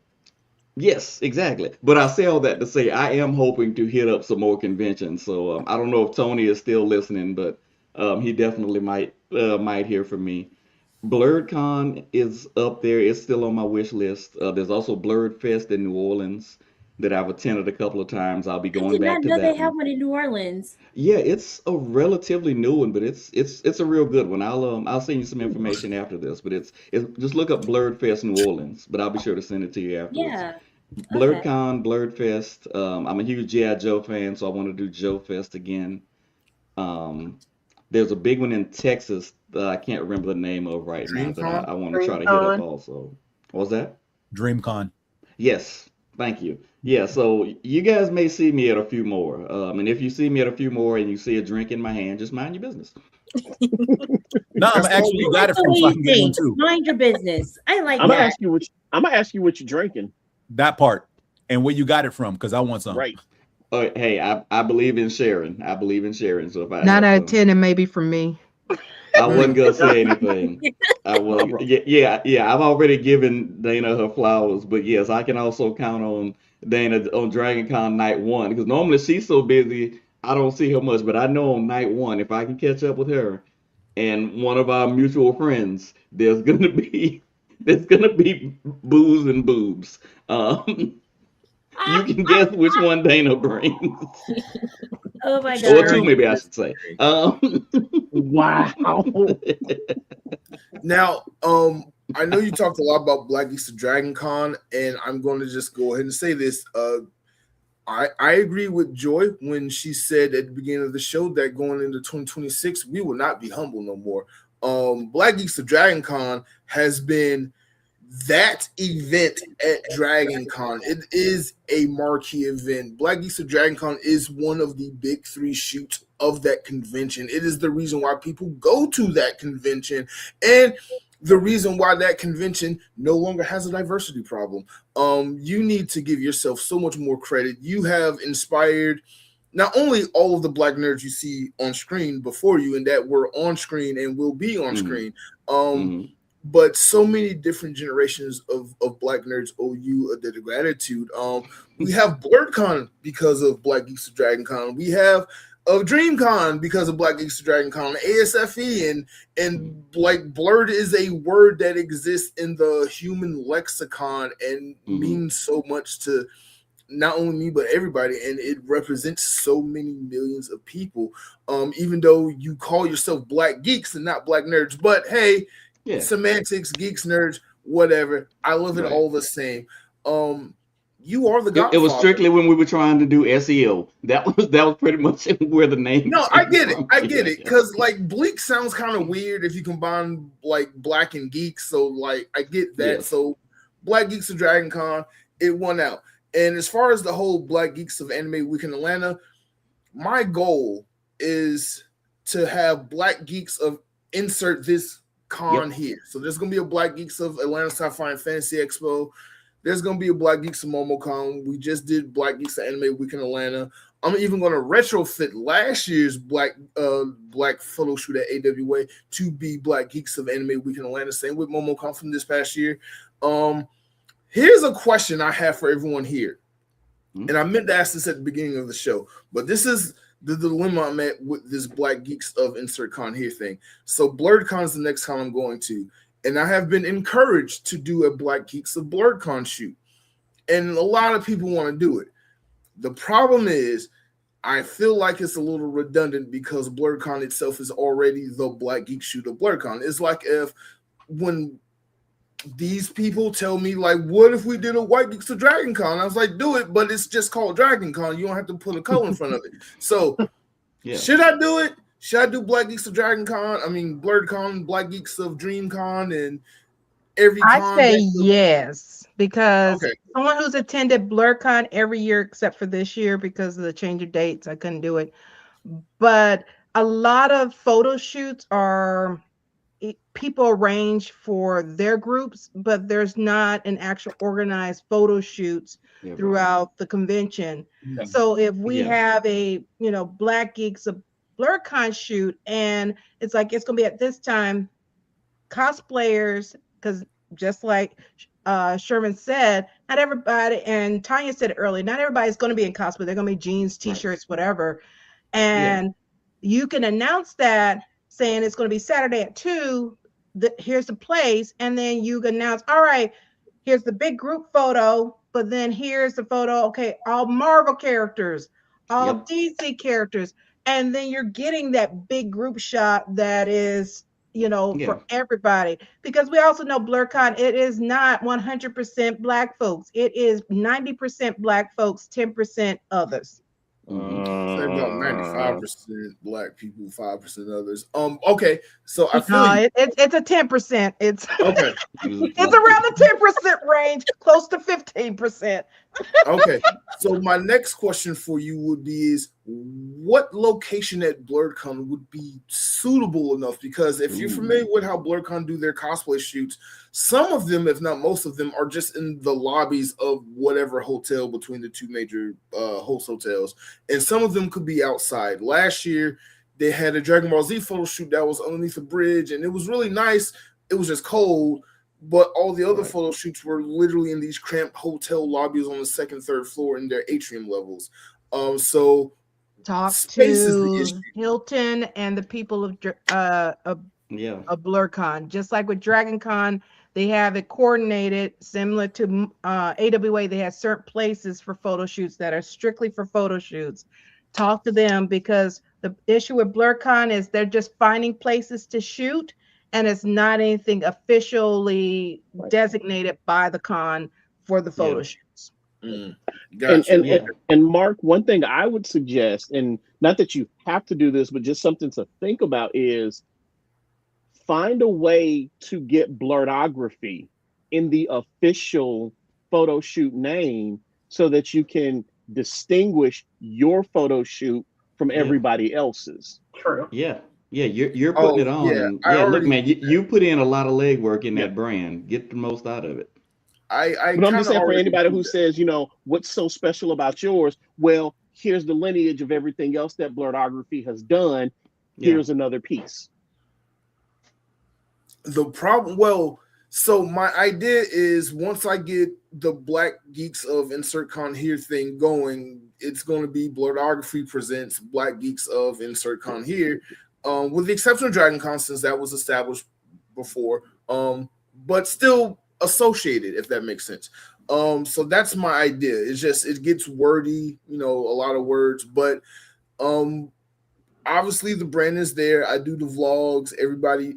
yes, exactly. But I say all that to say I am hoping to hit up some more conventions. So I don't know if Tony is still listening, but he definitely might hear from me. BlerdCon is up there. It's still on my wish list. There's also Blerd Fest in New Orleans that I've attended a couple of times. I'll be
I
going
did
back
not
to
know they
that
have
one.
one in New Orleans.
Yeah, it's a relatively new one, but it's a real good one. I'll send you some information after this, but it's just look up Blerd Fest New Orleans, but I'll be sure to send it to you afterwards.
Yeah. Okay.
BlerdCon, Blerd Fest. I'm a huge G.I. Joe fan, so I want to do Joe Fest again. Um, there's a big one in Texas that I can't remember the name of right now that I
DreamCon.
want to try to hit up
DreamCon.
also. What was that?
DreamCon.
Yes, thank you. Yeah, so you guys may see me at a few more. And if you see me at a few more and you see a drink in my hand, just mind your business.
No, I'm
That's all
actually
you
I
got
like
it
the
from,
way
so I
you
can get one
think.
too.
Mind your business. I like
I'm gonna
that.
ask you I'm gonna ask you what you're drinking.
That part. And where you got it from, because I want some.
Right.
Hey, I believe in sharing. I believe in sharing. So if I
Nine
have
out of
some,
10, and maybe from me.
I wasn't
Mm.
gonna say anything. I
All
was,
right.
yeah. I've already given Dana her flowers, but yes, I can also count on Dana on Dragon Con night one because normally she's so busy I don't see her much. But I know on night one, if I can catch up with her and one of our mutual friends, there's gonna be booze and boobs. Um, You can guess which one Dana brings.
Oh my
Or
god.
two, maybe I should say.
Wow.
Now, I know you talked a lot about Black Geeks of Dragon Con, and I'm going to just go ahead and say this. I agree with Joy when she said at the beginning of the show that going into 2026, we will not be humble no more. Black Geeks of Dragon Con has been that event at Dragon Con. It is a marquee event. Black Geeks of Dragon Con is one of the big three shoots of that convention. It is the reason why people go to that convention, and the reason why that convention no longer has a diversity problem. You need to give yourself so much more credit. You have inspired not only all of the Black nerds you see on screen before you and that were on screen and will be on screen, but so many different generations of Black nerds owe you a debt of gratitude. We have BlerdCon because of Black Geeks of Dragon Con. We have of DreamCon because of Black Geeks of Dragon Con, ASFE, and like blurred is a word that exists in the human lexicon and means so much to not only me but everybody, and it represents so many millions of people. Even though you call yourself Black Geeks and not Black nerds, but hey, semantics, geeks, nerds, whatever. I love it all the same. You are the Godfather.
It was strictly when we were trying to do SEO. That was pretty much where the name.
No, I get it. I get it. Because like bleak sounds kind of weird if you combine like Black and geeks. So like I get that.
Yes.
So Black Geeks of Dragon Con, it won out. And as far as the whole Black Geeks of Anime Week in Atlanta, my goal is to have Black Geeks of insert this con here. So there's gonna be a Black Geeks of Atlanta Sci-Fi and Fantasy Expo. There's going to be a Black Geeks of MomoCon. We just did Black Geeks of Anime Week in Atlanta. I'm even going to retrofit last year's Black photo shoot at AWA to be Black Geeks of Anime Week in Atlanta. Same with MomoCon from this past year. Here's a question I have for everyone here. And I meant to ask this at the beginning of the show, but this is the dilemma I'm at with this Black Geeks of Insert Con here thing. So BlerdCon is the next con I'm going to. And I have been encouraged to do a Black Geeks of BlerdCon shoot. And a lot of people want to do it. The problem is, I feel like it's a little redundant because BlerdCon itself is already the Black Geek shoot of BlerdCon. It's like if when these people tell me, like, what if we did a White Geeks of Dragon Con? I was like, do it, but it's just called Dragon Con. You don't have to put a color in front of it. So should I do it? Should I do Black Geeks of Dragon Con? I mean, BlerdCon, Black Geeks of DreamCon, and every con?
I say yes, because someone who's attended BlerdCon every year except for this year because of the change of dates, I couldn't do it. But a lot of photo shoots are people arrange for their groups, but there's not an actual organized photo shoots throughout the convention. So if we have a Black Geeks of BlerdCon shoot, and it's like it's gonna be at this time, cosplayers, because just like Sherman said, not everybody, and Tanya said it earlier, not everybody's gonna be in cosplay. They're gonna be jeans, t-shirts, whatever. And you can announce that saying it's gonna be Saturday at 2. Here's the place, and then you can announce, all right, here's the big group photo, but then here's the photo, okay, all Marvel characters, all DC characters. And then you're getting that big group shot that is, for everybody. Because we also know BlerdCon, it is not 100% Black folks. It is 90% Black folks, 10% others.
Say about 95% Black people, 5% others. Okay, so I feel
it's a 10%. It's
okay.
It's around the 10% range, close to 15%.
Okay, so my next question for you would be is what location at BlerdCon would be suitable enough? Because if you're familiar with how BlerdCon do their cosplay shoots, some of them, if not most of them, are just in the lobbies of whatever hotel between the two major host hotels, and some of them could be outside. Last year, they had a Dragon Ball Z photo shoot that was underneath a bridge, and it was really nice. It was just cold. But all the other photo shoots were literally in these cramped hotel lobbies on the second, third floor in their atrium levels. So
talk to Hilton and the people of BlerdCon. Just like with Dragon Con, They have it coordinated similar to AWA. They have certain places for photo shoots that are strictly for photo shoots. Talk to them, because the issue with BlerdCon is they're just finding places to shoot, and it's not anything officially designated by the con for the photo shoots.
Gotcha.
And Mark, one thing I would suggest, and not that you have to do this, but just something to think about, is find a way to get Blerdography in the official photo shoot name so that you can distinguish your photo shoot from everybody else's.
True.
Yeah, you're putting it on.
Yeah,
And
I
look,
already-
man, you put in a lot of legwork in that brand. Get the most out of it.
I
But I'm
kinda
just saying, for
already
anybody
do
who
that.
says, what's so special about yours? Well, here's the lineage of everything else that Blerdography has done. Here's another piece.
The problem, well, so my idea is once I get the Black Geeks of Insert Con Here thing going, it's going to be Blerdography presents Black Geeks of Insert Con Here, with the exception of Dragon Con, since that was established before, but still associated, if that makes sense. So that's my idea. It's just, it gets wordy, a lot of words, but obviously the brand is there. I do the vlogs. Everybody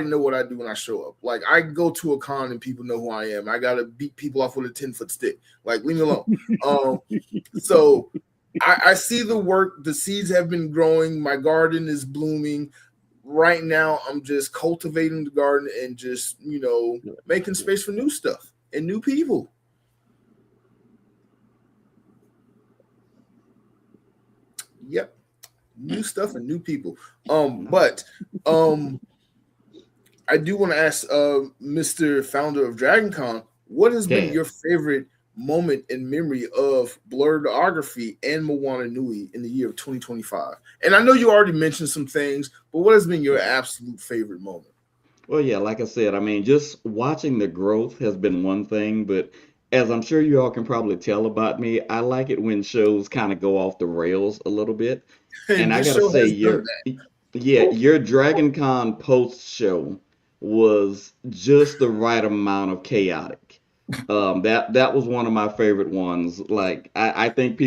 know what I do when I show up. Like, I go to a con and people know who I am. I gotta beat people off with a 10-foot stick. Like, leave me alone. So I see the work. The seeds have been growing. My garden is blooming. Right now, I'm just cultivating the garden and just, making space for new stuff and new people. Yep. New stuff and new people. But I do want to ask Mr. Founder of DragonCon, what has been your favorite moment in memory of Blerdography and Moana Nui in the year of 2025? And I know you already mentioned some things, but what has been your absolute favorite moment?
Well, yeah, like I said, I mean, just watching the growth has been one thing, but as I'm sure you all can probably tell about me, I like it when shows kind of go off the rails a little bit. And I gotta say, your DragonCon post show was just the right amount of chaotic. That was one of my favorite ones. Like, I think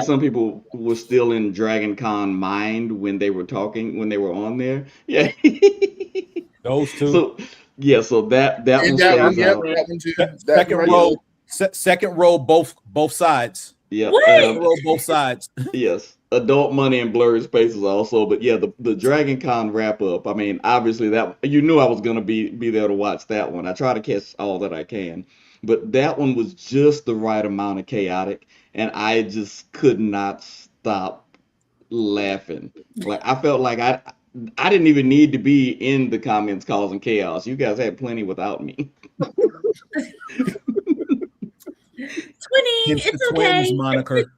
some people were still in DragonCon mind when they were on there. Yeah.
Those two.
So that one stays out.
Second row, both sides.
Yeah,
second row, both sides.
Yes, Adult Money and Blurred Spaces also. But yeah, the Dragon Con wrap up. I mean, obviously that you knew I was gonna be there to watch that one. I try to catch all that I can, but that one was just the right amount of chaotic, and I just could not stop laughing. Like, I felt like I didn't even need to be in the comments causing chaos. You guys had plenty without me.
Twinning, it's okay.
Twins moniker.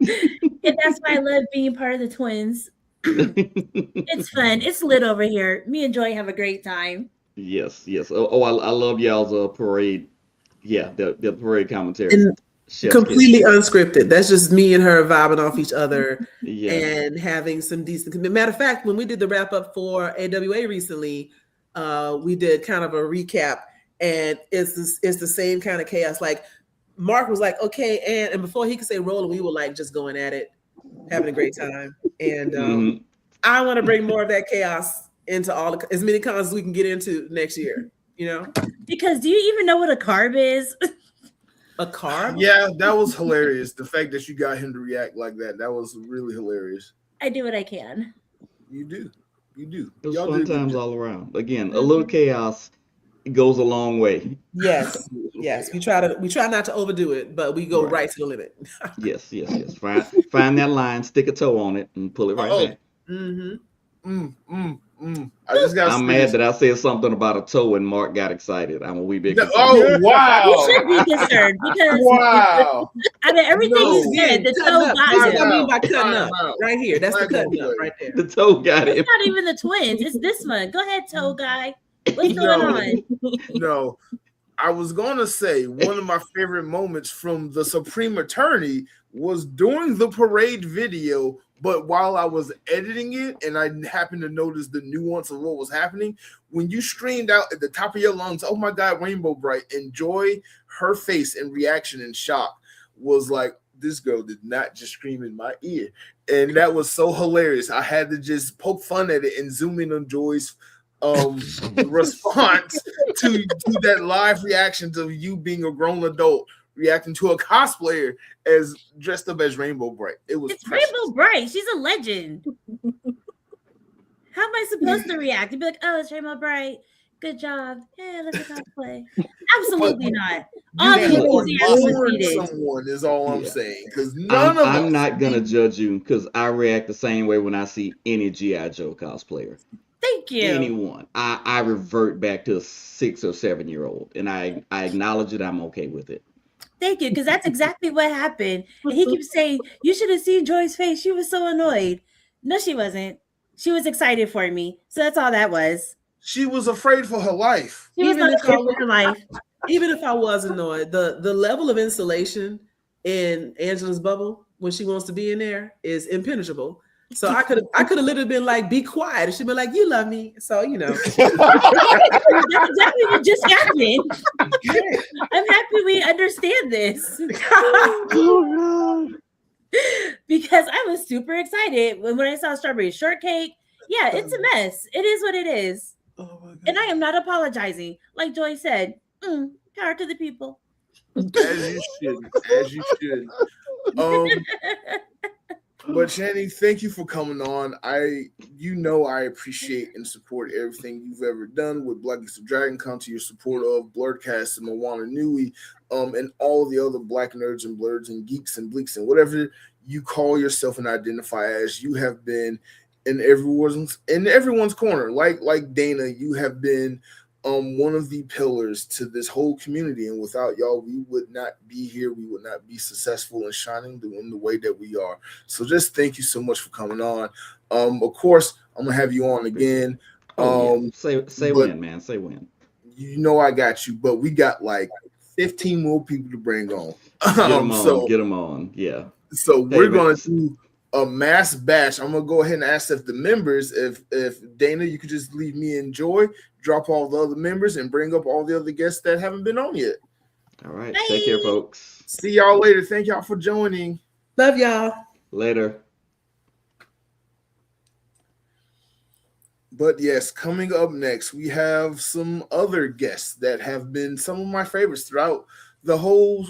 And that's why I love being part of the twins. It's fun. It's lit over here. Me and Joy have a great time.
Yes. Oh, I love y'all's parade. Yeah, the parade commentary.
And completely unscripted. That's just me and her vibing off each other and having some decent. Matter of fact, when we did the wrap up for AWA recently, we did kind of a recap, and it's the same kind of chaos. Like, Mark was like, okay, and before he could say roll, we were like just going at it, having a great time. And I want to bring more of that chaos into as many cons as we can get into next year,
Because do you even know what a carb is?
A carb?
Yeah, that was hilarious. The fact that you got him to react like that was really hilarious.
I do what I can.
You do.
It was fun times all around. Again, a little chaos goes a long way.
Yes. We try not to overdo it, but we go right to the limit.
Yes. Find that line, stick a toe on it, and pull it right back. I'm mad that I said something about a toe and Mark got excited. I'm a wee bit concerned.
Oh, wow.
You should be concerned because I mean, everything you said, the toe got
That's
it.
what I mean by cutting up. Right here. That's the cutting up right there.
The toe got it.
It's not even the twins. It's this one. Go ahead, toe guy. What's going on?
No. I was gonna say one of my favorite moments from the Supreme Attorney was during the parade video, but while I was editing it and I happened to notice the nuance of what was happening, when you screamed out at the top of your lungs, "Oh my God, Rainbow Bright," and Joy, her face and reaction and shock was like, this girl did not just scream in my ear. And that was so hilarious. I had to just poke fun at it and zoom in on Joy's response to that live reaction to you being a grown adult reacting to a cosplayer as dressed up as Rainbow Bright. It's precious.
Rainbow Bright. She's a legend. How am I supposed to react? You'd be like, "Oh, it's Rainbow Bright. Good job. Hey, look at cosplay." Absolutely not. All the enthusiasm is needed.
Someone is all I'm saying, because
I'm not gonna judge you because I react the same way when I see any G.I. Joe cosplayer.
Thank you.
Anyone. I revert back to a 6 or 7 year old, and I acknowledge it. I'm okay with it.
Thank you, because that's exactly what happened. And he keeps saying, "You should have seen Joy's face. She was so annoyed." No, she wasn't. She was excited for me. So that's all that was.
She was afraid for her life.
She was not afraid for her life.
Even if I was annoyed, the level of insulation in Angela's bubble when she wants to be in there is impenetrable. So I could have literally been like, "Be quiet," and she'd be like, "You love me." So
That's exactly what just happened. I'm happy we understand this. Because I was super excited when I saw strawberry shortcake. Yeah, it's a mess. It is what it is. And I am not apologizing. Like Joy said, power to the people.
As you should. But Channing, thank you for coming on. I appreciate and support everything you've ever done with Black Geeks of Dragon Con, to your support of Blerdkast and Moana Nui, and all the other Black nerds and blurs and geeks and bleaks and whatever you call yourself and identify as. You have been in everyone's corner. Like Dana, you have been one of the pillars to this whole community, and without y'all, we would not be here. We would not be successful and shining in the way that we are. So just thank you so much for coming on. Of course, I'm gonna have you on again.
Say when, man. Say when.
You know I got you, but we got like 15 more people to bring on.
Get them on. Yeah.
So we're gonna do a mass batch. I'm gonna go ahead and ask if the members, if Dana, you could just leave me and Joy, drop all the other members, and bring up all the other guests that haven't been on yet.
All right. Bye. Take care, folks.
See y'all later. Thank y'all for joining.
Love y'all.
Later.
But yes, coming up next, we have some other guests that have been some of my favorites throughout the whole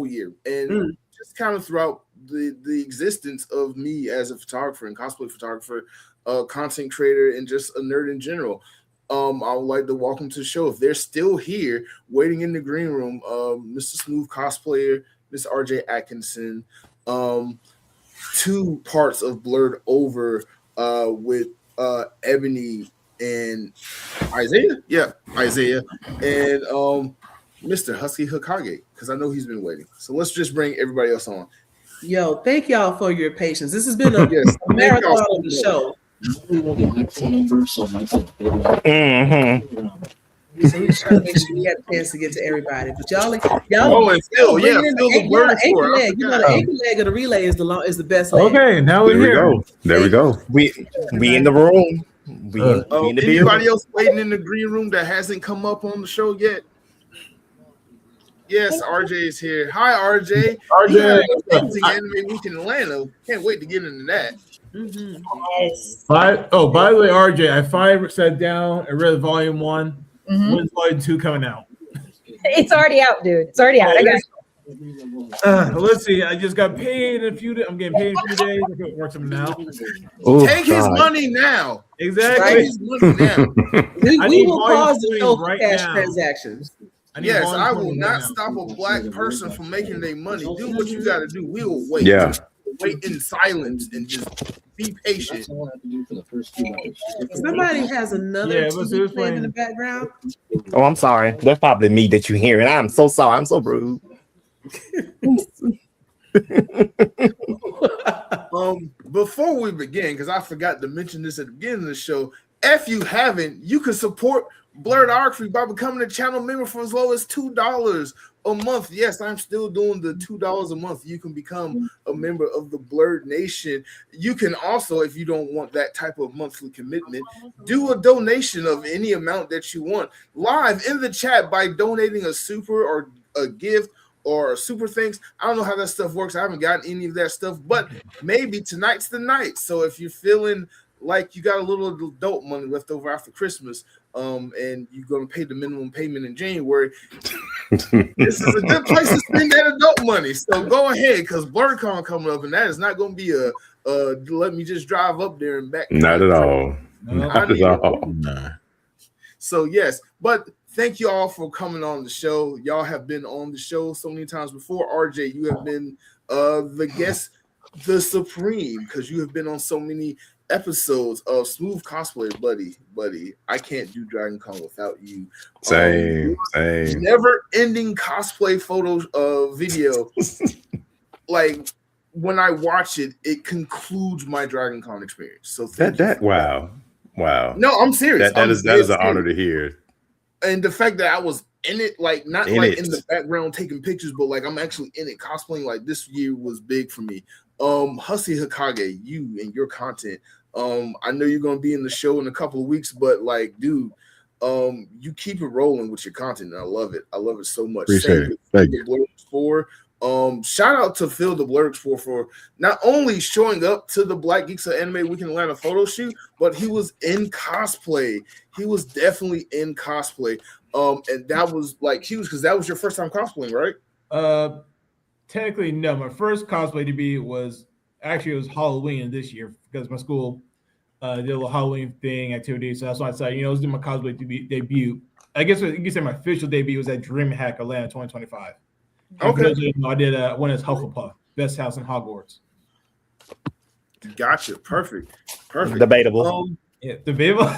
year, and just kind of throughout the existence of me as a photographer and cosplay photographer, content creator, and just a nerd in general. I would like to welcome to the show, if they're still here waiting in the green room, Mr. Smooth Cosplayer, Miss RJ Atkinson, 2 parts of Blurred Over with Ebony and Isaiah. Yeah, Isaiah. And Mr. Husky Hokage, because I know he's been waiting. So let's just bring everybody else on.
Yo, thank y'all for your patience. This has been a marathon of the show. So we try to make sure we had a chance to get to everybody. But y'all
and Phil, Phil the Blurred
ankle leg. You know, the ankle leg of the relay is the best leg.
Okay, now we're here. There we go. We in the room. We in the building.
Anybody else waiting in the green room that hasn't come up on the show yet? Yes, RJ is here. Hi, RJ.
RJ.
Amazing Anime Week in Atlanta. Can't wait to get into that.
Yes.
By the way, RJ, I finally sat down and read Volume 1. When's Volume 2 coming out?
It's already out, dude. It's already out. I got
let's see. I just got paid in a few days. I'm getting paid in a few days. I can work something now.
Take his money now.
Exactly.
Take his money now.
we will pause the show
right
cash
now.
transactions.
Yes, I will not stop a Black person from making their money. Do what you got to do. We will wait.
Yeah.
Wait in silence and just be patient.
Somebody has another TV playing in the background.
Oh, I'm sorry. That's probably me that you hear, and I'm so sorry. I'm so rude.
Before we begin, because I forgot to mention this at the beginning of the show, if you haven't, you can support Blerdography by becoming a channel member for as low as $2 a month. Yes, I'm still doing the $2 a month. You can become a member of the Blerd Nation. You can also, if you don't want that type of monthly commitment, do a donation of any amount that you want live in the chat by donating a super or a gift or super things. I don't know how that stuff works. I haven't gotten any of that stuff, but maybe tonight's the night. So if you're feeling like you got a little adult money left over after Christmas, and you're gonna pay the minimum payment in January, this is a good place to spend that adult money. So go ahead, because BlerdCon coming up, and that is not gonna be a let me just drive up there and back.
Not at all. Not at all.
Nah.
So yes, but thank you all for coming on the show. Y'all have been on the show so many times before. RJ, you have been the guest, the supreme, because you have been on so many episodes of Smooth Cosplay, buddy. I can't do Dragon Con without you.
Same.
Never ending cosplay photo video. Like when I watch it, it concludes my Dragon Con experience. So
wow.
No, I'm serious.
That is an honor to hear.
And the fact that I was in it, like not
in
like
it.
in the background taking pictures, but like I'm actually in it cosplaying. Like this year was big for me. Hussey Hokage, you and your content. I know you're gonna be in the show in a couple of weeks, but like, dude, you keep it rolling with your content, and I love it. I love it so much.
Appreciate it. Thank you.
Shout out to Phil the Blerdkast for not only showing up to the Black Geeks of Anime Week in Atlanta photo shoot, but he was in cosplay. He was definitely in cosplay. And that was like huge because that was your first time cosplaying, right?
Technically, no. My first cosplay debut was Halloween this year because my school did a little Halloween thing activity. So that's why I said, let's do my cosplay debut. I guess you can say my official debut was at DreamHack Atlanta 2025.
Okay.
I did one as Hufflepuff, best house in Hogwarts.
Gotcha. Perfect.
Debatable.
Debatable.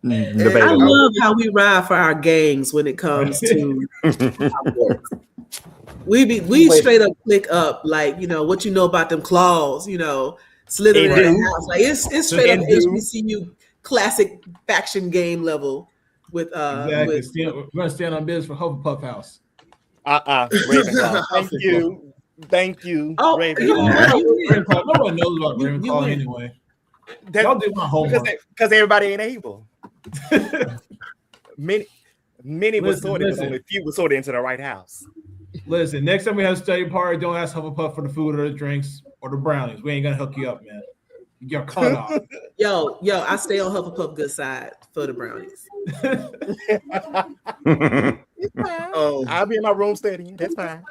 I love how we ride for our gangs when it comes to we straight up click up like what you know about them claws, slithering in the house. Like it's straight up HBCU classic faction game level with
exactly. We're gonna stand on business for Hufflepuff House.
Ravenclaw. Thank you.
Oh,
Ravenclaw. No one knows about Ravenclaw anyway. Y'all did my homework
because everybody ain't able. Many were sorted, but only few were sorted into the right house.
Listen, next time we have a study party, don't ask Hufflepuff for the food or the drinks or the brownies. We ain't gonna hook you up, man. You're cut off.
Yo, I stay on Hufflepuff good side for the brownies.
I'll be in my room studying. That's fine.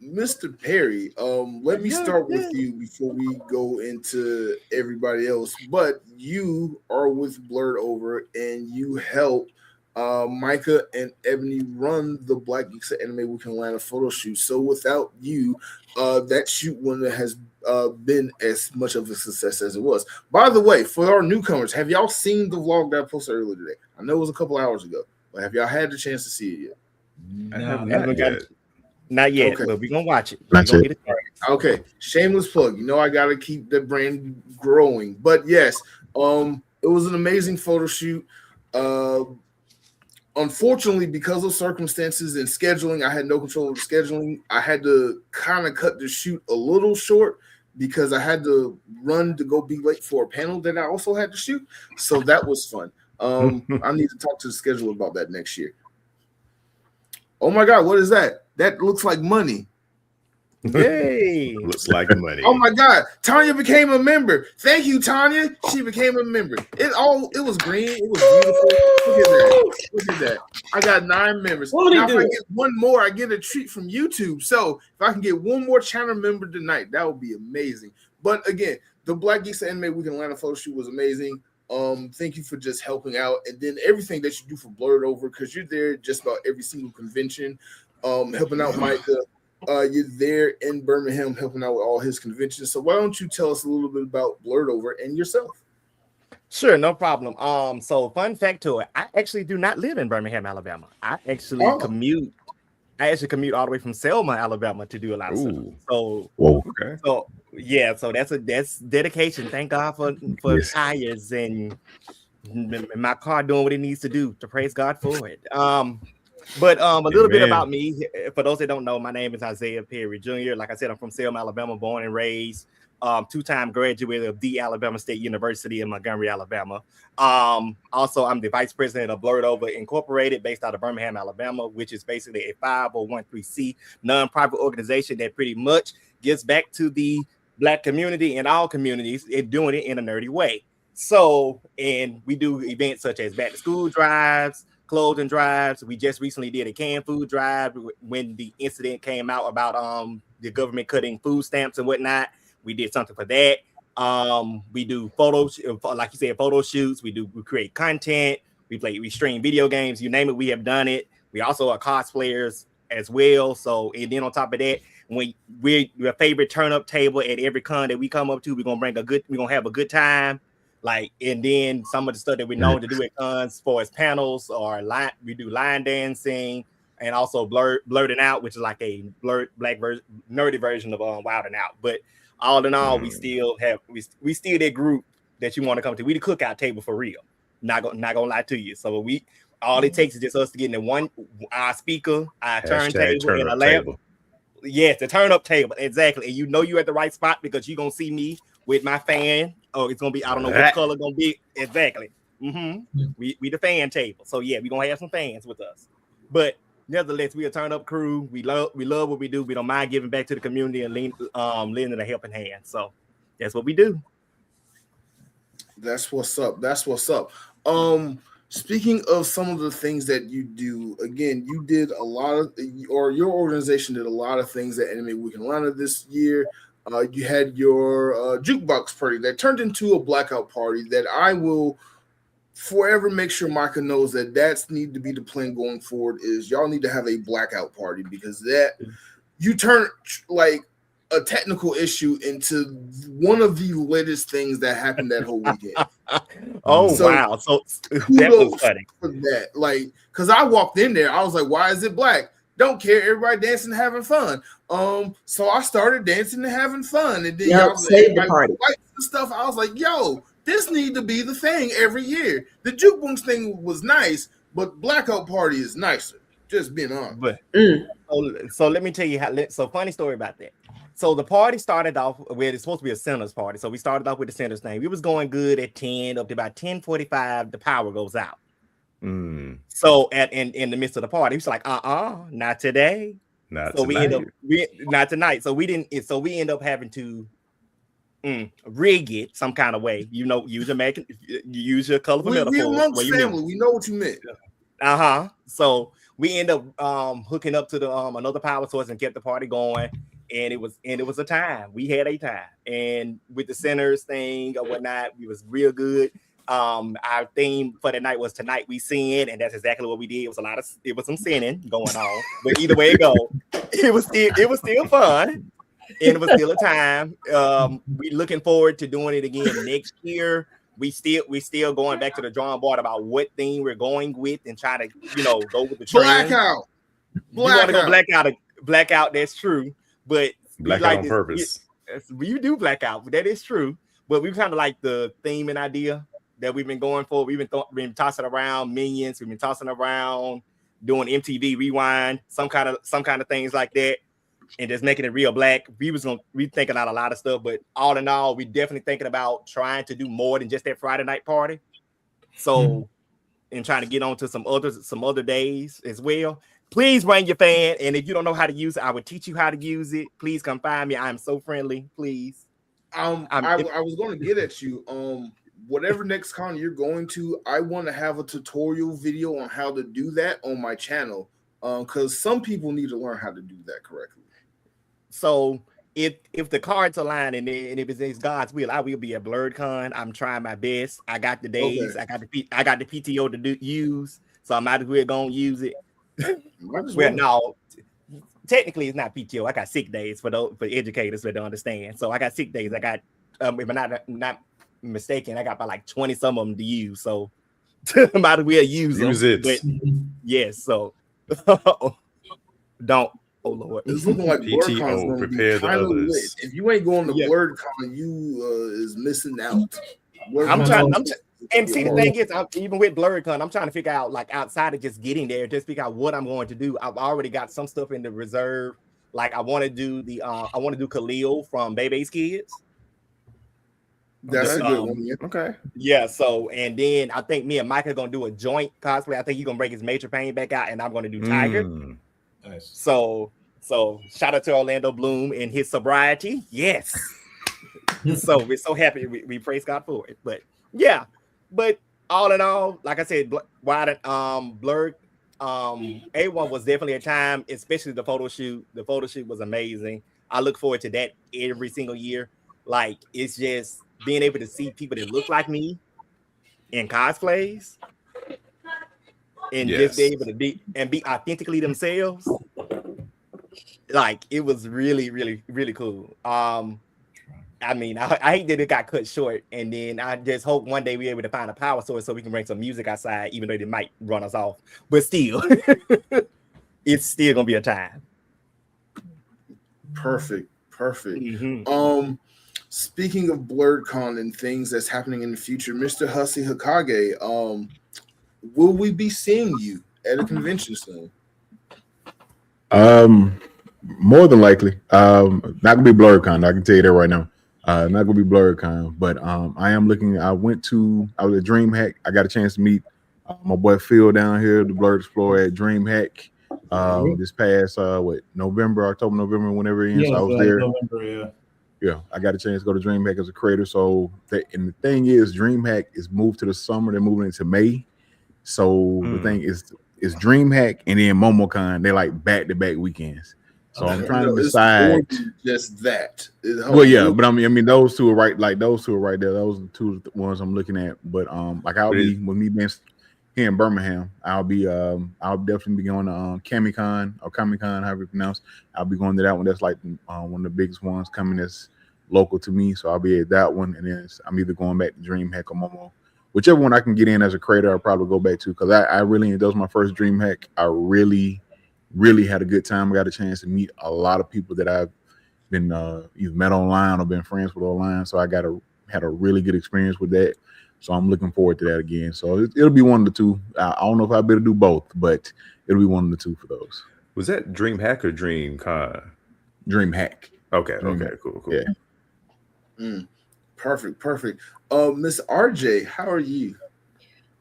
Mr. Perry, let me start with you before we go into everybody else. But you are with Blerd Over, and you help Micah and Ebony run the Black Geeks of Anime Week in Atlanta photo shoot. So without you, that shoot wouldn't have been as much of a success as it was. By the way, for our newcomers, have y'all seen the vlog that I posted earlier today? I know it was a couple hours ago, but have y'all had the chance to see it yet?
Not yet,
okay.
But we're gonna watch it.
Okay, shameless plug. I gotta keep the brand growing. But yes, it was an amazing photo shoot. Unfortunately, because of circumstances and scheduling, I had no control of the scheduling. I had to kind of cut the shoot a little short because I had to run to go be late for a panel that I also had to shoot. So that was fun. I need to talk to the scheduler about that next year. Oh my God, what is that? That looks like money.
Yay!
Looks like money.
Oh my God, Tanya became a member. Thank you, Tanya. She became a member. It was green. It was beautiful. Look at that. I got 9 members. Now if I get one more, I get a treat from YouTube. So if I can get one more channel member tonight, that would be amazing. But again, the Black Geeks of Anime Week in Atlanta photo shoot was amazing. Thank you for just helping out, and then everything that you do for Blerd Over, because you're there just about every single convention, helping out Micah. You're there in Birmingham helping out with all his conventions. So why don't you tell us a little bit about Blerd Over and yourself?
Sure, no problem. So fun fact to it, I actually do not live in Birmingham, Alabama. I actually commute. I actually commute all the way from Selma, Alabama, to do a lot of stuff. So, yeah, so that's dedication. Thank God for
Yes.
tires and my car doing what it needs to do to praise God for it. But a little bit about
Amen.
me. For those that don't know, my name is Isaiah Perry Jr. Like I said, I'm from Selma, Alabama, born and raised. Two-time graduate of the Alabama State University in Montgomery, Alabama. Also, I'm the vice president of Blerdography Incorporated, based out of Birmingham, Alabama, which is basically a 501c nonprofit organization that pretty much gives back to the Black community and all communities, and doing it in a nerdy way. So, and we do events such as back to school drives, clothing drives. We just recently did a canned food drive when the incident came out about the government cutting food stamps and whatnot. We did something for that. We do photos, like you said, photo shoots. We create content. We stream video games. You name it, we have done it. We also are cosplayers as well. So, and then on top of that, we're your favorite turn up table at every con that we come up to. We're gonna have a good time. Like, and then some of the stuff that we're known to do at cons for as panels or we do line dancing, and also blurting out, which is like a nerdy version of Wild and Out. But all in all, we still that group that you want to come to. We the cookout table for real. Not gonna lie to you. So all it takes is just us to get in our speaker, our turntable, and a lamp. Yes, the turn up table, exactly. And you're at the right spot because you're gonna see me with my fan. Oh, it's gonna be, I don't know what color gonna be exactly. We the fan table. So yeah, we're gonna have some fans with us. But nevertheless, we a turn up crew. We love what we do. We don't mind giving back to the community and lending a helping hand. So that's what we do.
That's what's up. That's what's up. Speaking of some of the things that you do, again, you did a lot of, or your organization did a lot of things at Anime Week in Atlanta this year. You had your jukebox party that turned into a blackout party that I will forever make sure Micah knows that's need to be the plan going forward. Is y'all need to have a blackout party, because that you turn like a technical issue into one of the latest things that happened that whole weekend.
Wow. So that was funny
for that. Like, because I walked in there, I was like, why is it black? Don't care, everybody dancing and having fun. So I started dancing and having fun, and then y'all
saved the party
and stuff. I was like, yo, this need to be the thing every year. The jukebox thing was nice, but blackout party is nicer. Just being honest.
But so let me tell you so funny story about that. So the party started off where it's supposed to be a centers party. So we started off with the centers thing. We was going good at 10, up to about 10:45, the power goes out. So in the midst of the party, he's like, not today.
Not
tonight. So we end up having to rig it some kind of way. Use your colorful metaphors.
We amongst family. We know what you meant.
So we end up hooking up to the another power source and kept the party going. And it was a time. We had a time. And with the centers thing or whatnot, we was real good. Our theme for the night was Tonight We Sin, and that's exactly what we did. It was some sinning going on. But either way it go, it was still fun. And it was still a time. We looking forward to doing it again next year. We still going back to the drawing board about what theme we're going with and try to go with the trend.
Blackout.
You want to go blackout. That's true. But
blackout on purpose.
You do blackout. That is true. But we kind of like the theme and idea that we've been going for. We've been tossing around Minions. We've been tossing around doing MTV Rewind, some kind of things like that, and just making it real black. We thinking about a lot of stuff, but all in all, we definitely thinking about trying to do more than just that Friday night party. So, and trying to get on to some other days as well. Please bring your fan, and if you don't know how to use it, I will teach you how to use it. Please come find me. I'm so friendly. Please.
I was going to get at you. Whatever next con you're going to, I want to have a tutorial video on how to do that on my channel, because some people need to learn how to do that correctly.
So if the cards align and if it's God's will, I will be at BlerdCon. I'm trying my best. I got the days. Okay. I got the PTO to use, so I might as well go and use it. Well, no, technically it's not PTO. I got sick days for educators that don't understand. So I got sick days. I got if I'm not mistaken, I got about like 20 some of them to use. So might as well use them.
It.
But yes, so don't Oh Lord,
it's looking like BlerdCon's
PTO,
going to be
prepare the
kind of lit.
others.
If you ain't going to
Yeah.
BlerdCon, you is missing out.
I'm trying. And see, the
tomorrow.
thing is, even with Blerdcon, I'm trying to figure out, like, outside of just getting there, just figure out what I'm going to do. I've already got some stuff in the reserve. Like, I want to do Khalil from Bebe's Kids.
That's a good one. Yeah.
Okay.
Yeah. So, and then I think me and Mike are gonna do a joint cosplay. I think he's gonna break his Major Pain back out, and I'm gonna do Tiger.
Nice.
So shout out to Orlando Bloom and his sobriety. Yes. So we're so happy. We praise God for it. But yeah, but all in all, like I said, Blerd A1 was definitely a time, especially the photo shoot. The photo shoot was amazing. I look forward to that every single year. Like, it's just being able to see people that look like me in cosplays and just be able to be authentically themselves. Like, it was really, really, really cool. I mean, I hate that it got cut short, and then I just hope one day we're able to find a power source so we can bring some music outside, even though they might run us off. But still, it's still gonna be a time.
Perfect.
Mm-hmm.
Speaking of BlerdCon and things that's happening in the future, Mr. Hussey Hokage, will we be seeing you at a convention soon?
More than likely. Not gonna be BlerdCon. I can tell you that right now. Not gonna be BlerdCon, but I am looking. I was at DreamHack. I got a chance to meet my boy Phil down here, the Blerd Explorer at DreamHack. This past October, November, whenever it ends.
Yeah,
I was there.
November,
Yeah, I got a chance to go to DreamHack as a creator. So, and the thing is, DreamHack is moved to the summer. They're moving into May. So the thing is DreamHack and then MomoCon. They like back-to-back weekends. So I'm trying to decide.
Just that.
Well, yeah, but I mean, those two are right. Like those two are right there. Those are the two ones I'm looking at. But like I'll be with me being here in Birmingham. I'll definitely be going to Comic-Con, however you pronounce. I'll be going to that one. That's like one of the biggest ones coming that's local to me. So I'll be at that one, and then I'm either going back to DreamHack or Momo. Whichever one I can get in as a creator, I'll probably go back to, because that was my first DreamHack. I really had a good time. I got a chance to meet a lot of people that I've been either met online or been friends with online. So I had a really good experience with that. So I'm looking forward to that again. So it'll be one of the two. I don't know if I'll be able to do both, but it'll be one of the two for those.
Was that DreamHack or DreamCon?
DreamHack.
Okay.
DreamHack.
Okay. Cool.
Yeah.
Perfect. Miss RJ, how are you?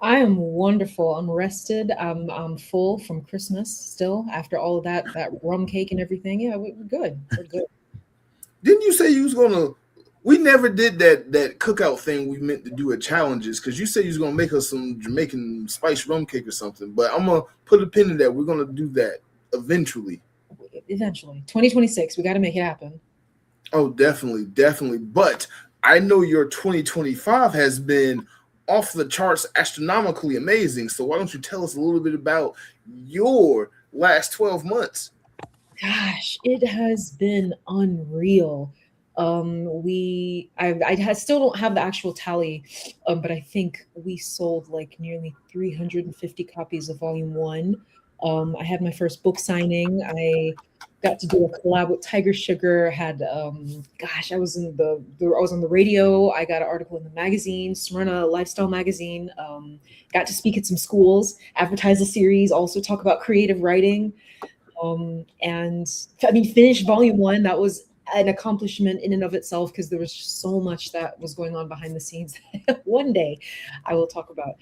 I am wonderful. I'm rested. I'm full from Christmas still after all of that rum cake and everything. Yeah, we're good. We're good.
Didn't you say you was gonna? We never did that cookout thing we meant to do at challenges, because you said you was gonna make us some Jamaican spice rum cake or something. But I'm gonna put a pin in that. We're gonna do that eventually.
2026. We got to make it happen.
Oh, definitely. But I know your 2025 has been off the charts, astronomically amazing. So why don't you tell us a little bit about your last 12 months?
Gosh, it has been unreal. I still don't have the actual tally, but I think we sold like nearly 350 copies of Volume 1. I had my first book signing. I got to do a collab with Tiger Sugar. Had I was on the radio. I got an article in the magazine, Smyrna Lifestyle magazine. Got to speak at some schools, advertise a series, also talk about creative writing. And I mean, finish Volume 1. That was an accomplishment in and of itself, because there was just so much that was going on behind the scenes. One day I will talk about.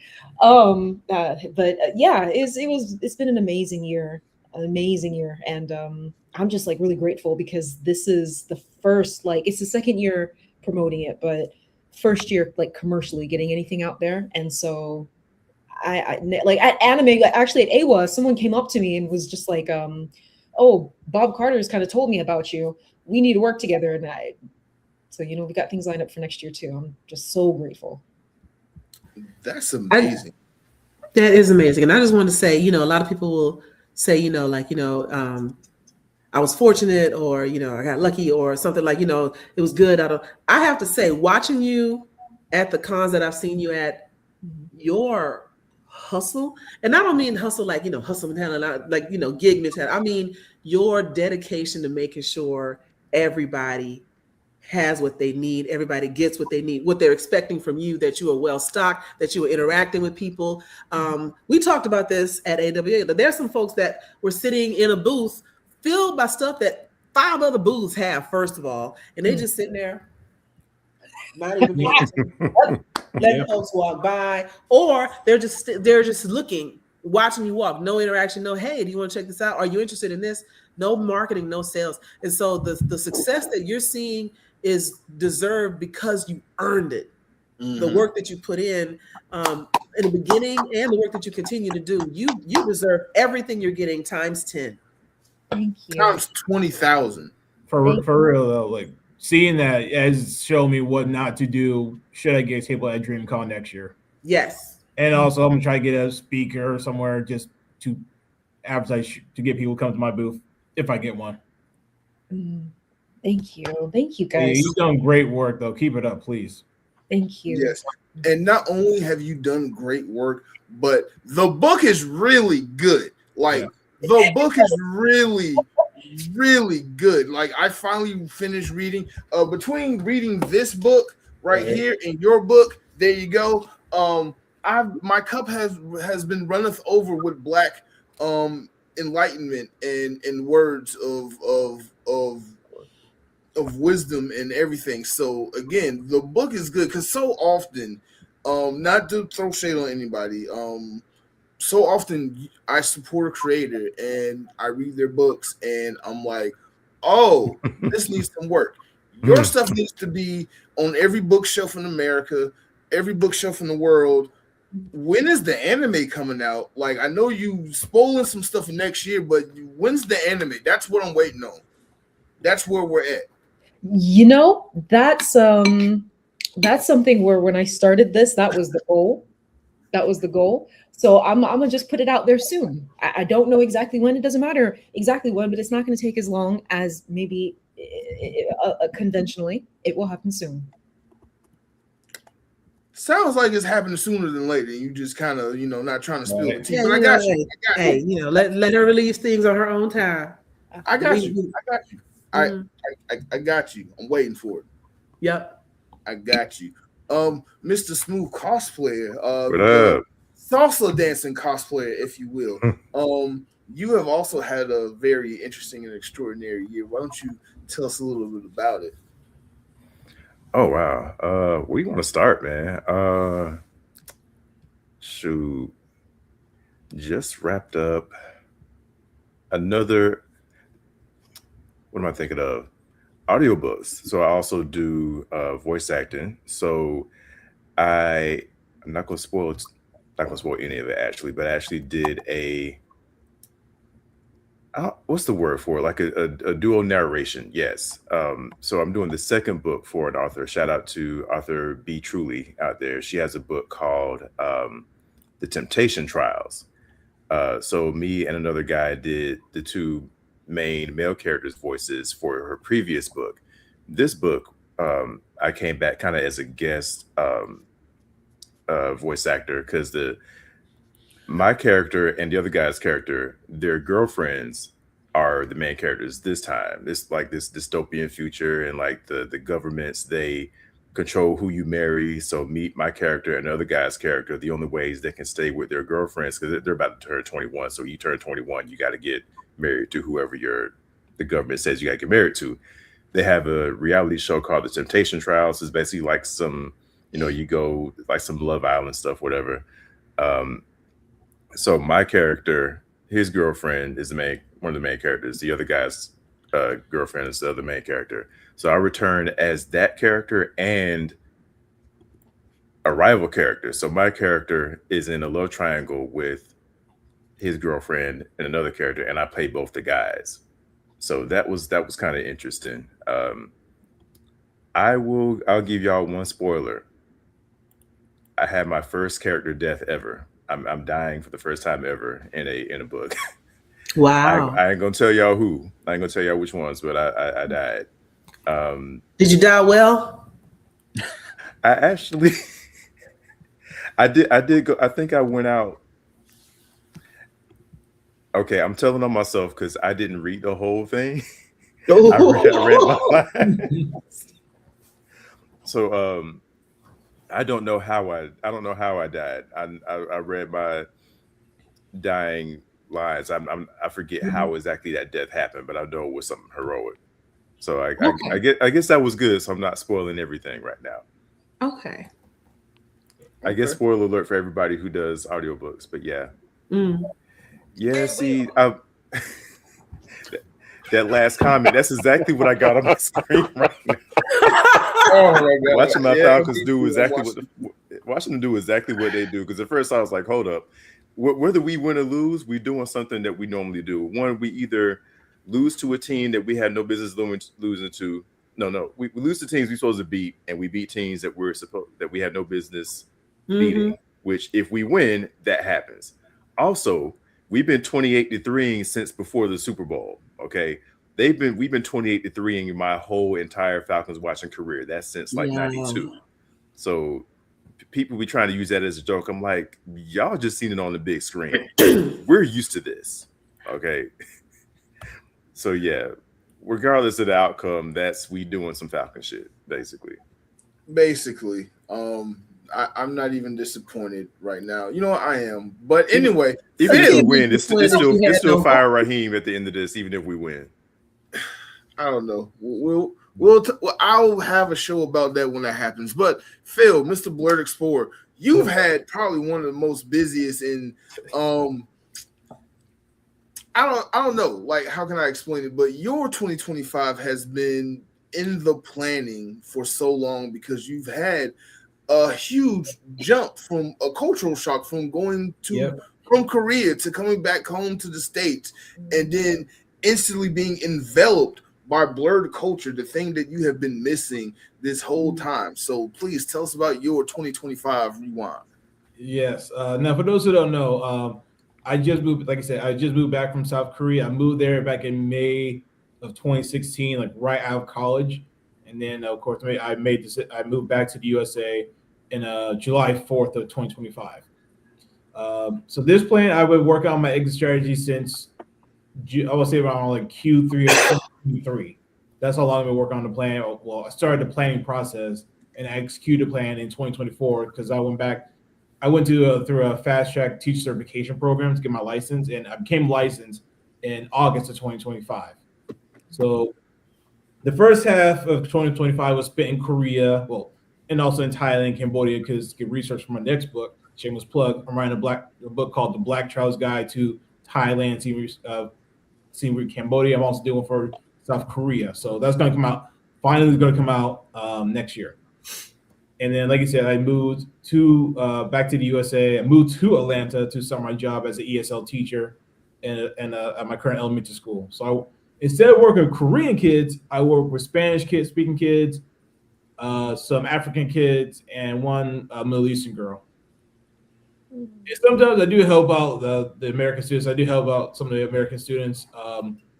Yeah, it's been an amazing year, and I'm just like really grateful, because this is the first, like, it's the second year promoting it, but first year like commercially getting anything out there. And so I like at anime, like actually at AWA, someone came up to me and was just like, oh, Bob Carter's kind of told me about you. We need to work together. And so we got things lined up for next year too. I'm just so grateful.
That's amazing.
That is amazing. And I just want to say, a lot of people will say, I was fortunate, or, I got lucky, or something, like, it was good. I have to say, watching you at the cons that I've seen you at, your hustle, and I don't mean hustle like, hustle mentality, like, gig mentality. I mean, your dedication to making sure everybody has what they need, everybody gets what they need, what they're expecting from you, that you are well stocked, that you are interacting with people. We talked about this at AWA, but there's some folks that were sitting in a booth filled by stuff that 5 other booths have, first of all, and they just sitting there, not even letting folks walk by, or they're just looking, watching you walk. No interaction. No, hey, do you want to check this out? Are you interested in this? No marketing, no sales. And so the success that you're seeing is deserved because you earned it. The work that you put in the beginning and the work that you continue to do, you deserve everything you're getting times 10.
Thank you.
Times 20,000.
For real though, like seeing that has shown me what not to do should I get a table at DreamCon next year.
Yes.
And also I'm gonna try to get a speaker somewhere just to advertise, to get people to come to my booth if I get one.
Thank you. Thank you,
Yeah,
guys.
you've done great work though. Keep it up, please.
Thank you.
Yes. And not only have you done great work, but the book is really good. Like the book is really, really good. Like I finally finished reading. Between reading this book right here and your book, there you go. My cup has been runneth over with Black enlightenment and words of wisdom and everything. So again, the book is good because so often, not to throw shade on anybody, so often I support a creator and I read their books and I'm like, oh, this needs some work. Your stuff needs to be on every bookshelf in America, every bookshelf in the world. When is the anime coming out? Like, I know you spoiling some stuff for next year, but when's the anime? That's what I'm waiting on. That's where we're at.
You know, that's something where when I started this, that was the goal. That was the goal. So I'm gonna just put it out there soon. I don't know exactly when. It doesn't matter exactly when, but it's not going to take as long as maybe conventionally. It will happen soon.
Sounds like it's happening sooner than later. You just kind of, not trying to spill the tea.
Yeah,
But I got you.
Hey, let her release things on her own time.
I got you. I got you. I'm waiting for it.
Yep.
I got you. Mr. Smooth cosplayer.
What up?
Salsa dancing cosplayer, if you will. You have also had a very interesting and extraordinary year. Why don't you tell us a little bit about it?
Oh wow. Where you want to start, man? Shoot. Just wrapped up another, what am I thinking of? Audiobooks. So I also do voice acting. So I'm not gonna spoil any of it actually, but I actually did what's the word for it? Like a dual narration. Yes. So I'm doing the second book for an author. Shout out to author B. Truly out there. She has a book called The Temptation Trials. So me and another guy did the 2 main male characters' voices for her previous book. This book, I came back kind of as a guest voice actor because my character and the other guy's character, their girlfriends are the main characters this time. This like this dystopian future, and like the governments, they control who you marry. So meet my character and the other guy's character. The only ways they can stay with their girlfriends, because they're about to turn 21. So you turn 21, you got to get married to whoever the government says you got to get married to. They have a reality show called The Temptation Trials. It's basically like some, you go like some Love Island stuff, whatever. So my character, his girlfriend is one of the main characters. The other guy's girlfriend is the other main character. So I returned as that character and a rival character. So my character is in a love triangle with his girlfriend and another character, and I play both the guys. So that was kind of interesting. I'll give y'all one spoiler. I had my first character death ever. I'm dying for the first time ever in a book.
Wow.
I ain't gonna tell y'all who. I ain't gonna tell y'all which ones, but I died.
Did you die well?
I actually I did go. I think I went out. Okay, I'm telling on myself because I didn't read the whole thing. I read my lines. So I don't know how I died. I read my dying lines. I forget how exactly that death happened, but I know it was something heroic. So I guess that was good. So I'm not spoiling everything right now.
Okay.
I guess spoiler alert for everybody who does audiobooks, but yeah.
Mm.
Yeah, see, that last comment, that's exactly what I got on my screen right now.
Oh my God.
Watching my
Yeah,
Falcons
me
do
too.
exactly watching them do exactly what they do. Because at first I was like, hold up, whether we win or lose, we're doing something that we normally do. One, we either lose to a team that we had no business losing to. No, we lose to teams we're supposed to beat, and we beat teams that we have no business beating. Which, if we win, that happens. Also, we've been 28-3 since before the Super Bowl. Okay, we've been 28-3 my whole entire Falcons watching career. That's since like '92. So people be trying to use that as a joke. I'm like, y'all just seen it on the big screen. We're used to this. Okay. So yeah, regardless of the outcome, we doing some Falcon shit, basically.
Basically. I'm not even disappointed right now. You know what, I am. But anyway,
even if we win, it's still fire Raheem at the end of this, even if we win.
I don't know. I'll have a show about that when that happens. But Phil, Mr. Blerd Explorer, you've had probably one of the most busiest in I don't know, like, how can I explain it? But your 2025 has been in the planning for so long because you've had a huge jump from a cultural shock from going to from Korea to coming back home to the States and then instantly being enveloped by blurred culture, the thing that you have been missing this whole time. So please tell us about your 2025 rewind.
Yes. Now, for those who don't know, I just moved. Like I said, I just moved back from South Korea. I moved there back in May of 2016, like right out of college, and then of course I moved back to the USA in July 4th of 2025. So this plan, I've been working on my exit strategy since I would say around like Q3 or Q3. That's how long I've been working on the plan. Well, I started the planning process and I executed the plan in 2024 because I went through a fast track teacher certification program to get my license, and I became licensed in August of 2025. So the first half of 2025 was spent in Korea, and also in Thailand, Cambodia, because get research for my next book, shameless plug. I'm writing a book called The Black Child's Guide to Thailand, Cambodia. I'm also doing for South Korea. So that's going to come out. Finally, going to come out next year. And then, like I said, I moved back to the USA. I moved to Atlanta to start my job as an ESL teacher at my current elementary school. So instead of working with Korean kids, I work with Spanish kids, speaking kids, some African kids, and one Middle Eastern girl. And sometimes I do help out the American students. I do help out some of the American students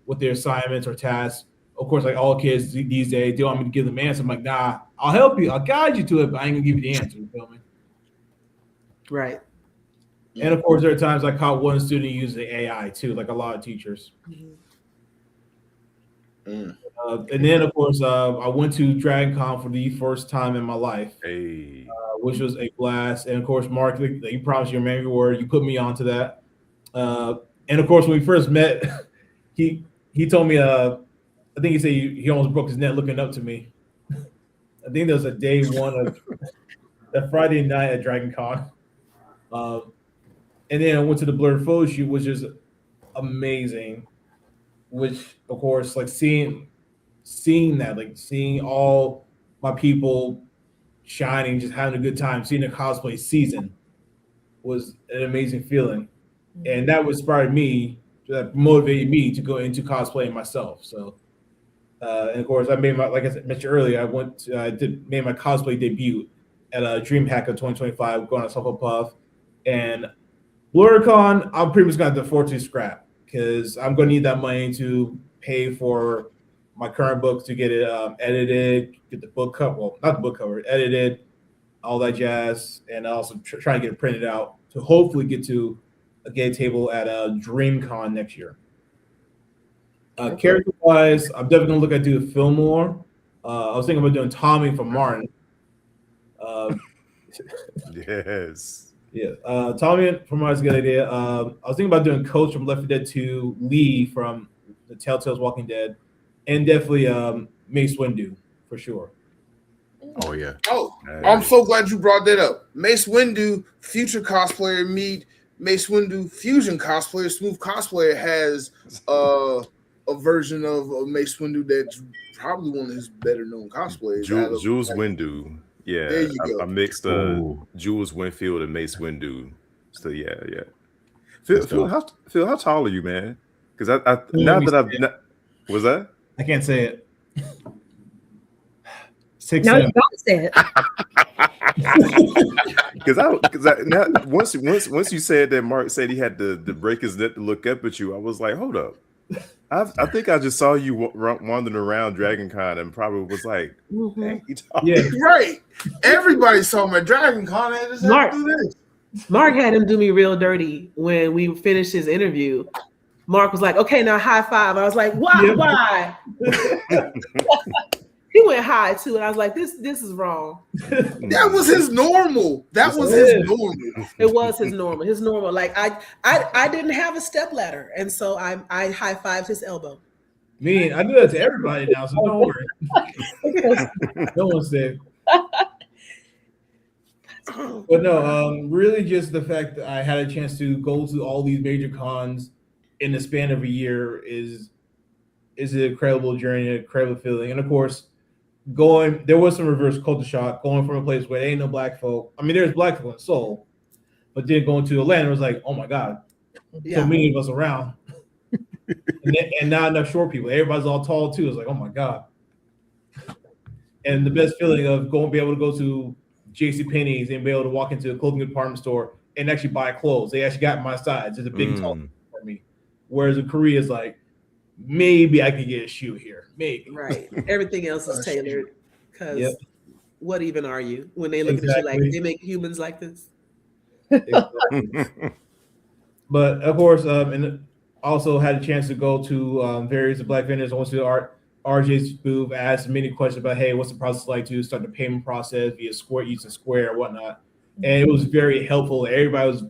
with their assignments or tasks. Of course, like all kids these days, they want me to give them answers. I'm like, nah, I'll help you. I'll guide you to it, but I ain't gonna give you the answer. You feel me?
Right.
And of course, there are times I caught one student using AI too, like a lot of teachers. And then, of course, I went to Dragon Con for the first time in my life, which was a blast. And of course, Mark, you promised you remember your word. You put me onto that. And of course, when we first met, he told me, I think he said he almost broke his neck looking up to me. I think that was a day one of that Friday night at Dragon Con. And then I went to the Blerd photo shoot, which is amazing. Which, of course, like seeing that, like seeing all my people shining, just having a good time, seeing the cosplay season was an amazing feeling. And that inspired me, that motivated me to go into cosplaying myself. So, and of course, I made like I mentioned earlier, I made my cosplay debut at DreamHack of 2025, going on Puff. And BlerdCon, I'm pretty much going to afford to scrap because I'm going to need that money to pay for my current book to get it edited, get the book cover, well, not the book cover, edited, all that jazz, and also try to get it printed out to hopefully get to gay table at DreamCon next year. Character wise, I'm definitely gonna look at doing Fillmore. I was thinking about doing Tommy from Martin.
Yes.
Yeah, Tommy from Martin's a good idea. I was thinking about doing Coach from Left 4 Dead 2, Lee from the Telltale's Walking Dead, and definitely Mace Windu for sure.
Oh yeah.
Oh, I'm so glad you brought that up. Mace Windu, future cosplayer, meet Mace Windu, fusion cosplayer. Smooth Cosplayer has a version of Mace Windu that's probably one of his better known cosplays.
Jules Windu. Yeah,
There you go.
I mixed Jules Winfield and Mace Windu. So yeah. Phil, how tall are you, man? Because I now that I've was that?
I can't say it. 6'7".
No, you don't say it.
Because now once you said that Mark said he had to break his neck to look up at you, I was like, hold up. I think I just saw you wandering around Dragon Con and probably was like, hey,
yeah, right. Everybody saw my Dragon Con and just had to do this.
Mark had him do me real dirty when we finished his interview. Mark was like, okay, now high five. I was like, why?
Yeah.
Why? He went high too, and I was like, this is wrong.
That was his normal. That was his normal.
It was his normal. His normal. Like I didn't have a step ladder, and so I high fived his elbow.
Me, I do that to everybody now, so don't worry. No one said. But no, really just the fact that I had a chance to go to all these major cons in the span of a year is an incredible journey, an incredible feeling. And of course, there was some reverse culture shock going from a place where there ain't no black folk. I mean, there's black folk in Seoul, but then going to Atlanta, it was like, oh my God, so many of us around. and not enough short people. Everybody's all tall too. It's like, oh my God. And the best feeling of be able to go to JCPenney's and be able to walk into a clothing department store and actually buy clothes. They actually got my size. It's a big tall for me. Whereas in Korea, it's like, maybe I could get a shoe here. Maybe.
Right. Everything else is tailored. Because what even are you when they look at you like they make humans like this?
But of course, and also had a chance to go to various black vendors. I went to RJ's booth, asked many questions about, hey, what's the process like to start the payment process via Square, using Square or whatnot. And it was very helpful. Everybody was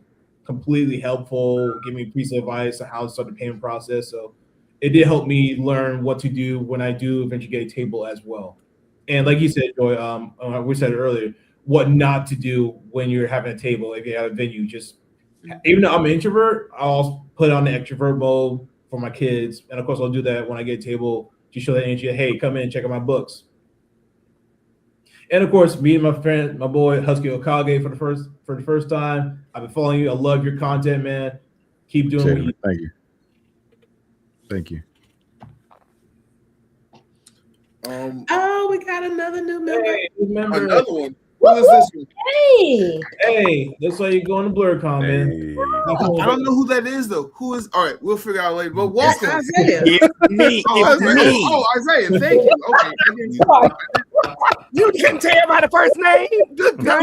completely helpful, giving me piece of advice on how to start the payment process. So it did help me learn what to do when I do eventually get a table as well. And like you said, Joy, we said it earlier, what not to do when you're having a table, if you have a venue. Just, even though I'm an introvert, I'll put on the extrovert mode for my kids. And of course, I'll do that when I get a table to show that energy, hey, come in and check out my books. And of course, meeting my friend, my boy Husky Okage for the first time. I've been following you. I love your content, man. Keep doing what you do.
Thank you.
Oh, we got another new member.
Hey,
another one. Who is this one?
Hey,
that's why you're going to Blerdcon, man.
I don't know who that is though. Who is? All right, we'll figure out later. But welcome.
Isaiah.
It's me. It's me.
Oh, Isaiah, thank you. Okay.
You can tell by the first name.
Good guy.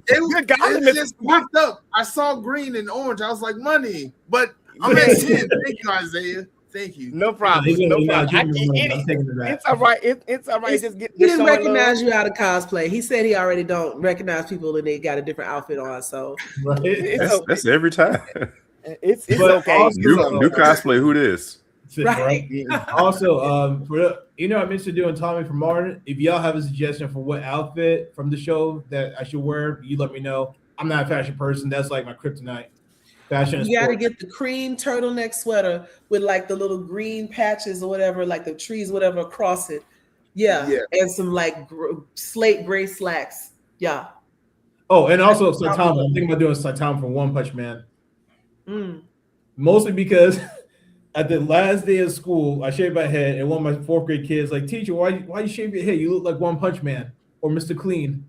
It just popped up. I saw green and orange. I was like, money. But I'm at 10. Thank you, Isaiah. Thank you.
No problem. No problem. It's all right. It's all right. Just
he didn't recognize you out of cosplay. He said he already don't recognize people and they got a different outfit on. So
that's every time.
It's okay.
New cosplay. Who this?
Right.
Also, I mentioned doing Tommy from Martin. If y'all have a suggestion for what outfit from the show that I should wear, you let me know. I'm not a fashion person. That's like my kryptonite. Fashion.
You got to get the cream turtleneck sweater with like the little green patches or whatever, like the trees, whatever across it. Yeah. And some like slate gray slacks. Yeah.
Oh, and also Saitama. I'm thinking about doing Saitama from One Punch Man. Mostly because at the last day of school, I shaved my head, and one of my fourth grade kids like, teacher, why you shave your head? You look like One Punch Man or Mr. Clean.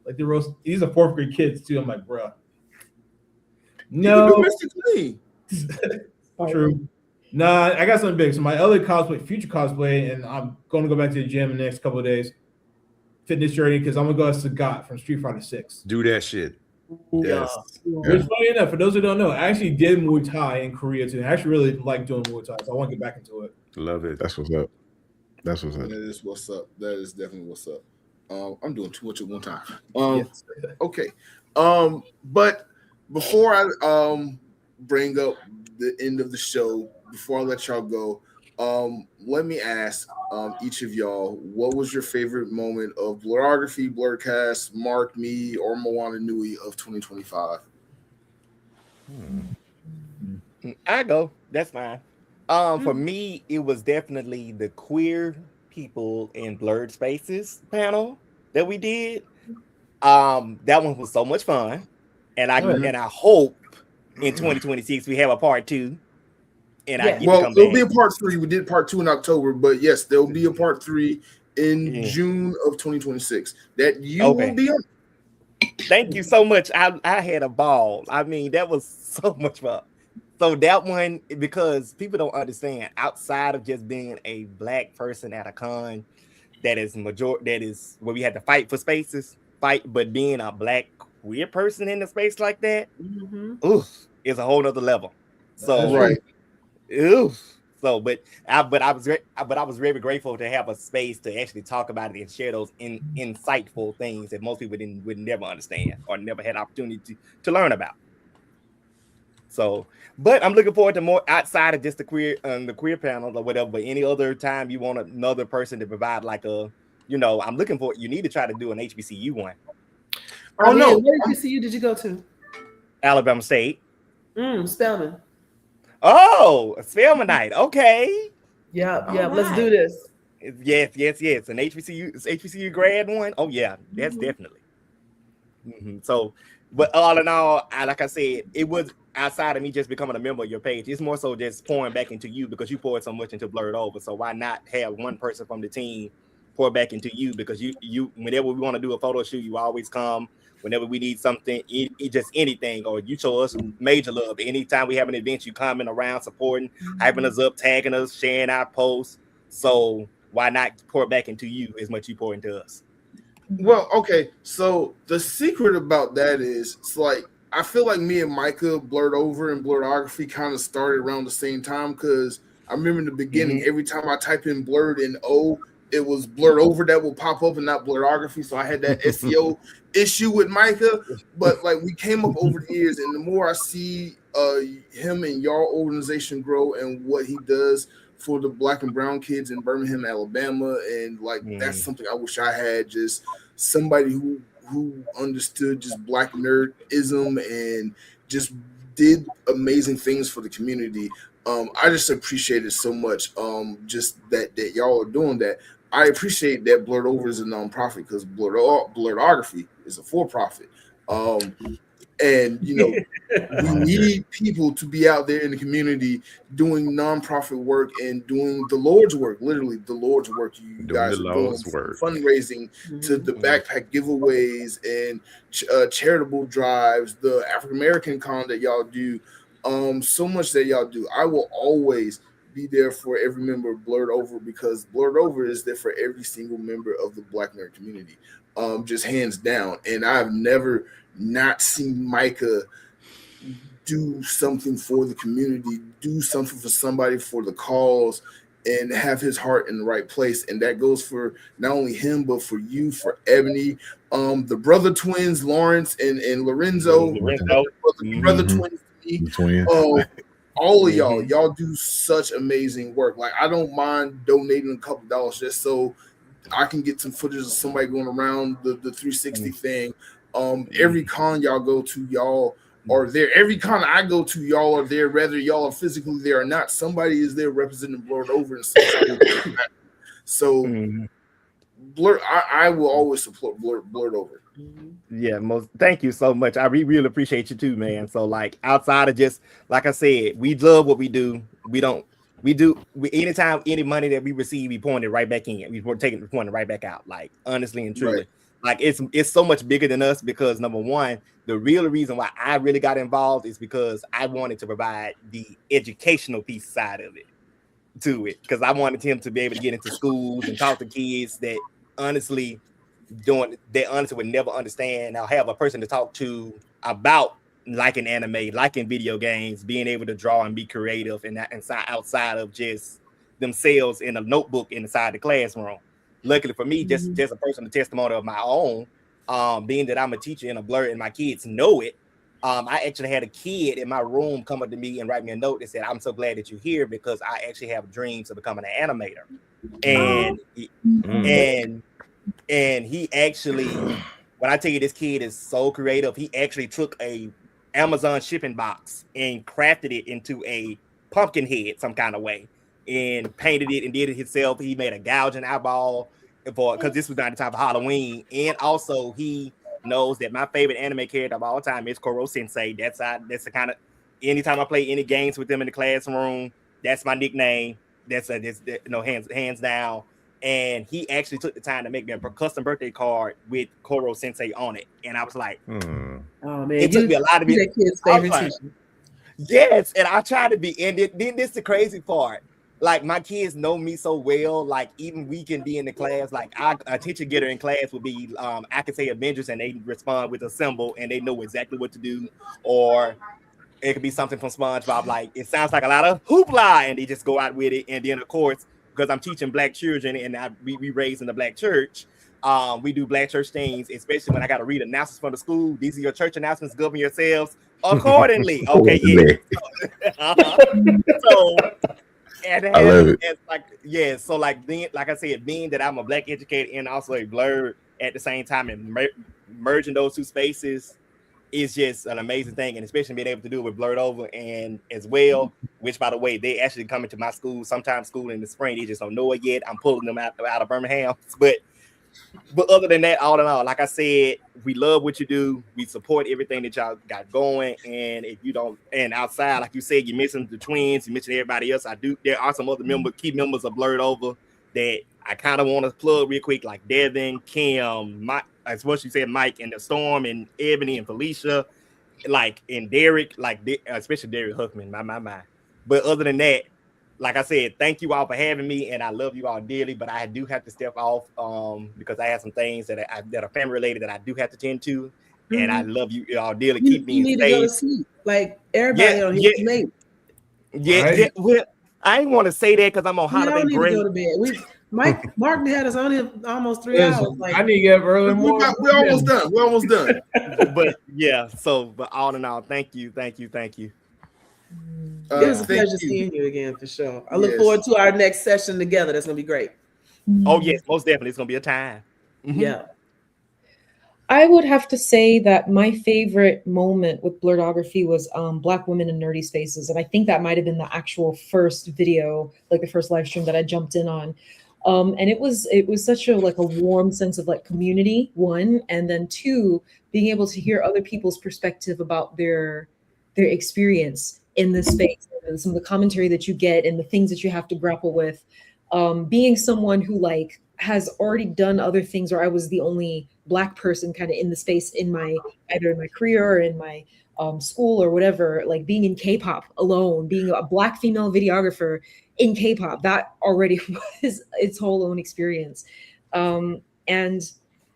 Like the roast. These are fourth grade kids too. I'm like, bruh. No,
Mr. Clean.
True. Nah, I got something big. So my other cosplay, future cosplay, and I'm going to go back to the gym in the next couple of days. Fitness journey, because I'm gonna go as Sagat from Street Fighter 6.
Do that shit. Yes.
Which, funny enough, for those who don't know, I actually did Muay Thai in Korea too. I actually really like doing Muay Thai, so I want to get back into it.
Love it.
That's what's up. That's what's up.
That is what's up. That is definitely what's up. I'm doing too much at one time. Okay. But before I bring up the end of the show, before I let y'all go, let me ask each of y'all, what was your favorite moment of Blerdography, Blerdkast, Mark, me, or Moana Nui of 2025?
I go. That's fine. For me, it was definitely the queer people in Blurred Spaces panel that we did. That one was so much fun, and I hope in 2026 we have a part 2. And I get to come
there'll
back.
be a part 3. We did part 2 in October, but yes, there will be a part 3 in June of 2026 that you will be on.
Thank you so much. I had a ball. I mean, that was so much fun. So that one, because people don't understand, outside of just being a Black person at a con, that is where we had to fight for spaces, but being a Black queer person in a space like that, is a whole nother level. So So, but I was very grateful to have a space to actually talk about it and share those insightful things that most people would never understand or never had opportunity to learn about. So, but I'm looking forward to more outside of just the queer panel or whatever. But any other time you want another person to provide like I'm looking for. You need to try to do an HBCU one.
Oh no! What HBCU did you go to?
Alabama State.
Spelman.
Oh, Spelman night. Okay.
Yeah.
All
Let's do
right.
this.
Yes. An HBCU grad one. Oh yeah, that's definitely. So, but all in all, like I said, it was outside of me just becoming a member of your page. It's more so just pouring back into you because you poured so much into Blurred Over. So why not have one person from the team pour back into you? Because you whenever we want to do a photo shoot, you always come. Whenever we need something, just anything, or you show us major love. Anytime we have an event, you coming around, supporting, hyping us up, tagging us, sharing our posts. So why not pour back into you as much you pour into us?
Well, okay. So the secret about that is, it's like I feel like me and Micah Blurred Over and Blerdography kind of started around the same time because I remember in the beginning, every time I type in Blurred and O, it was Blurred Over that will pop up and not Blerdography. So I had that SEO issue with Micah. But like we came up over the years, and the more I see him and your organization grow and what he does for the Black and brown kids in Birmingham, Alabama, and like that's something I wish I had, just somebody who understood just Black nerdism and just did amazing things for the community. I just appreciate it so much. Just that y'all are doing that. I appreciate that Blurred Over is a nonprofit because Blerdography is a for-profit. And we need people to be out there in the community doing nonprofit work and doing the Lord's work, literally the Lord's work. You guys are doing fundraising to the backpack giveaways and charitable drives, the African American con that y'all do, so much that y'all do. I will always be there for every member of Blurred Over because Blurred Over is there for every single member of the Black nerd community, just hands down. And I've never not seen Micah do something for the community, do something for somebody for the cause, and have his heart in the right place. And that goes for not only him, but for you, for Ebony, the brother twins, Lawrence and Lorenzo, brother twins to me. All of y'all do such amazing work. Like I don't mind donating a couple dollars just so I can get some footage of somebody going around the 360 thing. Every con y'all go to, y'all are there. Every con I go to, y'all are there, whether y'all are physically there or not. Somebody is there representing Blurred Over in some type of So I will always support Blurred Over.
Yeah, thank you so much. I really appreciate you too, man. So like outside of just like I said, we love what we do. Anytime any money that we receive, we point it right back in. We're pointing it right back out. Like honestly and truly. Like it's so much bigger than us because number one, the real reason why I really got involved is because I wanted to provide the educational piece side of it to it. Because I wanted him to be able to get into schools and talk to kids that honestly doing that honestly would never understand. I'll have a person to talk to about liking anime, liking video games, being able to draw and be creative and outside of just themselves in a notebook inside the classroom. Luckily for me, just a personal testimony of my own, being that I'm a teacher in a Blerd and my kids know it. I actually had a kid in my room come up to me and write me a note that said, "I'm so glad that you're here because I actually have dreams of becoming an animator." And and he actually, when I tell you this kid is so creative, he actually took a Amazon shipping box and crafted it into a pumpkin head some kind of way and painted it and did it himself. He made a gouging eyeball because this was not the time of Halloween. And also he knows that my favorite anime character of all time is Koro Sensei. That's the kind of, anytime I play any games with them in the classroom, that's my nickname. That's hands down. And he actually took the time to make me a custom birthday card with Koro Sensei on it. And I was like,
oh man,
it took me a lot to be
that kid's favorite teacher.
Yes, and I try to be, and then this is the crazy part. Like my kids know me so well, like even we can be in the class, like a teacher getter in class would be, I can say Avengers and they respond with a symbol and they know exactly what to do. Or it could be something from SpongeBob, like it sounds like a lot of hoopla and they just go out with it. And then of course, because I'm teaching Black children and we raised in the Black church, we do Black church things, especially when I got to read announcements from the school. These are your church announcements, govern yourselves accordingly. Okay, yeah. So, and
I love it.
It's like, yeah, so like I said, being that I'm a Black educator and also a Blerd at the same time and merging those two spaces is just an amazing thing, and especially being able to do it with Blerd Over and as well, which by the way, they actually come into my school, sometimes school in the spring, they just don't know it yet. I'm pulling them out of Birmingham. But other than that, all in all, like I said, we love what you do. We support everything that y'all got going. And if you don't, and outside, like you said, you're missing the twins, you mentioned everybody else. There are some other key members of Blerd Over that I kind of want to plug real quick, like Devin, Kim, Mike, as what you said, Mike and the Storm and Ebony and Felicia, like, and Derek, like especially Derek Huffman, my. But other than that, like I said, thank you all for having me, and I love you all dearly. But I do have to step off because I have some things that are family related that I do have to tend to, and I love you all dearly. Keep me
you need to go to sleep, like everybody on here late.
Yeah. Well, I ain't want to say that because I'm on holiday break.
To go to bed. Martin had us on here almost 3 hours. Like,
I need to get up early morning.
We're almost done. We're almost done.
But yeah, but all in all, thank you.
It was a pleasure seeing you again for sure. I look forward to our next session together. That's gonna be great.
Oh yes, most definitely. It's gonna be a time.
Yeah.
I would have to say that my favorite moment with Blerdography was Black women in nerdy spaces, and I think that might have been the actual first video, like the first live stream that I jumped in on. And it was such a warm sense of like community, one, and then two, being able to hear other people's perspective about their experience in this space, and some of the commentary that you get and the things that you have to grapple with. Being someone who like has already done other things, or I was the only Black person kind of in the space in either in my career or in my school or whatever, like being in K-pop alone, being a Black female videographer in K-pop, that already was its whole own experience. And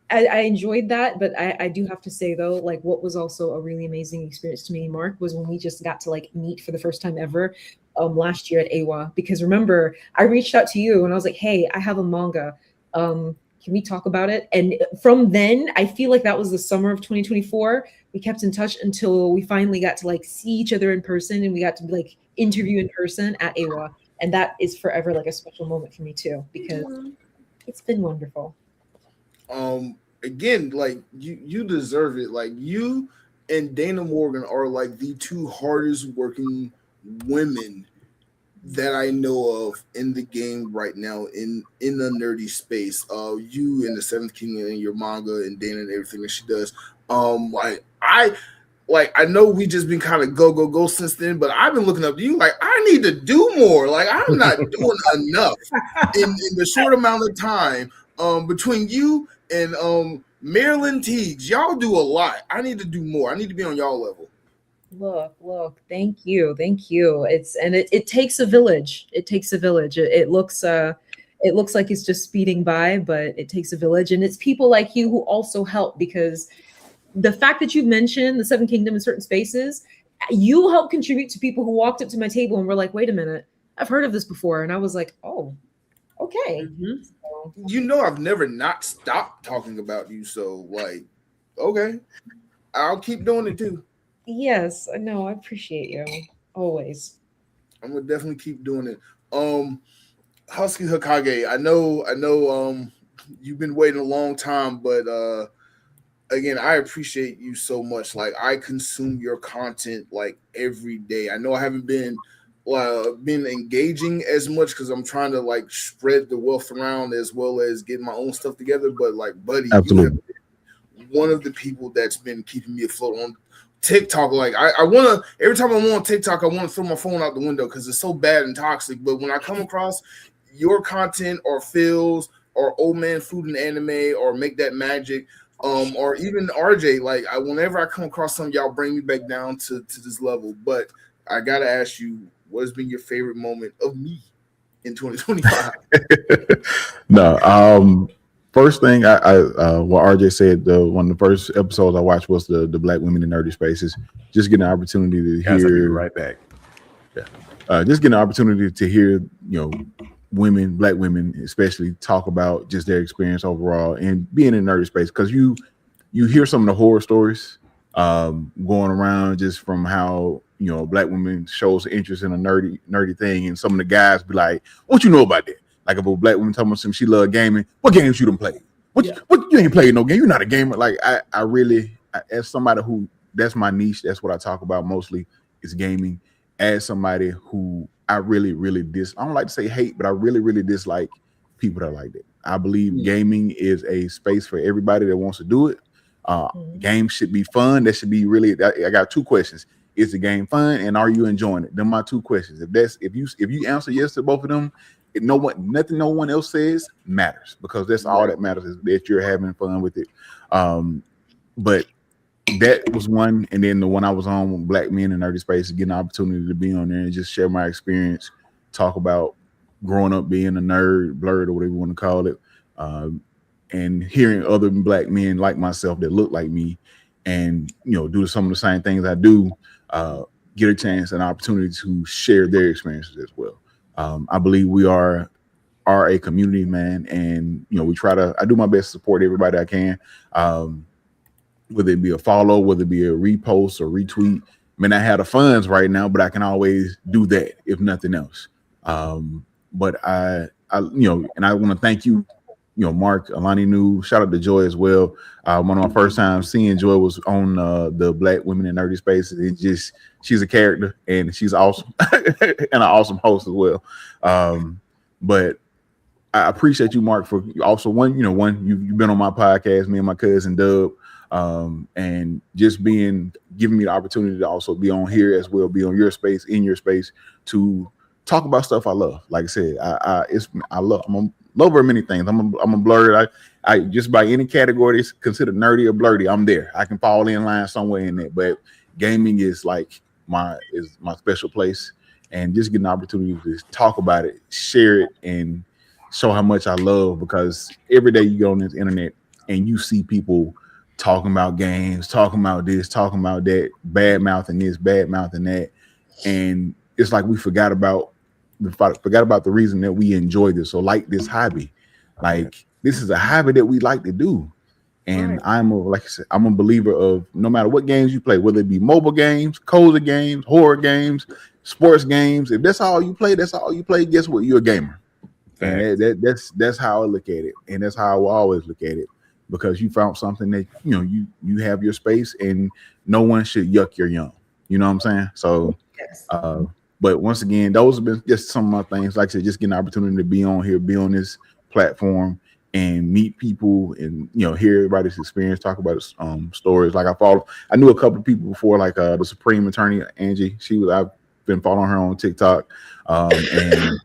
I enjoyed that, but I do have to say though, like what was also a really amazing experience to me, Mark, was when we just got to like meet for the first time ever last year at AWA. Because remember, I reached out to you and I was like, hey, I have a manga. Can we talk about it? And from then, I feel like that was the summer of 2024. We kept in touch until we finally got to like see each other in person, and we got to like interview in person at AWA. And that is forever like a special moment for me too, because it's been wonderful.
Again, like you deserve it. Like you and Dana Morgan are like the two hardest working women that I know of in the game right now in the nerdy space. You and the Seventh Kingdom and your manga and Dana and everything that she does. I know we just been kind of go since then, but I've been looking up to you. Like I need to do more. Like I'm not doing enough in the short amount of time between you and Marilyn Teagues. Y'all do a lot. I need to do more. I need to be on y'all level.
Look, thank you. It takes a village. It takes a village. It looks it looks like it's just speeding by, but it takes a village. And it's people like you who also help, because the fact that you mentioned the Seven Kingdom in certain spaces, you help contribute to people who walked up to my table and were like, wait a minute, I've heard of this before. And I was like, oh, okay. So,
You know, I've never not stopped talking about you. So, like, okay, I'll keep doing it too.
yes, I know. I appreciate you always.
I'm gonna definitely keep doing it. Husky Hokage, I know, you've been waiting a long time, but again, I appreciate you so much. Like, I consume your content like every day. I know I haven't been engaging as much because I'm trying to like spread the wealth around as well as get my own stuff together. But like, buddy, you have
Absolutely.
been one of the people that's been keeping me afloat on TikTok. Like, I want to, every time I'm on TikTok, I want to throw my phone out the window because it's so bad and toxic. But when I come across your content or Phil's or Old Man Food and Anime or Make That Magic, or even RJ, like, whenever I come across something, y'all bring me back down to this level. But I gotta ask you, what has been your favorite moment of me in 2025?
No, first thing what RJ said, one of the first episodes I watched was the Black Women in Nerdy Spaces. Just getting an opportunity to
Guys, I'll be
hear
right back.
just getting an opportunity to hear, women, Black women especially, talk about just their experience overall and being in nerdy space, because you hear some of the horror stories going around just from how Black women shows interest in a nerdy thing, and some of the guys be like, "What you know about that?" Like, if a Black woman talking about some she love gaming, what games you done played? What you ain't played no game? You're not a gamer. Like, I really, as somebody who, that's my niche, that's what I talk about mostly, is gaming. As somebody who I really I don't like to say hate, but I really dislike people that are like that. I believe gaming is a space for everybody that wants to do it. Games should be fun. That should be really. I got two questions: is the game fun, and are you enjoying it? Them my two questions. If you answer yes to both of them, nothing no one else says matters, because that's all that matters, is that you're having fun with it. But that was one, and then the one I was on with Black Men in Nerdy Space, getting the opportunity to be on there and just share my experience, talk about growing up being a nerd, blerd, or whatever you want to call it, and hearing other Black men like myself that look like me and do some of the same things I do, get a chance and opportunity to share their experiences as well. I believe we are a community, man, and I do my best to support everybody I can. Whether it be a follow, whether it be a repost or retweet. I may not have the funds right now, but I can always do that if nothing else. But I and I want to thank you, Mark, Alani New, shout out to Joy as well. One of my first times seeing Joy was on the Black Women in Nerdy Spaces. She's a character, and she's awesome and an awesome host as well. But I appreciate you, Mark, for also you've been on my podcast, me and my cousin Dub. And just giving me the opportunity to also be on here as well, be on your space, in your space, to talk about stuff I love. Like I said, I'm a lover of many things. I'm a blerd. I just, by any category that's considered nerdy or blerdy, I'm there. I can fall in line somewhere in there. But gaming is like my special place, and just getting the opportunity to talk about it, share it, and show how much I love, because every day you go on this internet and you see people talking about games, talking about this, talking about that, bad mouthing this, bad mouthing that, and it's like we forgot about the reason that we enjoy this or like this hobby. Like, this is a hobby that we like to do, and like I said, I'm a believer of no matter what games you play, whether it be mobile games, cozy games, horror games, sports games. If that's all you play, guess what? You're a gamer. And that's how I look at it, and that's how I will always look at it. Because you found something that you have your space, and no one should yuck your yum. You know what I'm saying? So, but once again, those have been just some of my things. Like I said, just getting the opportunity to be on here, be on this platform, and meet people, and hear everybody's experience, talk about stories. Like, I knew a couple of people before, like the Supreme Attorney Angie. I've been following her on TikTok, and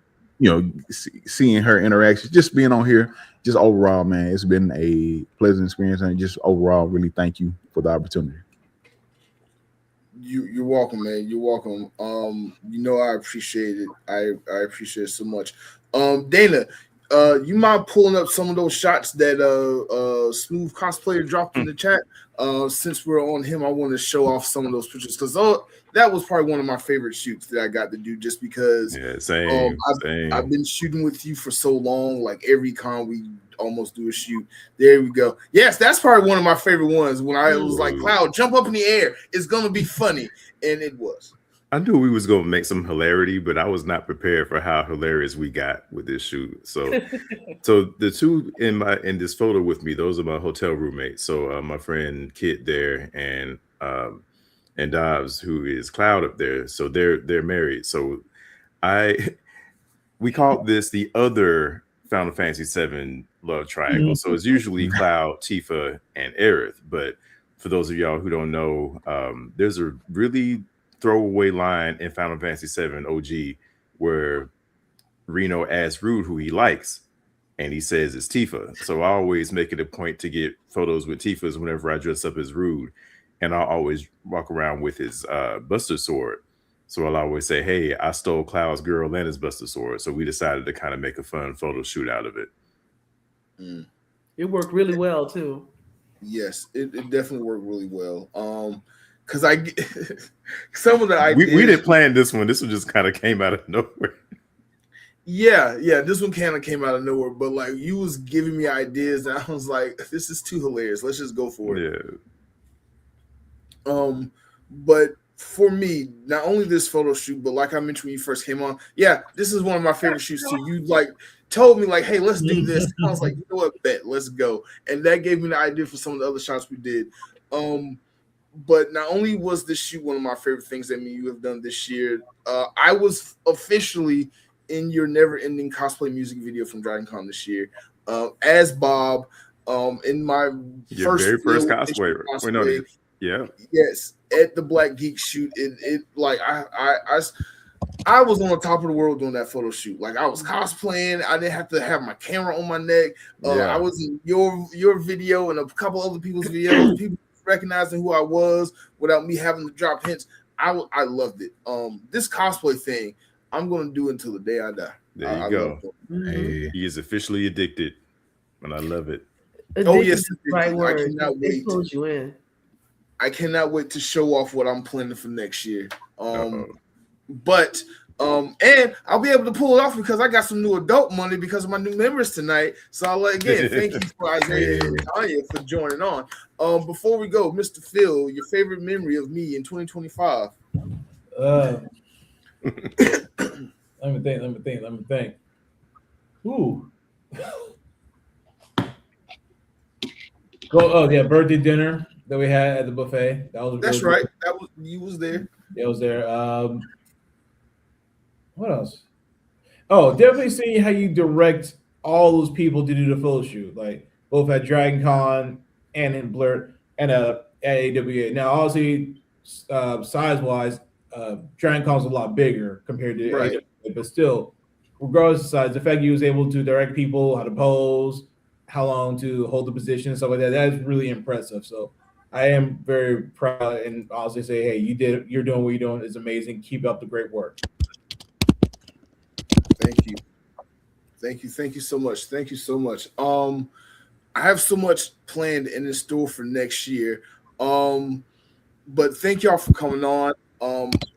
seeing her interaction, just being on here. Just overall, man, it's been a pleasant experience, and just overall, really thank you for the opportunity.
You're welcome, man. You're welcome. I appreciate it. I appreciate it so much. Dana, You mind pulling up some of those shots that Smooth Cosplayer dropped in the chat? Since we're on him, I want to show off some of those pictures because that was probably one of my favorite shoots that I got to do just because
same.
I've been shooting with you for so long. Like every con we almost do a shoot. There we go. Yes, that's probably one of my favorite ones when I was like, Cloud, jump up in the air. It's gonna be funny. And it was.
I knew we was gonna make some hilarity, but I was not prepared for how hilarious we got with this shoot. So, so the two in this photo with me, those are my hotel roommates. So my friend Kit there and Dobbs, who is Cloud up there. So they're married. So we called this the other Final Fantasy VII love triangle. So it's usually Cloud, Tifa, and Aerith. But for those of y'all who don't know, there's a really throwaway line in Final Fantasy VII OG where Reno asks Rude who he likes, and he says it's Tifa. So I always make it a point to get photos with Tifa's whenever I dress up as Rude, and I'll always walk around with his Buster Sword. So I'll always say, hey, I stole Cloud's girl and his Buster Sword. So we decided to kind of make a fun photo shoot out of it.
It worked really well too.
Yes, it definitely worked really well. Because I some of the ideas
we didn't plan this one. This one just kind of came out of nowhere.
Yeah, this one kind of came out of nowhere. But like you was giving me ideas, and I was like, this is too hilarious. Let's just go for it.
Yeah.
But for me, not only this photo shoot, but like I mentioned when you first came on, this is one of my favorite shoots too. You like told me like, hey, let's do this. And I was like, you know what, bet, let's go. And that gave me the idea for some of the other shots we did. But not only was this shoot one of my favorite things that you have done this year, I was officially in your never-ending cosplay music video from DragonCon this year as Bob in my
very first cosplay.
Yes, at the Black Geek shoot. It like I was on the top of the world doing that photo shoot. Like I was cosplaying. I didn't have to have my camera on my neck. I was in your video and a couple other people's videos. People recognizing who I was without me having to drop hints. I loved it. This cosplay thing, I'm gonna do until the day I die.
There you go. Hey. He is officially addicted, and I love it.
Oh yes,
right word.
I cannot wait.
Pulls you in.
I cannot wait to show off what I'm planning for next year. But and I'll be able to pull it off because I got some new adult money because of my new members tonight. So again, thank you for Isaiah and Tanya for joining on. Before we go, Mr. Phil, your favorite memory of me in 2025.
Let me think. Ooh. Birthday dinner that we had at the buffet.
That's right. You was there.
Yeah, I was there. What else? Oh, definitely seeing how you direct all those people to do the photo shoot, like both at DragonCon and in Blerd and at AWA. Now, obviously, size-wise, DragonCon's a lot bigger compared to AWA, but still, regardless of size, the fact you was able to direct people how to pose, how long to hold the position, and stuff like that, that is really impressive. So I am very proud, and I'll just say, hey, you're doing what you're doing is amazing. Keep up the great work.
Thank you so much. I have so much planned and in store for next year. But thank y'all for coming on.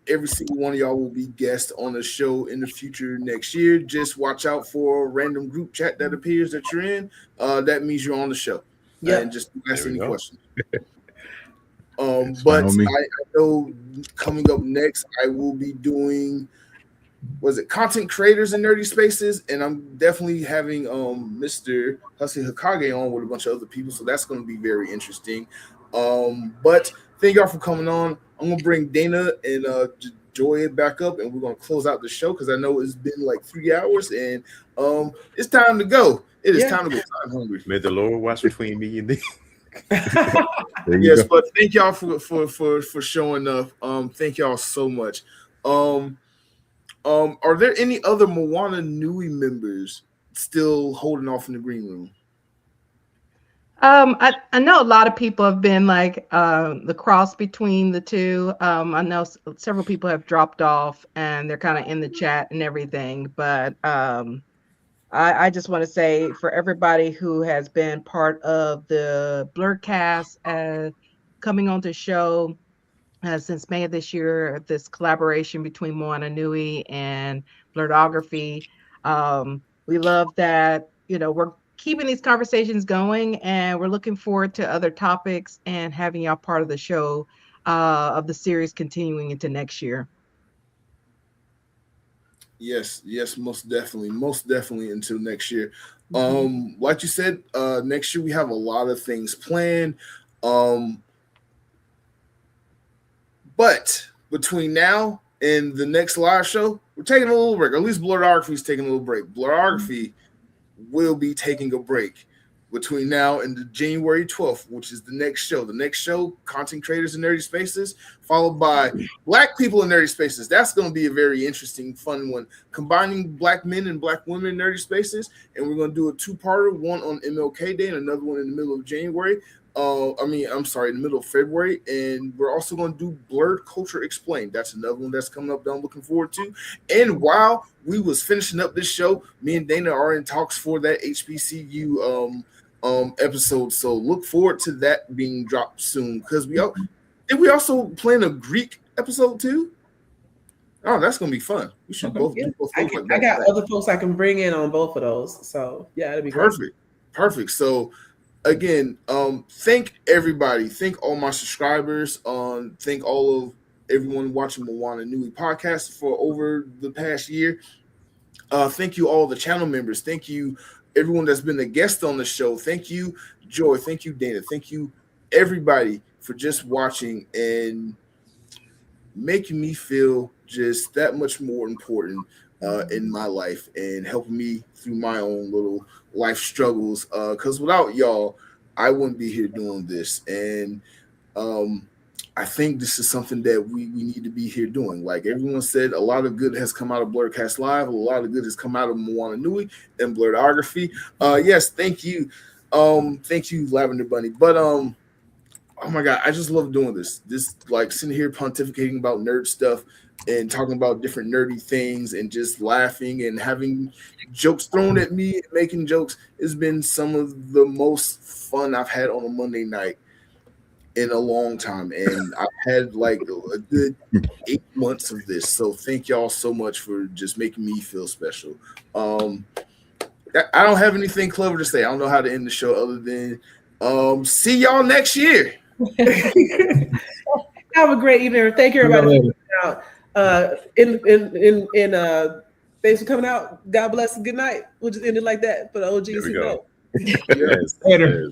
Every single one of y'all will be guests on the show in the future next year. Just watch out for a random group chat that appears that you're in. That means you're on the show. And just ask any questions. But I know coming up next, I will be doing content creators in nerdy spaces, and I'm definitely having Mr. Hussein Hokage on with a bunch of other people, so that's going to be very interesting. But thank y'all for coming on. I'm gonna bring Dana and Joy back up, and we're gonna close out the show because I know it's been like 3 hours, and it's time to go. It is time to go. I'm hungry.
May the Lord watch between me and thee.
Yes, but thank y'all for showing up. Thank y'all so much. Are there any other Moana Nui members still holding off in the green room?
I know a lot of people have been like the cross between the two. I know several people have dropped off and they're kind of in the chat and everything, but I just want to say for everybody who has been part of the Blerdkast, coming on the show since May of this year, this collaboration between Moana Nui and Blerdography. We love that, we're keeping these conversations going, and we're looking forward to other topics and having y'all part of the show, of the series continuing into next year.
Yes, most definitely until next year. Like you said, next year we have a lot of things planned. But between now and the next live show, we're taking a little break. Or at least Blerdography is taking a little break. Blerdography will be taking a break between now and the January 12th, which is the next show. The next show, Content Creators in Nerdy Spaces, followed by Black People in Nerdy Spaces. That's going to be a very interesting, fun one, combining Black men and Black women in Nerdy Spaces. And we're going to do a two-parter, one on MLK Day and another one in the middle of January. In the middle of February. And we're also going to do Blerd Culture Explained. That's another one that's coming up that I'm looking forward to. And while we was finishing up this show, me and Dana are in talks for that HBCU episode. So look forward to that being dropped soon. Because we also plan a Greek episode too? Oh, that's gonna be fun. We should both do both.
I got other folks I can bring in on both of those. So yeah, it'll be
perfect. So again, thank everybody. Thank all my subscribers. Thank all of everyone watching Moana Nui podcast for over the past year. Thank you all the channel members. Thank you everyone that's been a guest on the show. Thank you, Joy. Thank you, Dana. Thank you, everybody, for just watching and making me feel just that much more important in my life and helping me through my own little life struggles. Because without y'all, I wouldn't be here doing this. And I think this is something that we need to be here doing. Like everyone said, a lot of good has come out of Blerdkast Live. A lot of good has come out of Moana Nui and Blerdography. Yes, thank you. Thank you, Lavender Bunny. But oh my God, I just love doing this. This, like, sitting here pontificating about nerd stuff and talking about different nerdy things and just laughing and having jokes thrown at me and making jokes has been some of the most fun I've had on a Monday night in a long time. And I've had like a good 8 months of this. So thank y'all so much for just making me feel special. I don't have anything clever to say. I don't know how to end the show other than see y'all next year.
Have a great evening. Thank you, everybody, for coming out. Thanks for coming out. God bless and good night. We'll just end it like that for the OGs who know.
Yes.
Later.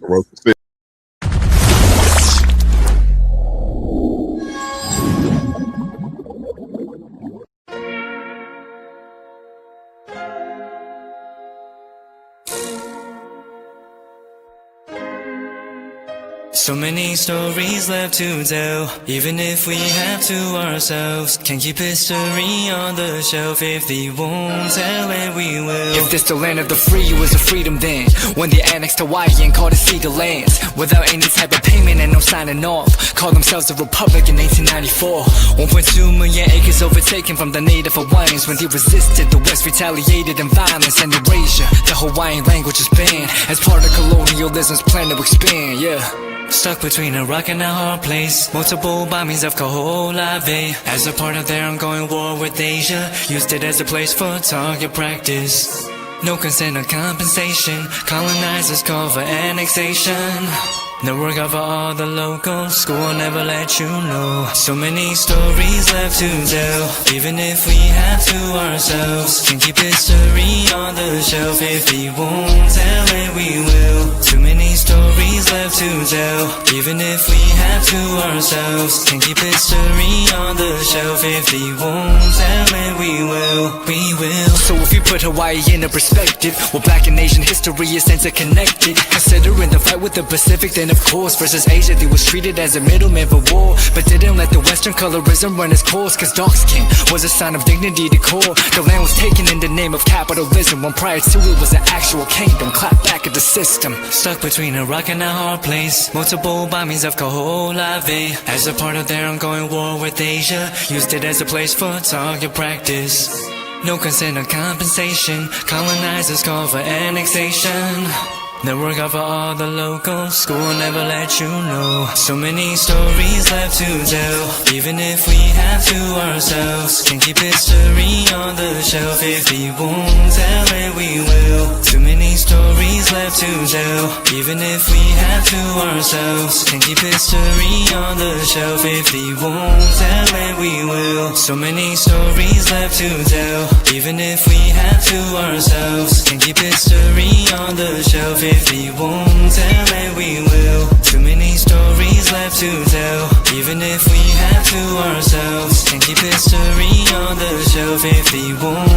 So many stories left to tell, even if we have to ourselves. Can't keep history on the shelf. If they won't tell it, we will.
If this the land of the free, it was a freedom then, when they annexed Hawaii and called it Cedar Lands, without any type of payment and no signing off. Called themselves a republic in 1894. 1.2 million acres overtaken from the native Hawaiians. When they resisted, the West retaliated in violence and erasure. The Hawaiian language is banned as part of colonialism's plan to expand, yeah.
Stuck between a rock and a hard place. Multiple bombings of Kaho'olawe as a part of their ongoing war with Asia. Used it as a place for target practice. No consent or compensation. Colonizers call for annexation. The work of all the locals. School will never let you know. So many stories left to tell, even if we have to ourselves. Can keep history on the shelf. If we won't tell it, we will. Too many stories left to tell, even if we have to ourselves. Can keep history on the shelf. If we won't tell it, we will. We will.
So if you put Hawaii in a perspective, well, Black and Asian history is interconnected. Considering the fight with the Pacific, then of course versus Asia, they was treated as a middleman for war, but didn't let the Western colorism run its course. Cause dark skin was a sign of dignity to core. The land was taken in the name of capitalism, when prior to it was an actual kingdom. Clap back at the system.
Stuck between a rock and a hard place. Multiple bombings of Kaho'olawe as a part of their ongoing war with Asia. Used it as a place for target practice.
No consent or compensation. Colonizers call for annexation. Network out for all the locals. School will never let you know. So many stories left to tell. Even if we have to ourselves. Can't keep history on the shelf. If we won't tell it, we will. Too many stories left to tell. Even if we have to ourselves. Can't keep history on the shelf. If we won't tell it, we will. So many stories left to tell. Even if we have to ourselves. Can't keep history on the shelf. If we won't tell it, we will. Too many stories left to tell. Even if we have to ourselves. Can't keep history on the shelf. If we won't